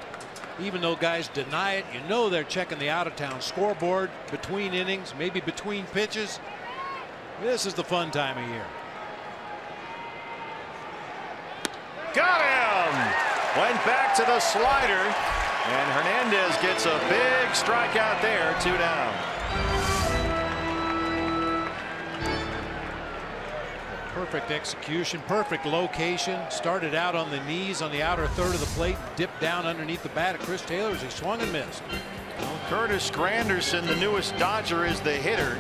Even though guys deny it, you know they're checking the out-of-town scoreboard between innings, maybe between pitches. This is the fun time of year. Got him! Went back to the slider, and Hernandez gets a big strikeout there. 2 down. Perfect execution, perfect location. Started out on the knees on the outer third of the plate, dipped down underneath the bat of Chris Taylor as he swung and missed. Well, Curtis Granderson, the newest Dodger, is the hitter.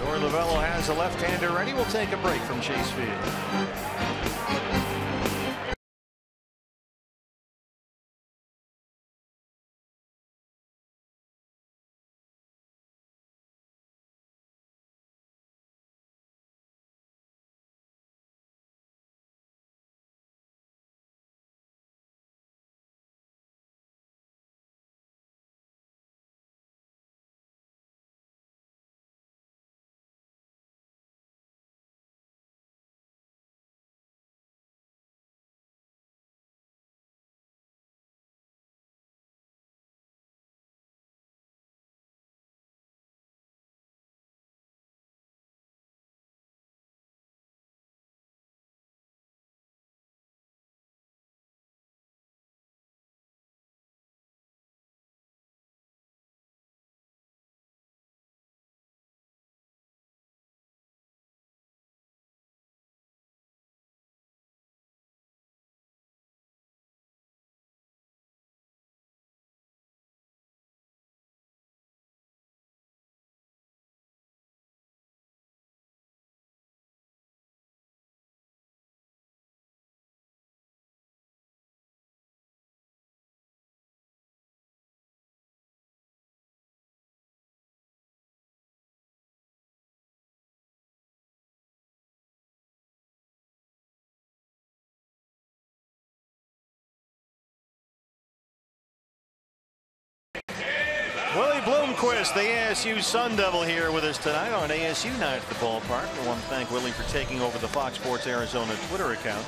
Or Lavello has a left-hander ready. We'll take a break from Chase Field. Willie Bloomquist, the ASU Sun Devil, here with us tonight on ASU Night at the ballpark. We want to thank Willie for taking over the Fox Sports Arizona Twitter account.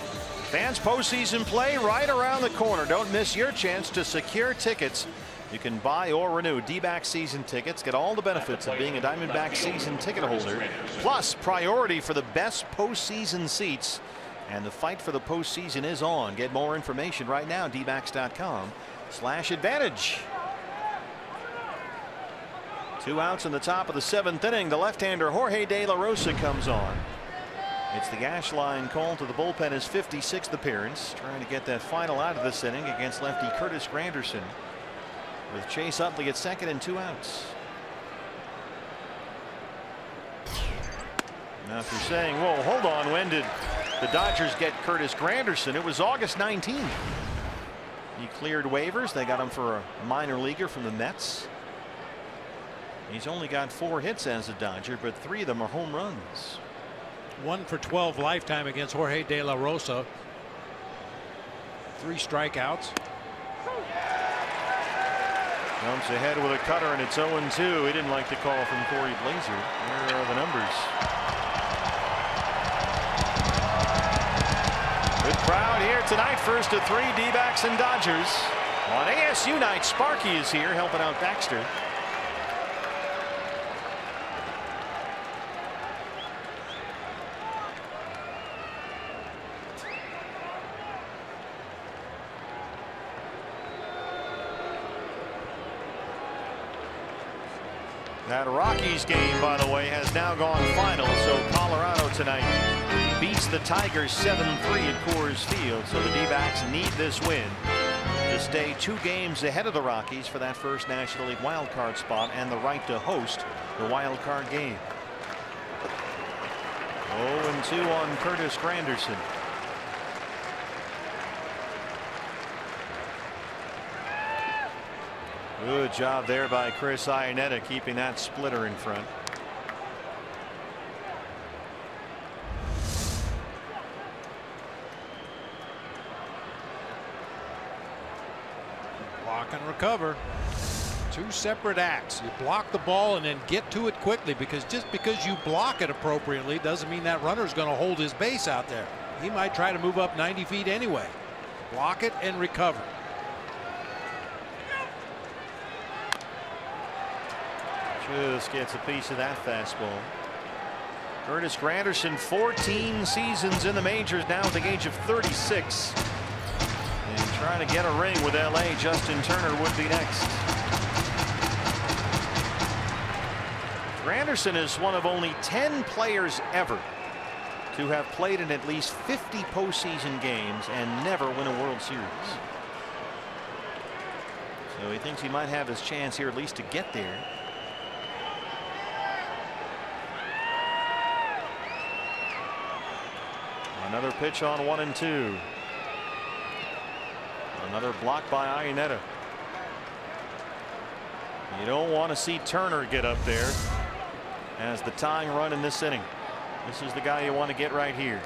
Fans, postseason play right around the corner. Don't miss your chance to secure tickets. You can buy or renew D-backs season tickets. Get all the benefits of being a Diamondbacks season ticket holder. Plus priority for the best postseason seats. And the fight for the postseason is on. Get more information right now. dbacks.com/advantage. 2 outs in the top of the 7th inning. The left-hander Jorge De La Rosa comes on. It's the Ash line call to the bullpen, his 56th appearance, trying to get that final out of this inning against lefty Curtis Granderson, with Chase Utley at second and 2 outs. Now if you're saying, whoa, hold on, when did the Dodgers get Curtis Granderson? It was August 19th. He cleared waivers. They got him for a minor leaguer from the Mets. He's only got 4 hits as a Dodger, but 3 of them are home runs. 1 for 12 lifetime against Jorge De La Rosa. 3 strikeouts. Jumps ahead with a cutter, and it's 0-2. He didn't like the call from Corey Blazer. There are the numbers. Good crowd here tonight. First of 3, D-backs and Dodgers. On ASU night, Sparky is here helping out Baxter. That Rockies game, by the way, has now gone final. So Colorado tonight beats the Tigers 7-3 at Coors Field. So the D-backs need this win to stay 2 games ahead of the Rockies for that first National League wild card spot and the right to host the wild card game. 0-2 on Curtis Granderson. Good job there by Chris Iannetta, keeping that splitter in front. Block and recover. 2 separate acts. You block the ball and then get to it quickly, because just because you block it appropriately doesn't mean that runner's going to hold his base out there. He might try to move up 90 feet anyway. Block it and recover. Just gets a piece of that fastball. Curtis Granderson, 14 seasons in the majors now at the age of 36. And trying to get a ring with LA. Justin Turner would be next. Granderson is one of only 10 players ever to have played in at least 50 postseason games and never win a World Series. So he thinks he might have his chance here at least to get there. Another pitch on 1-2. Another block by Iannetta. You don't want to see Turner get up there as the tying run in this inning. This is the guy you want to get right here.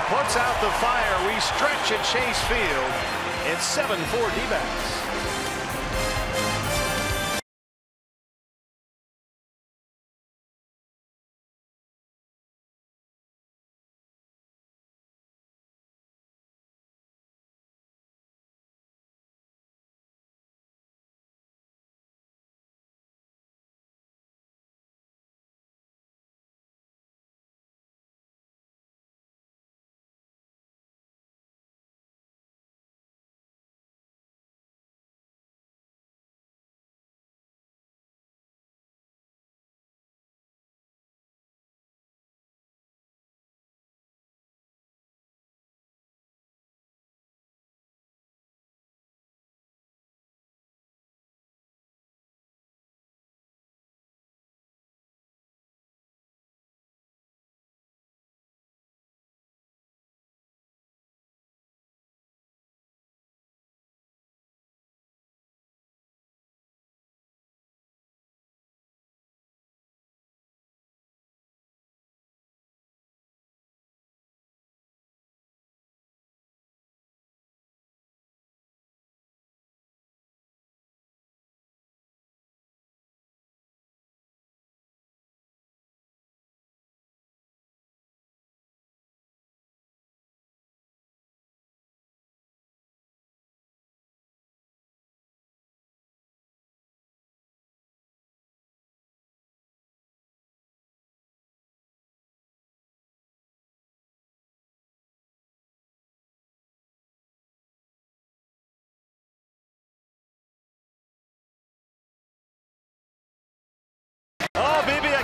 Puts out the fire. We stretch at Chase Field. It's 7-4 D-backs.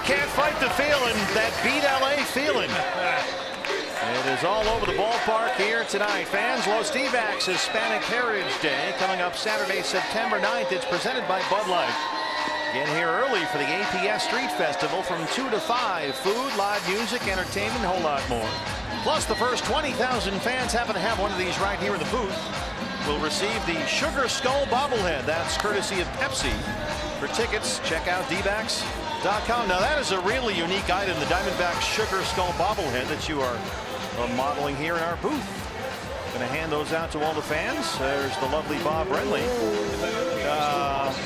Can't fight the feeling, that beat LA feeling. It is all over the ballpark here tonight. Fans, Los D-backs Hispanic Heritage Day coming up Saturday, September 9th. It's presented by Bud Light. Get here early for the APS Street Festival from 2 to 5. Food, live music, entertainment, a whole lot more. Plus, the first 20,000 fans happen to have one of these right here in the booth will receive the Sugar Skull bobblehead. That's courtesy of Pepsi. For tickets, check out dbacks.com. Now that is a really unique item, the Diamondbacks Sugar Skull bobblehead that you are modeling here in our booth. Going to hand those out to all the fans. There's the lovely Bob Brenly.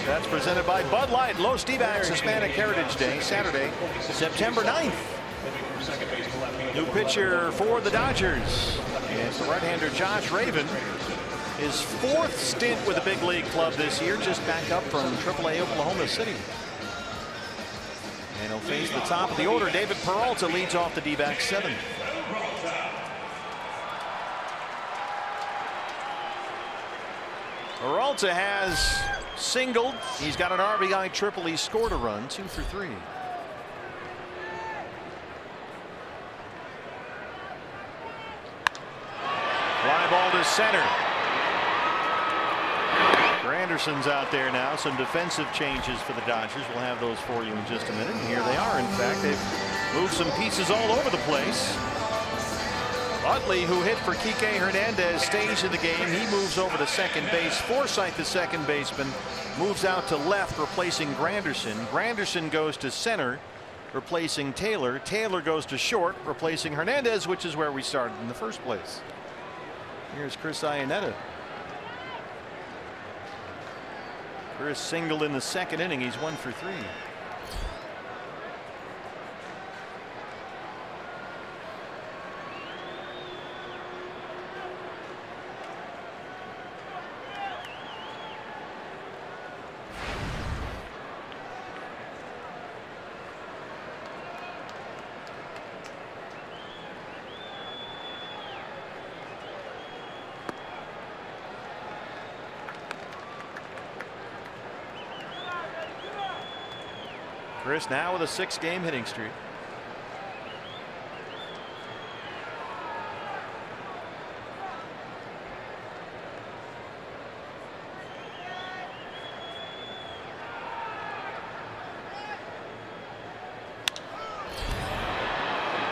That's presented by Bud Light. Los D-backs Hispanic Heritage Day, Saturday, September 9th. New pitcher for the Dodgers. It's the right-hander Josh Raven. His fourth stint with the big league club this year, just back up from AAA Oklahoma City. And he'll face the top of the order. David Peralta leads off the D-backs 7th. Peralta has singled. He's got an RBI triple. He scored a run, 2 for 3. Fly ball to center. Granderson's out there now. Some defensive changes for the Dodgers. We'll have those for you in just a minute. And here they are. In fact, they've moved some pieces all over the place. Godley, who hit for Kike Hernandez, stays in the game. He moves over to second base. Forsythe, the second baseman, moves out to left, replacing Granderson. Granderson goes to center, replacing Taylor. Taylor goes to short, replacing Hernandez, which is where we started in the first place. Here's Chris Iannetta. Chris singled in the second inning. He's 1 for 3. Chris now with a 6-game hitting streak.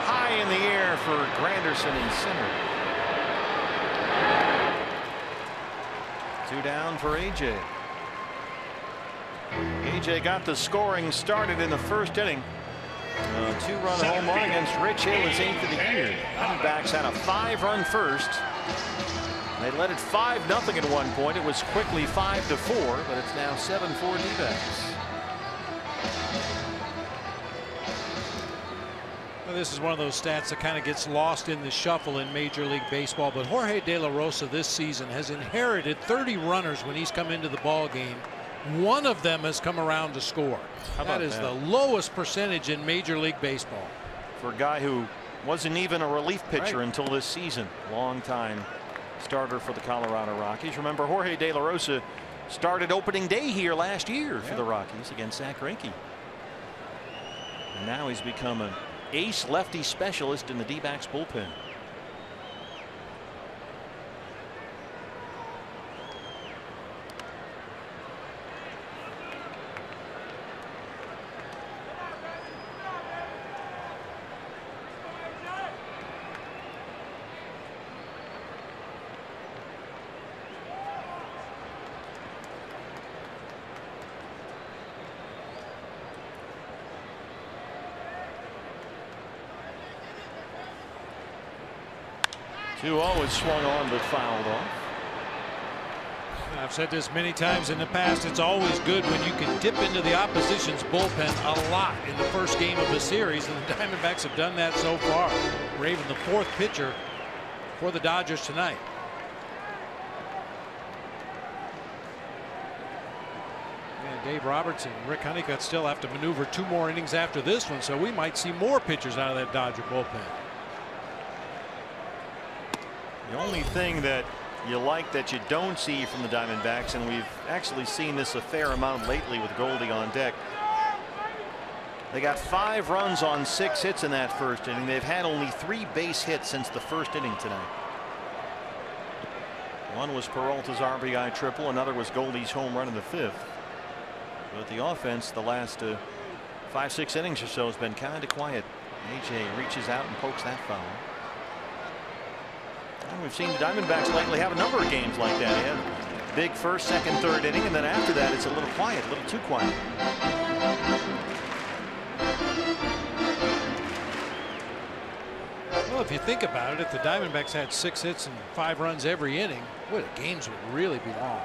High in the air for Granderson in center. 2 down for AJ. AJ got the scoring started in the first inning. A 2-run home run against Rich Hill, his 8th of the year. Diamondbacks had a 5-run first. They led it 5-0 at one point. It was quickly 5-4, but it's now 7-4 D-backs. Well, this is one of those stats that kind of gets lost in the shuffle in Major League Baseball, but Jorge De La Rosa this season has inherited 30 runners when he's come into the ball game. One of them has come around to score. That is the lowest percentage in Major League Baseball. For a guy who wasn't even a relief pitcher until this season. Long time starter for the Colorado Rockies. Remember, Jorge De La Rosa started opening day here last year for the Rockies against Zach Greinke. And now he's become an ace lefty specialist in the D-backs bullpen. Always swung on but fouled off. I've said this many times in the past. It's always good when you can dip into the opposition's bullpen a lot in the first game of the series, and the Diamondbacks have done that so far. Raven, the 4th pitcher for the Dodgers tonight. And Dave Roberts and Rick Honeycutt still have to maneuver 2 more innings after this one, so we might see more pitchers out of that Dodger bullpen. The only thing that you like that you don't see from the Diamondbacks, and we've actually seen this a fair amount lately with Goldie on deck. They got 5 runs on 6 hits in that first inning. They've had only 3 base hits since the first inning tonight. One was Peralta's RBI triple. Another was Goldie's home run in the 5th. But the offense the last 5-6 innings or so has been kind of quiet. AJ reaches out and pokes that foul. And we've seen the Diamondbacks lately have a number of games like that. They have big first, second, third inning, and then after that it's a little quiet, a little too quiet. Well, if you think about it, if the Diamondbacks had 6 hits and 5 runs every inning, boy, the games would really be long.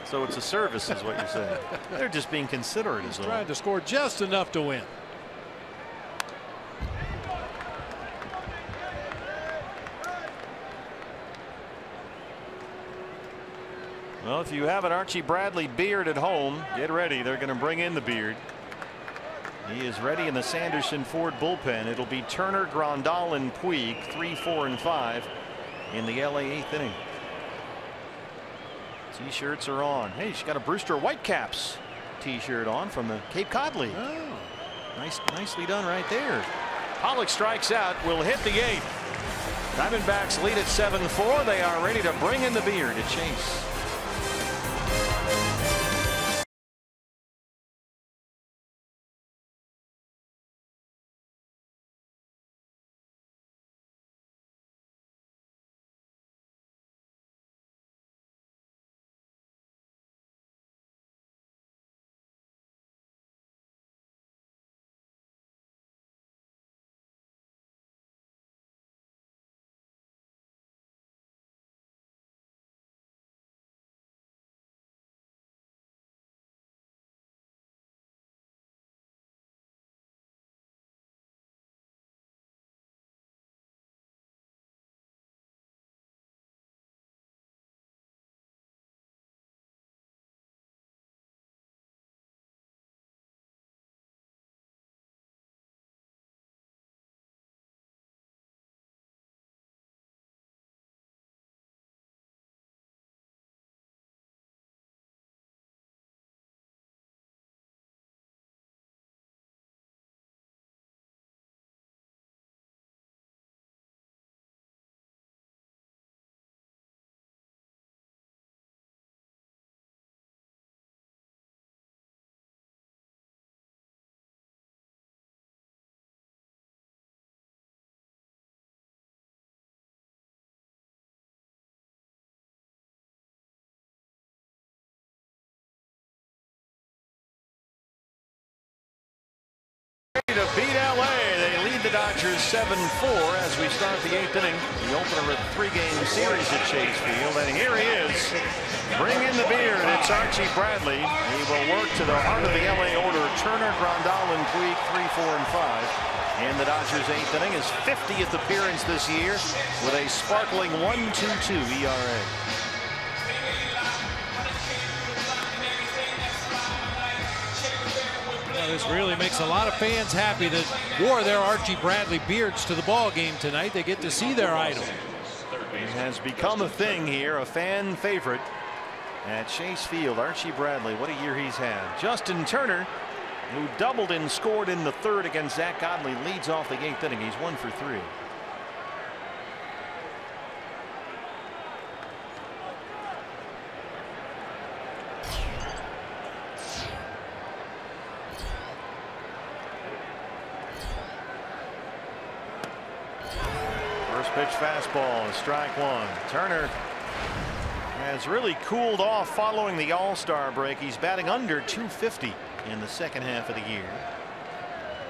So it's a service is what you're saying. They're just being considerate. He's trying to score just enough to win. Well, if you have an Archie Bradley beard at home, get ready. They're going to bring in the beard. He is ready in the Sanderson Ford bullpen. It'll be Turner, Grandal, and Puig, 3, 4, and 5 in the LA 8th inning. T-shirts are on. Hey, she's got a Brewster Whitecaps T-shirt on from the Cape Cod League. Oh. Nicely done right there. Pollock strikes out. Will hit the 8th. Diamondbacks lead at 7-4. They are ready to bring in the beard to chase. the Dodgers 7-4 as we start the 8th inning. The opener of the 3-game series at Chase Field. And here he is. Bring in the beard. It's Archie Bradley. He will work to the heart of the LA order. Turner, Grandal, and Puig 3, 4, and 5. In the Dodgers 8th inning, his 50th appearance this year with a sparkling 1.22 ERA. This really makes a lot of fans happy that wore their Archie Bradley beards to the ball game tonight. They get to see their idol. It has become a thing here, a fan favorite at Chase Field. Archie Bradley, what a year he's had. Justin Turner, who doubled and scored in the 3rd against Zach Godley, leads off the 8th inning. He's 1 for 3. Pitch fastball, strike 1. Turner has really cooled off following the All-Star break. He's batting under 250 in the second half of the year,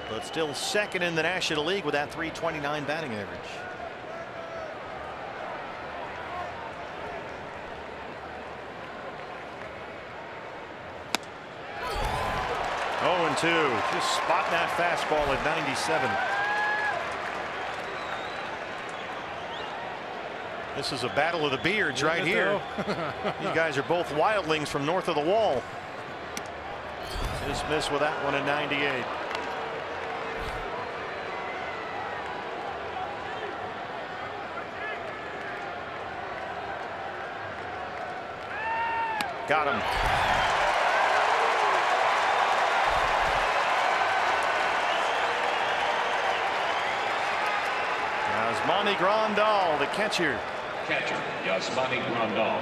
but still second in the National League with that .329 batting average. Oh, and 2. Just spotting that fastball at 97. This is a battle of the beards right here. These guys are both wildlings from north of the wall. Just missed with that one at 98. Got him. Yasmani Grandal, the catcher. Yasmani Grandal.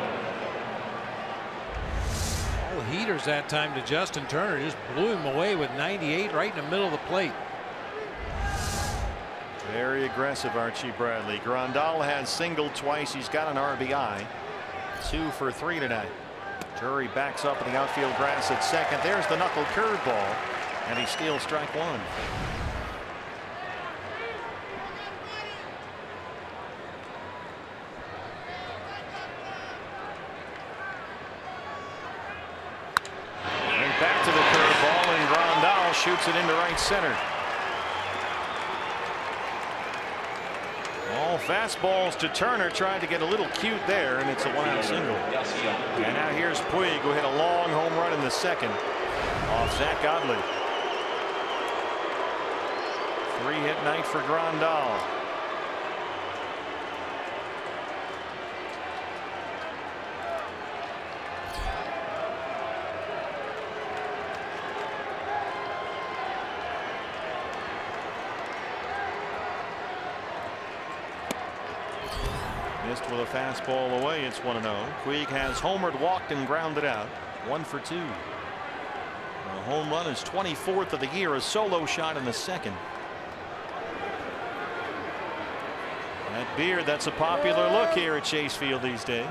All heaters that time to Justin Turner. Just blew him away with 98 right in the middle of the plate. Very aggressive Archie Bradley. Grandal has singled twice. He's got an RBI. 2 for 3 tonight. Drury backs up in the outfield grass at second. There's the knuckle curveball, and he steals strike 1. Back to the curveball, and Grandal shoots it into right center. All fastballs to Turner, trying to get a little cute there, and it's a 1-out single. And now here's Puig, who hit a long home run in the second off Zach Godley. 3-hit night for Grandal. Missed with a fastball away. It's 1-0. Puig has homered, walked, and grounded out. 1 for 2. A home run is 24th of the year. A solo shot in the second. That beard, that's a popular look here at Chase Field these days.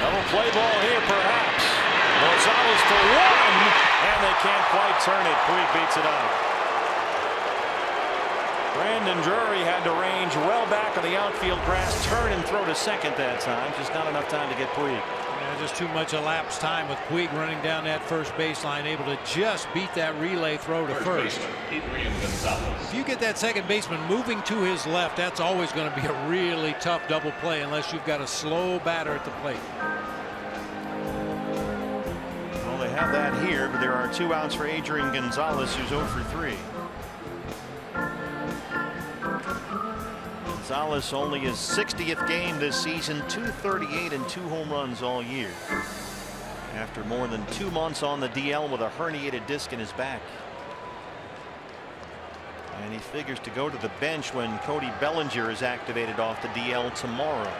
Double play ball here, perhaps. Gonzalez to 1. And they can't quite turn it. Puig beats it out. Brandon Drury had to range well back on the outfield grass, turn and throw to second that time. Just not enough time to get Puig. Yeah, just too much elapsed time with Puig running down that first baseline, able to just beat that relay throw to first. If you get that second baseman moving to his left, that's always going to be a really tough double play unless you've got a slow batter at the plate. Have that here, but there are 2 outs for Adrian Gonzalez, who's 0 for 3. Gonzalez only his 60th game this season, 238 and 2 home runs all year. After more than 2 months on the DL with a herniated disc in his back. And he figures to go to the bench when Cody Bellinger is activated off the DL tomorrow.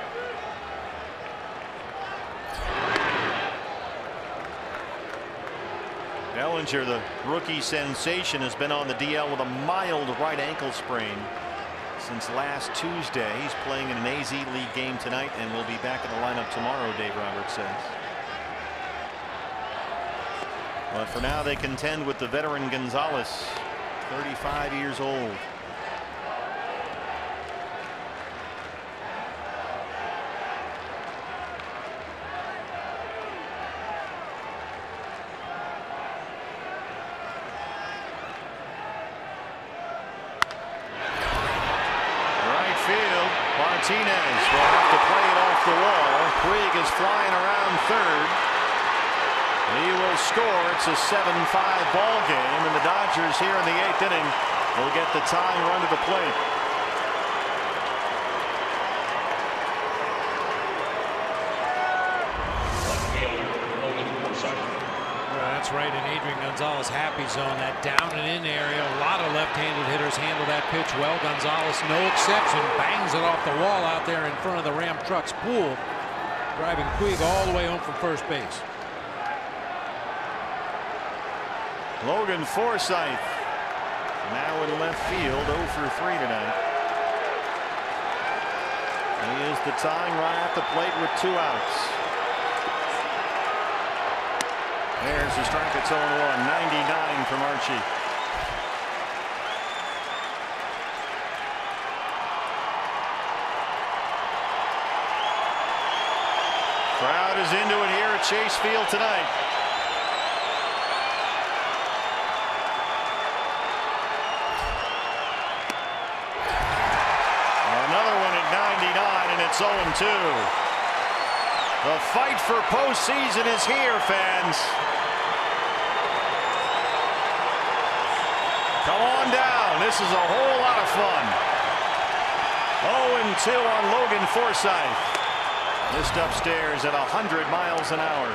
Bellinger, the rookie sensation, has been on the DL with a mild right ankle sprain since last Tuesday. He's playing in an AZ League game tonight and will be back in the lineup tomorrow, Dave Roberts says. But for now, they contend with the veteran Gonzalez, 35 years old. Martinez will have to play it off the wall. Puig is flying around third. He will score. It's a 7-5 ball game, and the Dodgers here in the 8th inning will get the tying run to the plate. That's right, in Adrian Gonzalez happy zone, that down and in area. A lot of left-handed hitters handle that pitch well. Gonzalez, no exception, bangs it off the wall out there in front of the Ram truck's pool, driving Puig all the way home from first base. Logan Forsythe now in left field, 0 for 3 tonight. He is the tying run at the plate with 2 outs. There's the strike at 0-1, 99 from Archie. Crowd is into it here at Chase Field tonight. Another one at 99, and it's 0-2. The fight for postseason is here, fans. Come on down. This is a whole lot of fun. 0-2 on Logan Forsythe. Missed upstairs at 100 miles an hour.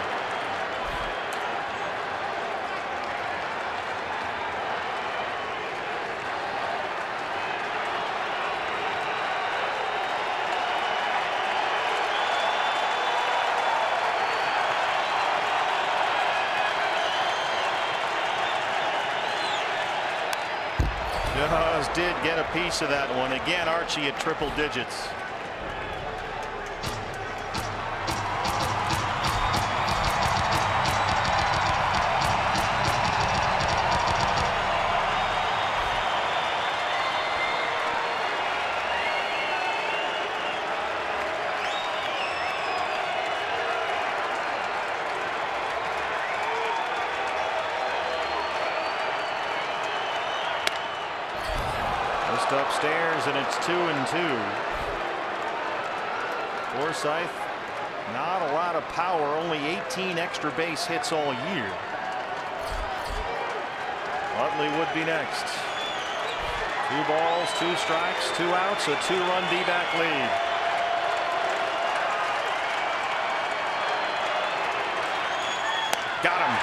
Did get a piece of that one. Again, Archie at triple digits. Upstairs, and it's 2-2. Forsythe, not a lot of power, only 18 extra base hits all year. Godley would be next. 2 balls, 2 strikes, 2 outs, a 2-run D-back lead. Got him.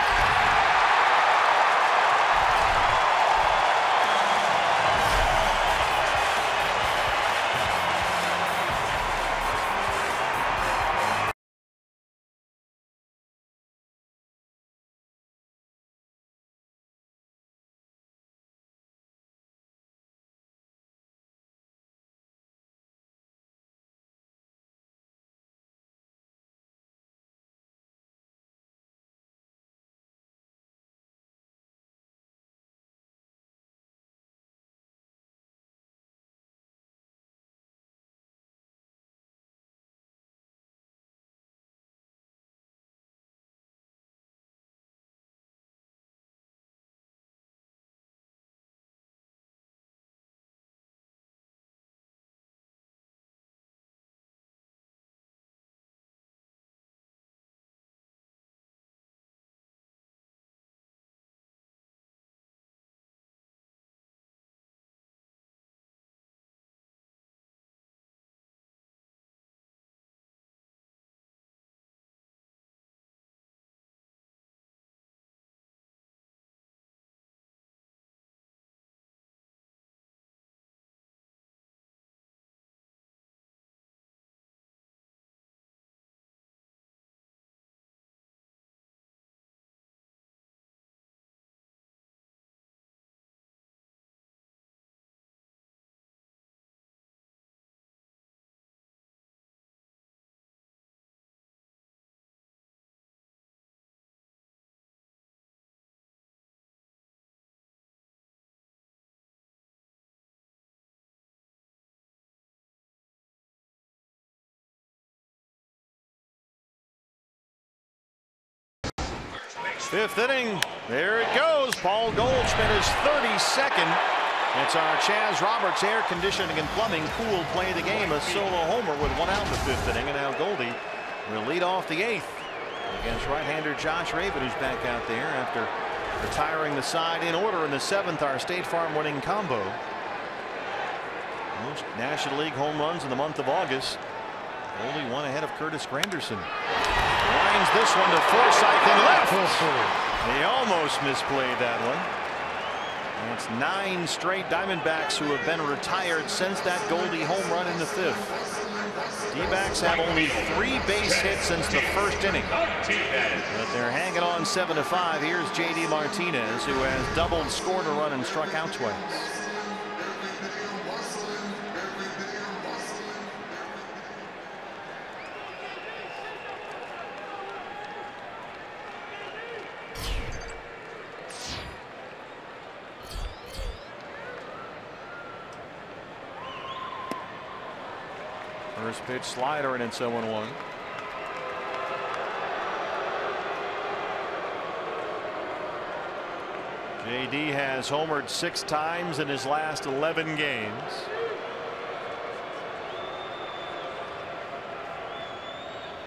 Fifth inning. There it goes. Paul Goldschmidt is 32nd. It's our Chaz Roberts air conditioning and plumbing cool play of the game. A solo homer with 1 out in the 5th inning. And now Goldie will lead off the 8th against right-hander Josh Raven, who's back out there after retiring the side in order in the 7th. Our State Farm winning combo. Most National League home runs in the month of August. Only one ahead of Curtis Granderson. Lines this one to Forsythe and left. He almost misplayed that one. And it's 9 straight Diamondbacks who have been retired since that Goldie home run in the 5th. D-backs have only 3 base hits since the 1st inning. But they're hanging on 7-5. Here's J.D. Martinez, who has doubled, scored a run, and struck out twice. First pitch slider, and it's 0-1. JD has homered 6 times in his last 11 games.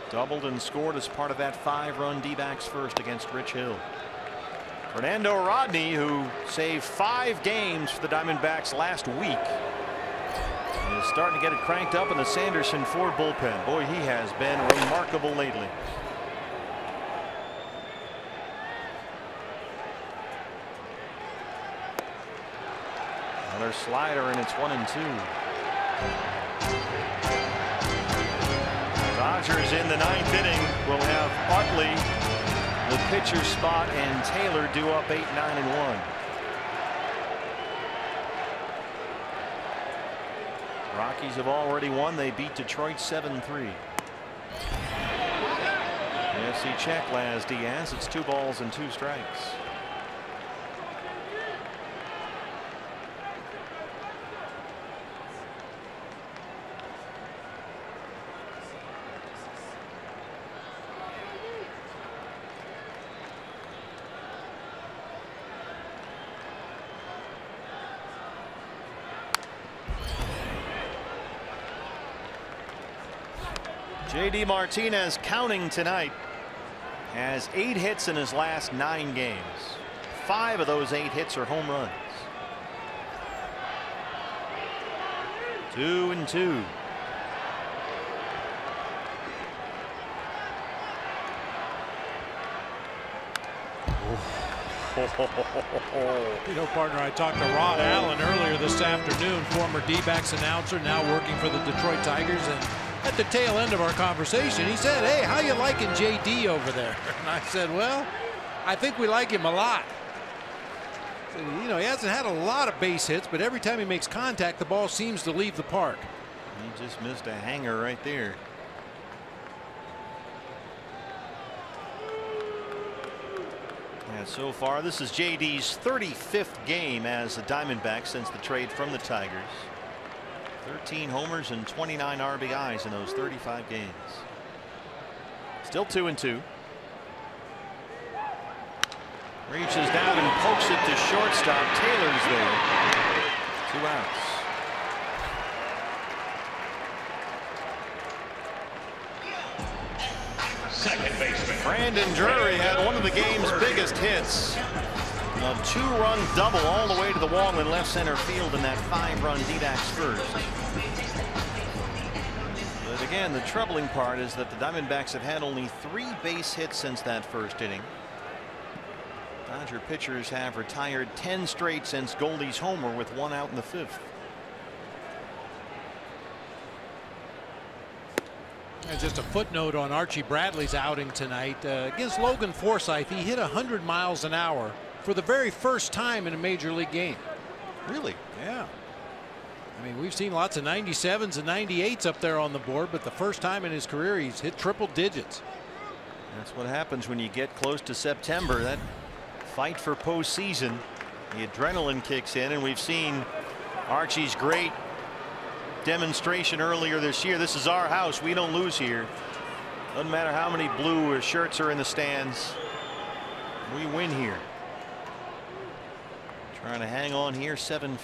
Doubled and scored as part of that 5-run D-backs first against Rich Hill. Fernando Rodney, who saved 5 games for the Diamondbacks last week, is starting to get it cranked up in the Sanderson Ford bullpen. Boy, he has been remarkable lately. Another slider, and it's 1-2. Dodgers in the 9th inning will have Utley, the pitcher spot, and Taylor due up 8, 9, and 1. Rockies have already won. They beat Detroit 7-3. NFC check Laz Diaz. It's 2 balls and 2 strikes. J.D. Martinez counting tonight. Has 8 hits in his last 9 games. 5 of those 8 hits are home runs. 2-2. You know, partner, I talked to Rod Allen earlier this afternoon, former D-backs announcer, now working for the Detroit Tigers, and at the tail end of our conversation, he said, "Hey, how you liking JD over there?" And I said, "Well, I think we like him a lot." So, you know, he hasn't had a lot of base hits, but every time he makes contact, the ball seems to leave the park. He just missed a hanger right there. And so far, this is JD's 35th game as a Diamondback since the trade from the Tigers. 13 homers and 29 RBIs in those 35 games. Still 2-2. Reaches down and pokes it to shortstop. Taylor's there. 2 outs. Second baseman Brandon Drury had one of the game's biggest hits. A 2-run double all the way to the wall in left center field in that 5-run D-backs first. But again, the troubling part is that the Diamondbacks have had only 3 base hits since that first inning. Dodger pitchers have retired 10 straight since Goldie's homer with 1 out in the 5th. And just a footnote on Archie Bradley's outing tonight against Logan Forsythe. He hit 100 miles an hour for the very first time in a major league game. Really? Yeah. I mean, we've seen lots of 97s and 98s up there on the board, but the first time in his career he's hit triple digits. That's what happens when you get close to September. That fight for postseason, the adrenaline kicks in, and we've seen Archie's great demonstration earlier this year. This is our house. We don't lose here. Doesn't matter how many blue shirts are in the stands. We win here. Trying to hang on here, 7-5,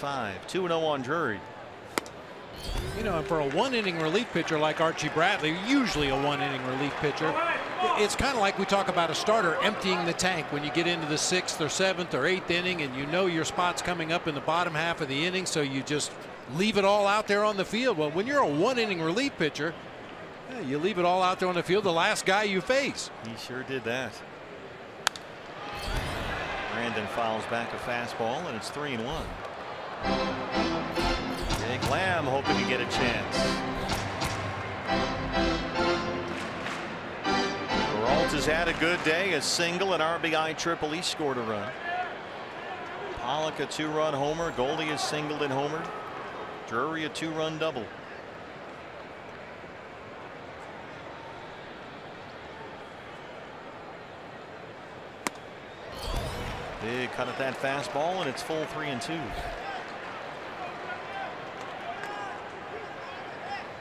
2-0 on Drury. You know, and for a one-inning relief pitcher like Archie Bradley, usually a one-inning relief pitcher, it's kind of like we talk about a starter emptying the tank when you get into the 6th or 7th or 8th inning, and you know your spot's coming up in the bottom half of the inning, so you just leave it all out there on the field. Well, when you're a one-inning relief pitcher, you leave it all out there on the field, the last guy you face. He sure did that. Brandon fouls back a fastball, and it's 3-1. Jake Lamb hoping to get a chance. Peralt has had a good day, a single, an RBI triple. He scored a run. Pollock a 2-run homer. Goldie is singled and homered. Drury a 2-run double. Big cut at that fastball, and it's full 3-2.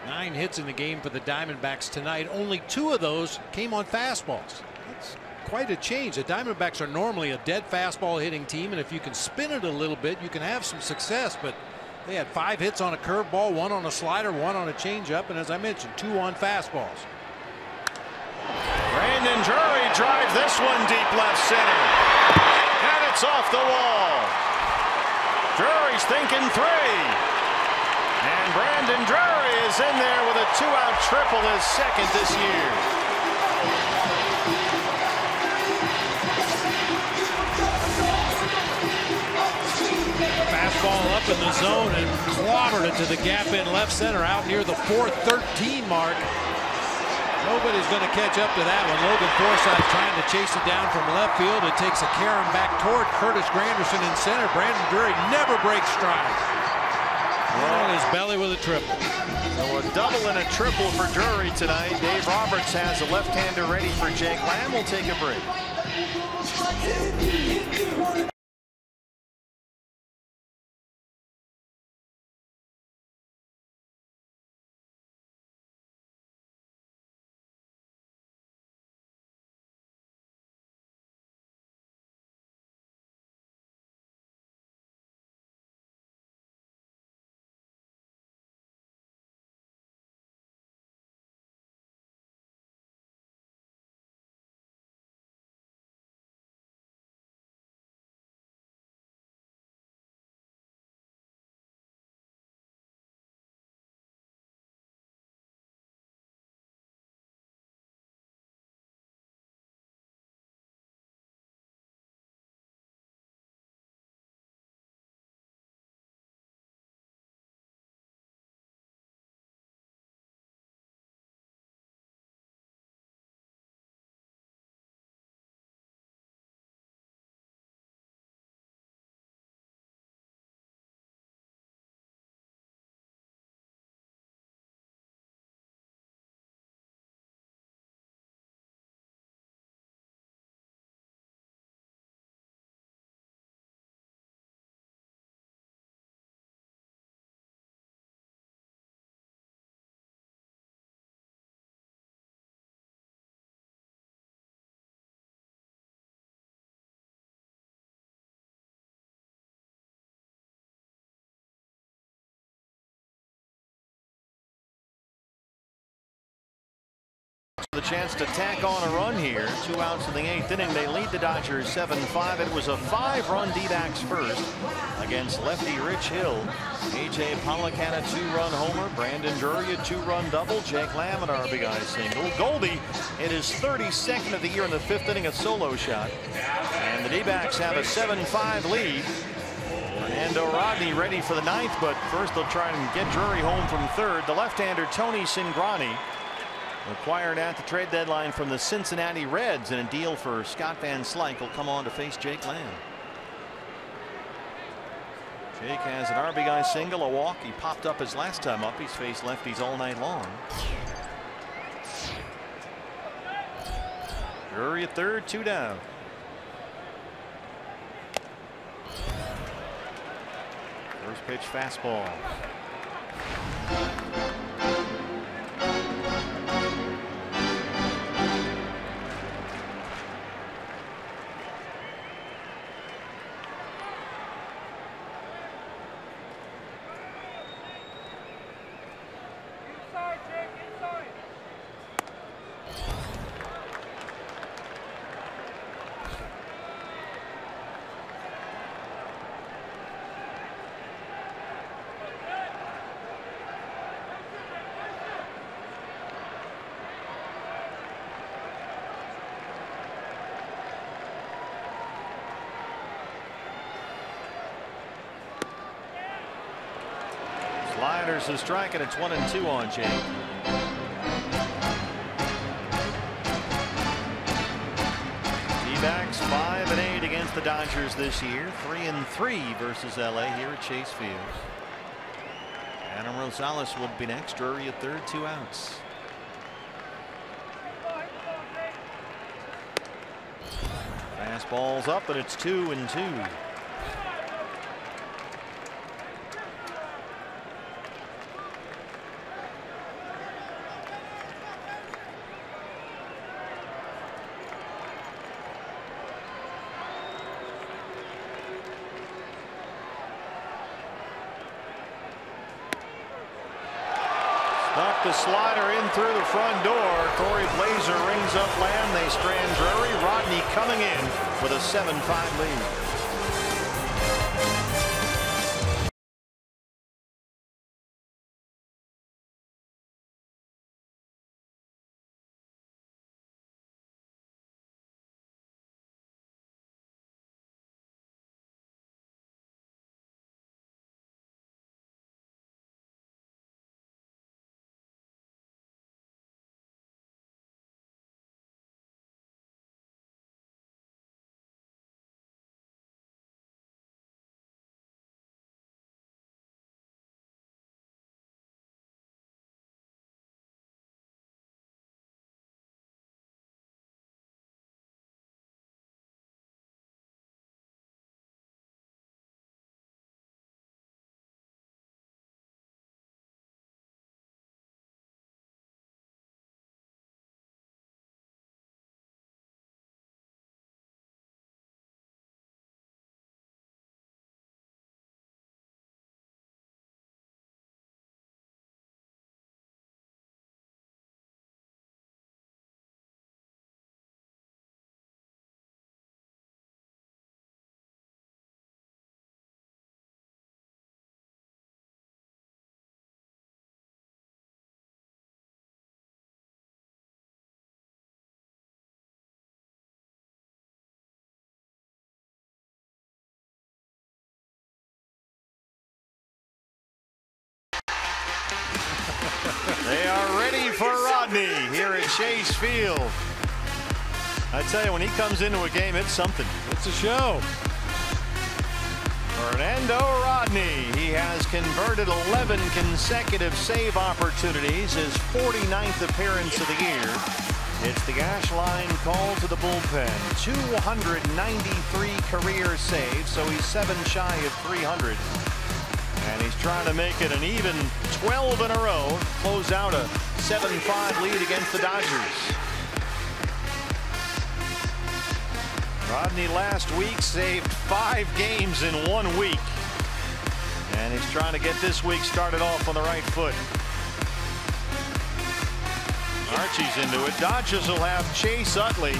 9 hits in the game for the Diamondbacks tonight. Only 2 of those came on fastballs. That's quite a change. The Diamondbacks are normally a dead fastball hitting team, and if you can spin it a little bit, you can have some success. But they had 5 hits on a curveball, 1 on a slider, 1 on a changeup, and as I mentioned, 2 on fastballs. Brandon Drury drives this one deep left center. And it's off the wall. Drury's thinking 3. And Brandon Drury is in there with a 2-out triple, his second this year. Fastball up in the zone and clobbered it to the gap in left center out near the 413 mark. Nobody's going to catch up to that one. Logan Forsythe trying to chase it down from left field. It takes a carom back toward Curtis Granderson in center. Brandon Drury never breaks stride. On his belly with a triple. So a double and a triple for Drury tonight. Dave Roberts has a left-hander ready for Jake Lamb. We'll take a break. The chance to tack on a run here. 2 outs in the 8th inning. They lead the Dodgers 7-5. It was a 5-run D-backs first against lefty Rich Hill. A.J. Pollock had a 2-run homer. Brandon Drury a 2-run double. Jake Lamb an RBI single. Goldie in his 32nd of the year in the 5th inning, a solo shot. And the D-backs have a 7-5 lead. Fernando Rodney ready for the 9th, but first they'll try and get Drury home from 3rd. The left-hander Tony Cingrani, acquired at the trade deadline from the Cincinnati Reds, and a deal for Scott Van Slyke, will come on to face Jake Lamb. Jake has an RBI single, a walk. He popped up his last time up. He's faced lefties all night long. Drury at 3rd, 2 down. First pitch fastball. sliders a strike, and it's 1-2 on Jake. D-backs 5-8 against the Dodgers this year. 3-3 versus LA here at Chase Field. Adam Rosales will be next. Drury at third, 2 outs. Fastball's up, and it's 2-2. Stuck the slider in through the front door. Corey Blazer rings up land. They strand Drury. Rodney coming in with a 7-5 lead. They are ready for Rodney here at Chase Field. I tell you, when he comes into a game, it's something. It's a show. Fernando Rodney. He has converted 11 consecutive save opportunities, his 49th appearance of the year. It's the Ash line call to the bullpen. 293 career saves, so he's 7 shy of 300. And he's trying to make it an even 12 in a row. Close out a 7-5 lead against the Dodgers. Rodney last week saved 5 games in 1 week. And he's trying to get this week started off on the right foot. Archie's into it. Dodgers will have Chase Utley.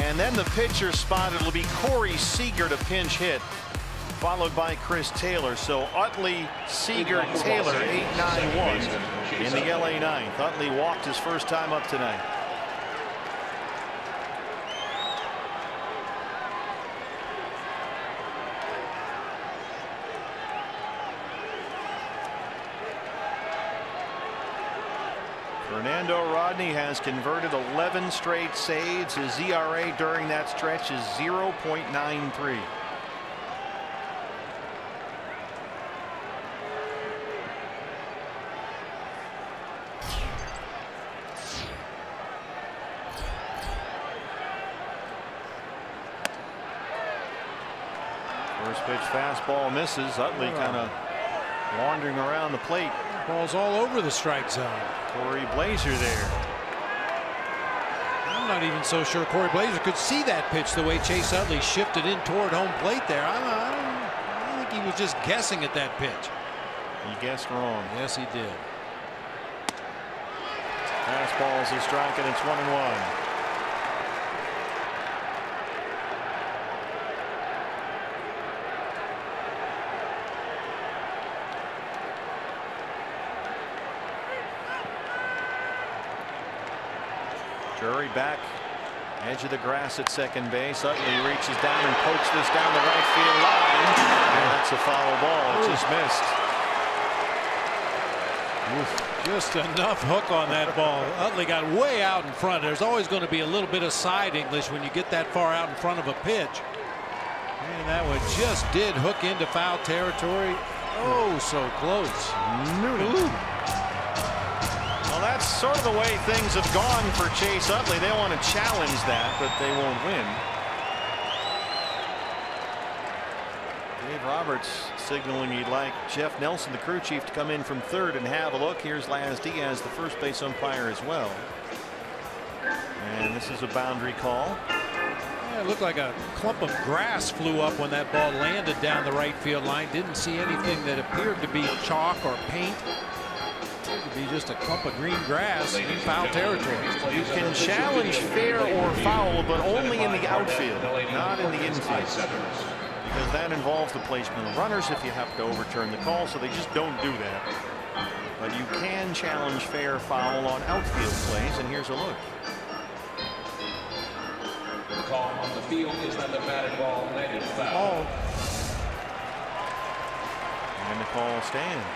And then the pitcher spot, it'll be Corey Seager to pinch hit, followed by Chris Taylor. So Utley, Seager, Taylor, 8-9-1 in the LA ninth. Utley walked his first time up tonight. Fernando Rodney has converted 11 straight saves. His ERA during that stretch is 0.93. First pitch fastball misses. Utley kind of wandering around the plate. Ball's all over the strike zone. Corey Blazer there. I'm not even so sure Corey Blazer could see that pitch the way Chase Utley shifted in toward home plate there. I think he was just guessing at that pitch. He guessed wrong. Yes, he did. Fastball's a strike, and it's 1-1. Drury back, edge of the grass at second base. Utley reaches down and pokes this down the right field line. And that's a foul ball. It just missed. Just enough hook on that ball. Utley got way out in front. There's always going to be a little bit of side English when you get that far out in front of a pitch. And that one just did hook into foul territory. Oh, so close. Well, that's sort of the way things have gone for Chase Utley. They want to challenge that, but they won't win. Dave Roberts signaling he'd like Jeff Nelson, the crew chief, to come in from third and have a look. Here's Laz Diaz, the first base umpire, as well. And this is a boundary call. Yeah, it looked like a clump of grass flew up when that ball landed down the right field line. Didn't see anything that appeared to be chalk or paint. Appeared to be just a clump of green grass in foul territory. You can challenge fair or foul, but only in the outfield, not in the infield, because that involves the placement of runners if you have to overturn the call, so they just don't do that. But you can challenge fair foul on outfield plays, and here's a look. The call on the field is that the batted ball landed foul. And the call stands.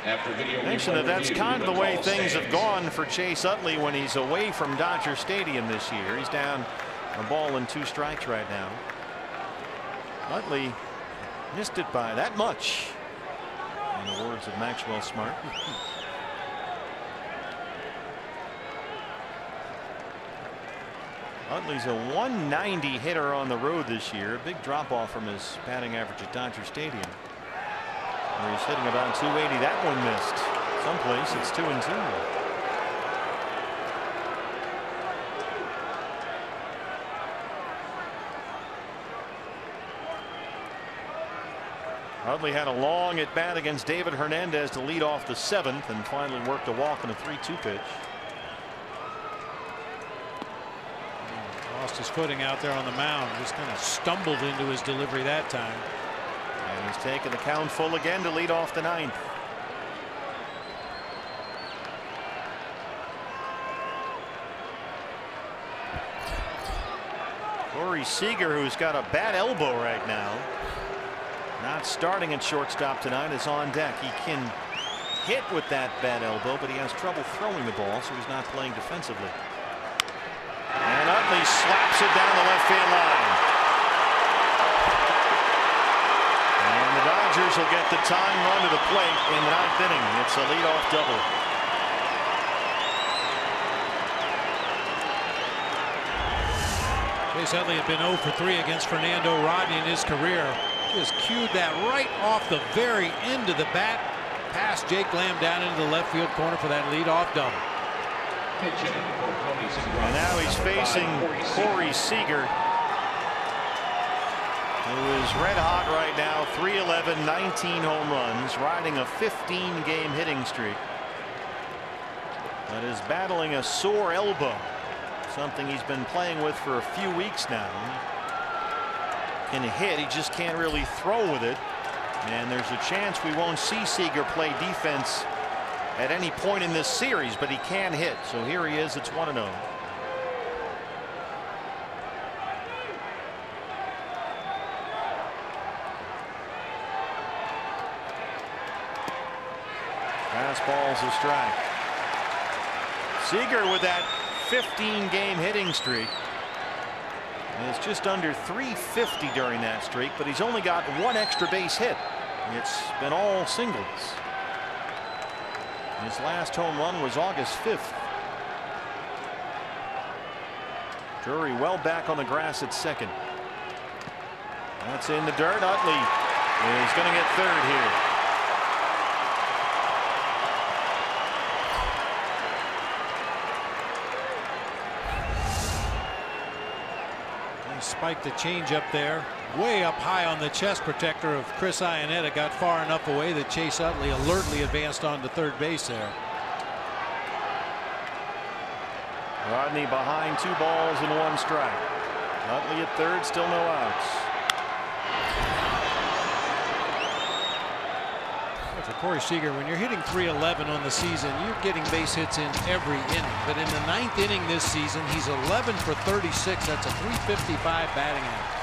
After video Mention that that's kind of the way things have gone for Chase Utley when he's away from Dodger Stadium this year. He's down a ball and 2 strikes right now. Utley missed it by that much, in the words of Maxwell Smart. Utley's a 190 hitter on the road this year. A big drop off from his batting average at Dodger Stadium, where he's hitting about 280. That one missed. Someplace it's 2-2. Utley had a long at bat against David Hernandez to lead off the 7th, and finally worked a walk in a 3-2 pitch. Lost his footing out there on the mound. Just kind of stumbled into his delivery that time. And he's taken the count full again to lead off the 9th. Corey Seager, who's got a bad elbow right now, not starting at shortstop tonight, is on deck. He can hit with that bad elbow, but he has trouble throwing the ball, so he's not playing defensively. And Utley slaps it down the left field line. And the Dodgers will get the tying run to the plate in the 9th inning. It's a leadoff double. Chase Utley had been 0 for 3 against Fernando Rodney in his career. Just cued that right off the very end of the bat, past Jake Lamb down into the left field corner for that leadoff double. And now he's facing Corey Seager, who is red hot right now. 311, 19 home runs, riding a 15-game hitting streak, but is battling a sore elbow, something he's been playing with for a few weeks now. Can hit, he just can't really throw with it, and there's a chance we won't see Seager play defense at any point in this series, but he can hit. So here he is. It's 1-0. Fastball's a strike. Seager with that 15-game hitting streak. And it's just under 350 during that streak, but he's only got 1 extra base hit. It's been all singles. His last home run was August 5th. Drury well back on the grass at second. That's in the dirt. Utley is going to get third here. Spiked the change up there, way up high on the chest protector of Chris Iannetta. Got far enough away that Chase Utley alertly advanced on to third base there. Rodney behind 2 balls and 1 strike. Utley at third, still no outs. For Corey Seager, when you're hitting .311 on the season, you're getting base hits in every inning. But in the 9th inning this season, he's 11 for 36. That's a .355 batting average.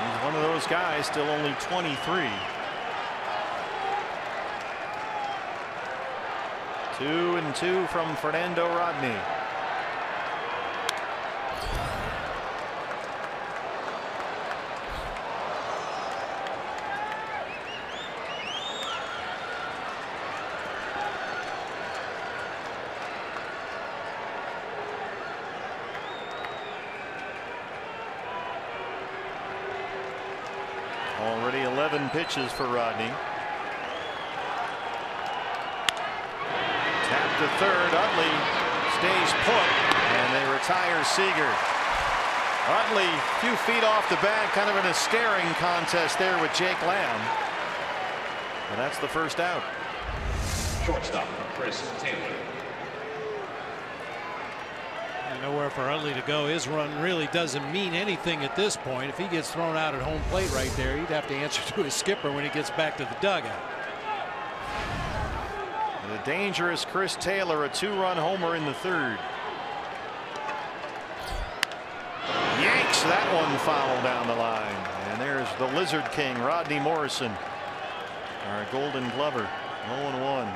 He's one of those guys, still only 23. 2-2 from Fernando Rodney. Already 11 pitches for Rodney. Tap to third. Utley stays put, and they retire Seager. Utley a few feet off the bat, kind of in a staring contest there with Jake Lamb. And that's the first out. Shortstop, Chris Taylor. Nowhere for Utley to go. His run really doesn't mean anything at this point. If he gets thrown out at home plate right there, he'd have to answer to his skipper when he gets back to the dugout. The dangerous Chris Taylor, a 2-run homer in the third. Yanks that one foul down the line. And there's the Lizard King, Rodney Morrison, our Golden Glover. 0-1.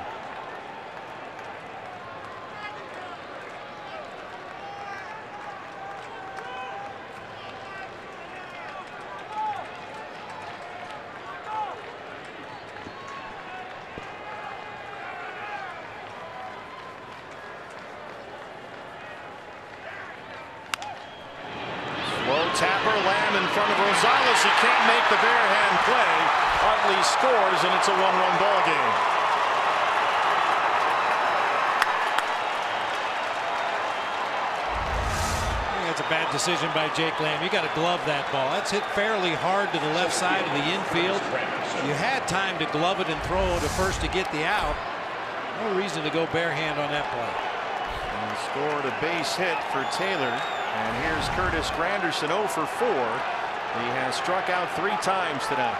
Tapper, Lamb in front of Rosales. He can't make the bare hand play. Utley scores, and it's a 1-run ball game. I think that's a bad decision by Jake Lamb. You got to glove that ball. That's hit fairly hard to the left side of the infield. You had time to glove it and throw to first to get the out. No reason to go bare hand on that play. And he scored a base hit for Taylor. And here's Curtis Granderson, 0 for 4. He has struck out 3 times tonight.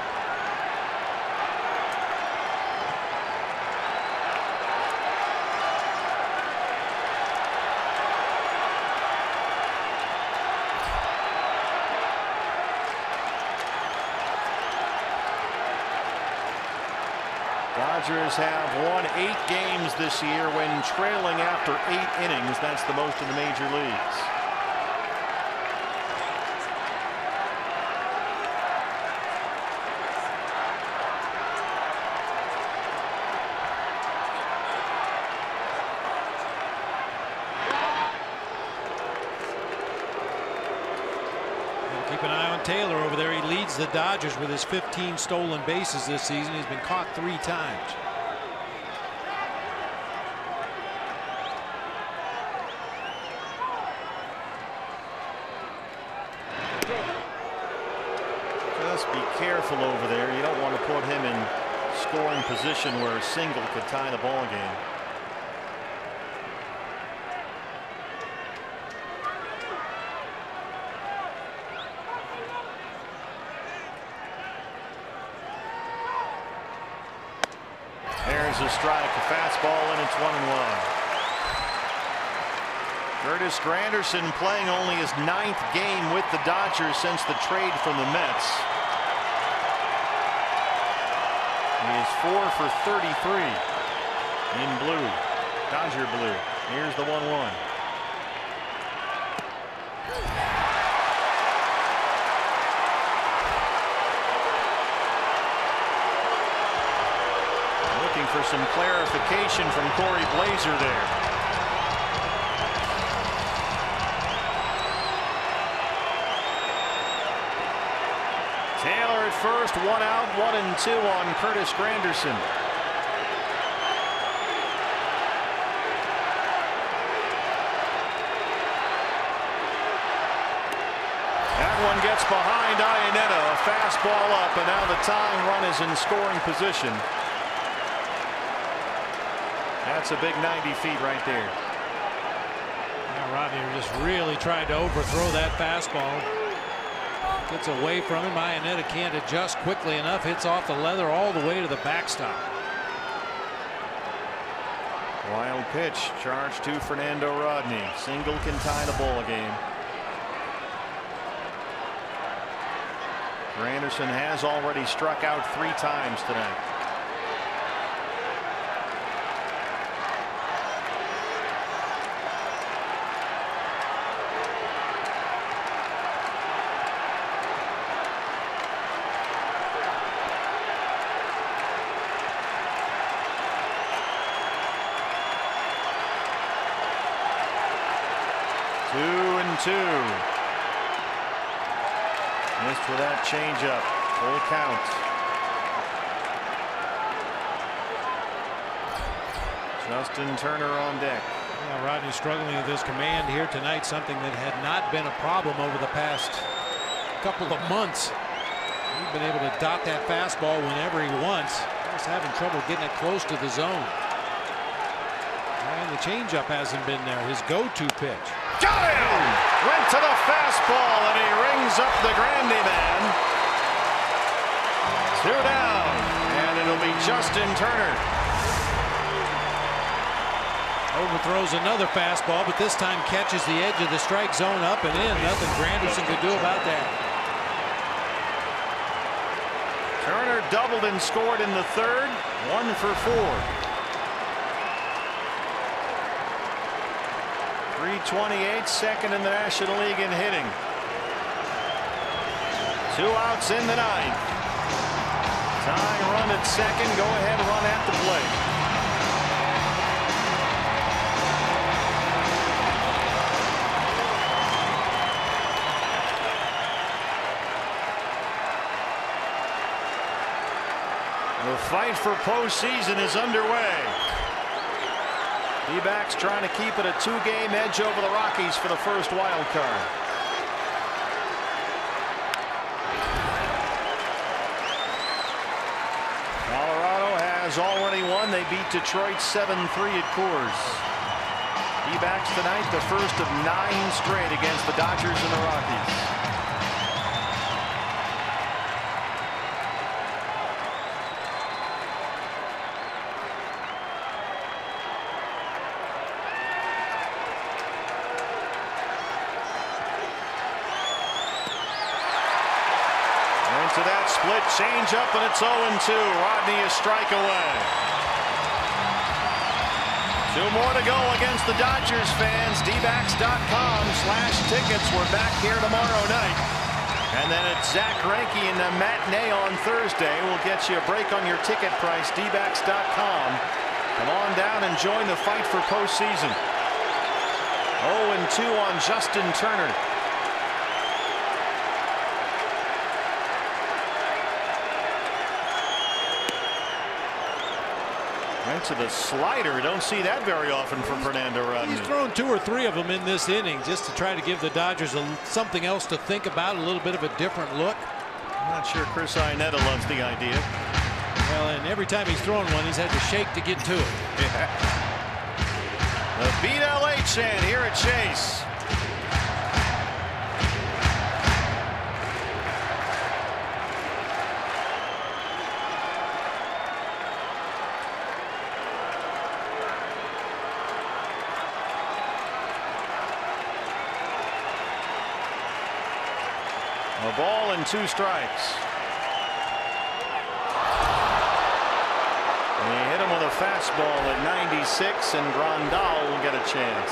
Dodgers have won 8 games this year when trailing after 8 innings. That's the most in the major leagues. Keep an eye on Taylor over there. He leads the Dodgers with his 15 stolen bases this season. He's been caught 3 times. Just be careful over there. You don't want to put him in scoring position where a single could tie the ball game. There's a strike, a fastball, and it's 1-1. Curtis Granderson playing only his 9th game with the Dodgers since the trade from the Mets. He is 4 for 33 in blue, Dodger blue. Here's the 1-1. For some clarification from Corey Blazer there. Taylor at first, 1 out, 1-2 on Curtis Granderson. That one gets behind Iannetta, a fastball up, and now the tying run is in scoring position. That's a big 90 feet right there. Now Rodney just really tried to overthrow that fastball. Gets away from him. Iannetta can't adjust quickly enough. Hits off the leather all the way to the backstop. Wild pitch. Charge to Fernando Rodney. Single can tie the ball game. Granderson has already struck out 3 times tonight. 2-2. Missed with that changeup. Full count. Justin Turner on deck. Yeah, Rodney struggling with his command here tonight, something that had not been a problem over the past couple of months. He's been able to dot that fastball whenever he wants. Just having trouble getting it close to the zone. And the changeup hasn't been there. His go-to pitch. Got him! Went to the fastball and he rings up the Grandy man. 2 down, and it'll be Justin Turner. Overthrows another fastball, but this time catches the edge of the strike zone up and in. Nothing Granderson could do about that. Turner doubled and scored in the third. 1 for 4. 328, second in the National League in hitting. 2 outs in the ninth. Tying run at second. Go ahead run at the plate. The fight for postseason is underway. D-backs trying to keep it a 2-game edge over the Rockies for the first wild card. Colorado has already won. They beat Detroit 7-3 at Coors. D-backs tonight, the first of 9 straight against the Dodgers and the Rockies. To that split change up, and it's 0-2. Rodney a strike away. 2 more to go against the Dodgers fans. dbacks.com/tickets. We're back here tomorrow night. And then it's Zach Greinke in the matinee on Thursday. We'll get you a break on your ticket price. dbacks.com. Come on down and join the fight for postseason. 0-2 on Justin Turner. Went to the slider. Don't see that very often from Fernando Rodney. He's thrown 2 or 3 of them in this inning just to try to give the Dodgers something else to think about, a little bit of a different look. I'm not sure Chris Iannetta loves the idea. Well, and every time he's thrown one, he's had to shake to get to it. Yeah. The Beat LA chant here at Chase. A ball and 2 strikes. And he hit him with a fastball at 96, and Grandal will get a chance.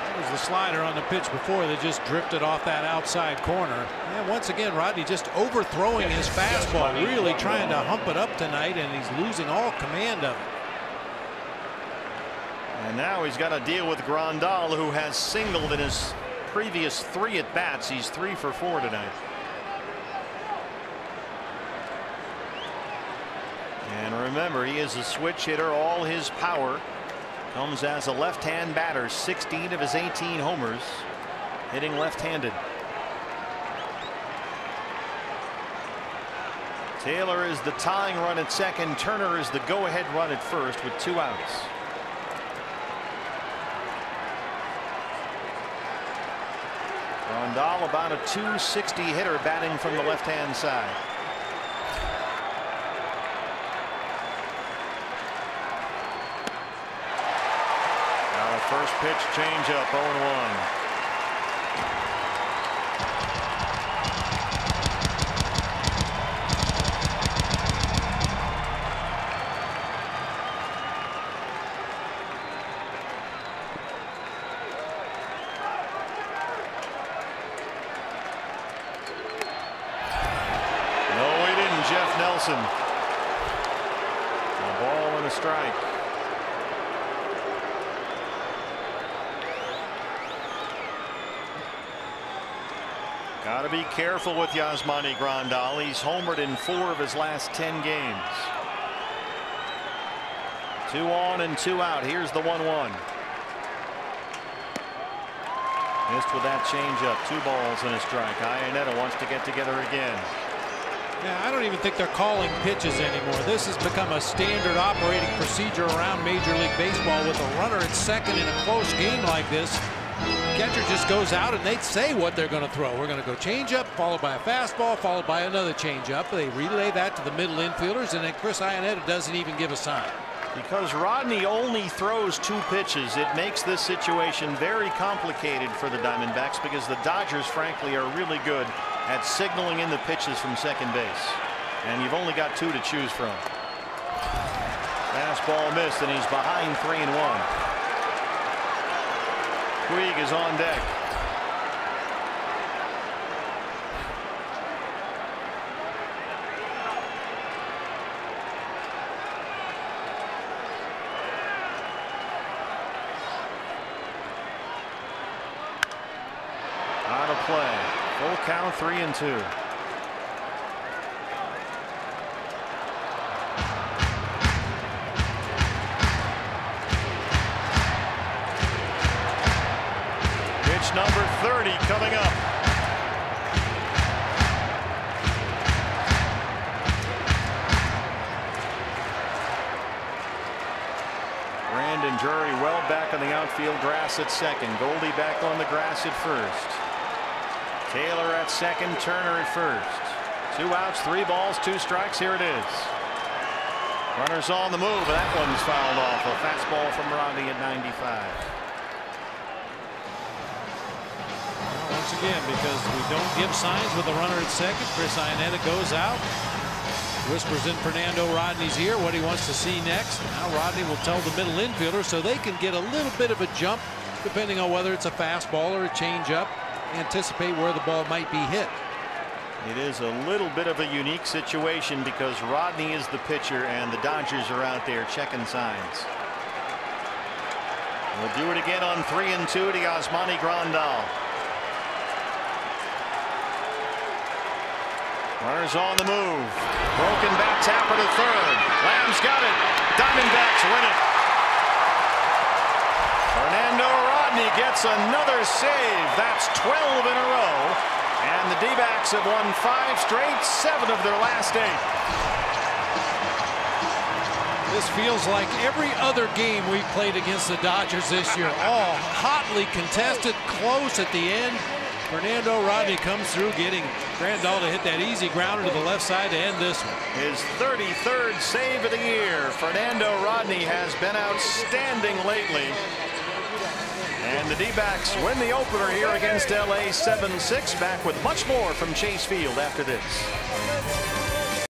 That was the slider on the pitch before that just drifted off that outside corner. And once again, Rodney just overthrowing his fastball, really trying to hump it up tonight, and he's losing all command of it. And now he's got to deal with Grandal, who has singled in his previous 3 at bats. He's 3 for 4 tonight. And remember, he is a switch hitter. All his power comes as a left-hand batter. 16 of his 18 homers hitting left-handed. Taylor is the tying run at second. Turner is the go-ahead run at first with 2 outs. Grandal, about a .260 hitter, batting from the left-hand side. Now the first pitch changeup, 0-1. Jeff Nelson. A ball and a strike. Got to be careful with Yasmani Grandal. He's homered in 4 of his last 10 games. 2 on and 2 out. Here's the 1-1. Missed with that changeup. 2 balls and a strike. Iannetta wants to get together again. Yeah, I don't even think they're calling pitches anymore. This has become a standard operating procedure around Major League Baseball. With a runner at second in a close game like this, catcher just goes out and they say what they're going to throw. We're going to go changeup, followed by a fastball, followed by another changeup. They relay that to the middle infielders, and then Chris Iannetta doesn't even give a sign. Because Rodney only throws 2 pitches, it makes this situation very complicated for the Diamondbacks, because the Dodgers, frankly, are really good at signaling in the pitches from second base. And you've only got 2 to choose from. Fastball missed, and he's behind 3-1. Puig is on deck. Out of play. Full count, 3-2. Pitch number 30 coming up. Brandon Drury well back on the outfield grass at second. Goldie back on the grass at first. Taylor at second, Turner at first. 2 outs, 3 balls, 2 strikes. Here it is. Runners on the move, but that one's fouled off. A fastball from Rodney at 95. Well, once again, because we don't give signs with a runner at second, Chris Iannetta goes out. Whispers in Fernando Rodney's ear what he wants to see next. Now Rodney will tell the middle infielder so they can get a little bit of a jump, depending on whether it's a fastball or a changeup. Anticipate where the ball might be hit. It is a little bit of a unique situation because Rodney is the pitcher and the Dodgers are out there checking signs. We'll do it again on 3-2 to Yasmani Grandal. Runners on the move. Broken back tapper to third. Lamb's got it. Diamondbacks win it. Fernando Rodney gets another save. That's 12 in a row. And the D-backs have won 5 straight, 7 of their last 8. This feels like every other game we've played against the Dodgers this year. All hotly contested, close at the end. Fernando Rodney comes through, getting Grandal to hit that easy grounder to the left side to end this one. His 33rd save of the year. Fernando Rodney has been outstanding lately. And the D-backs win the opener here against LA 7-6. Back with much more from Chase Field after this.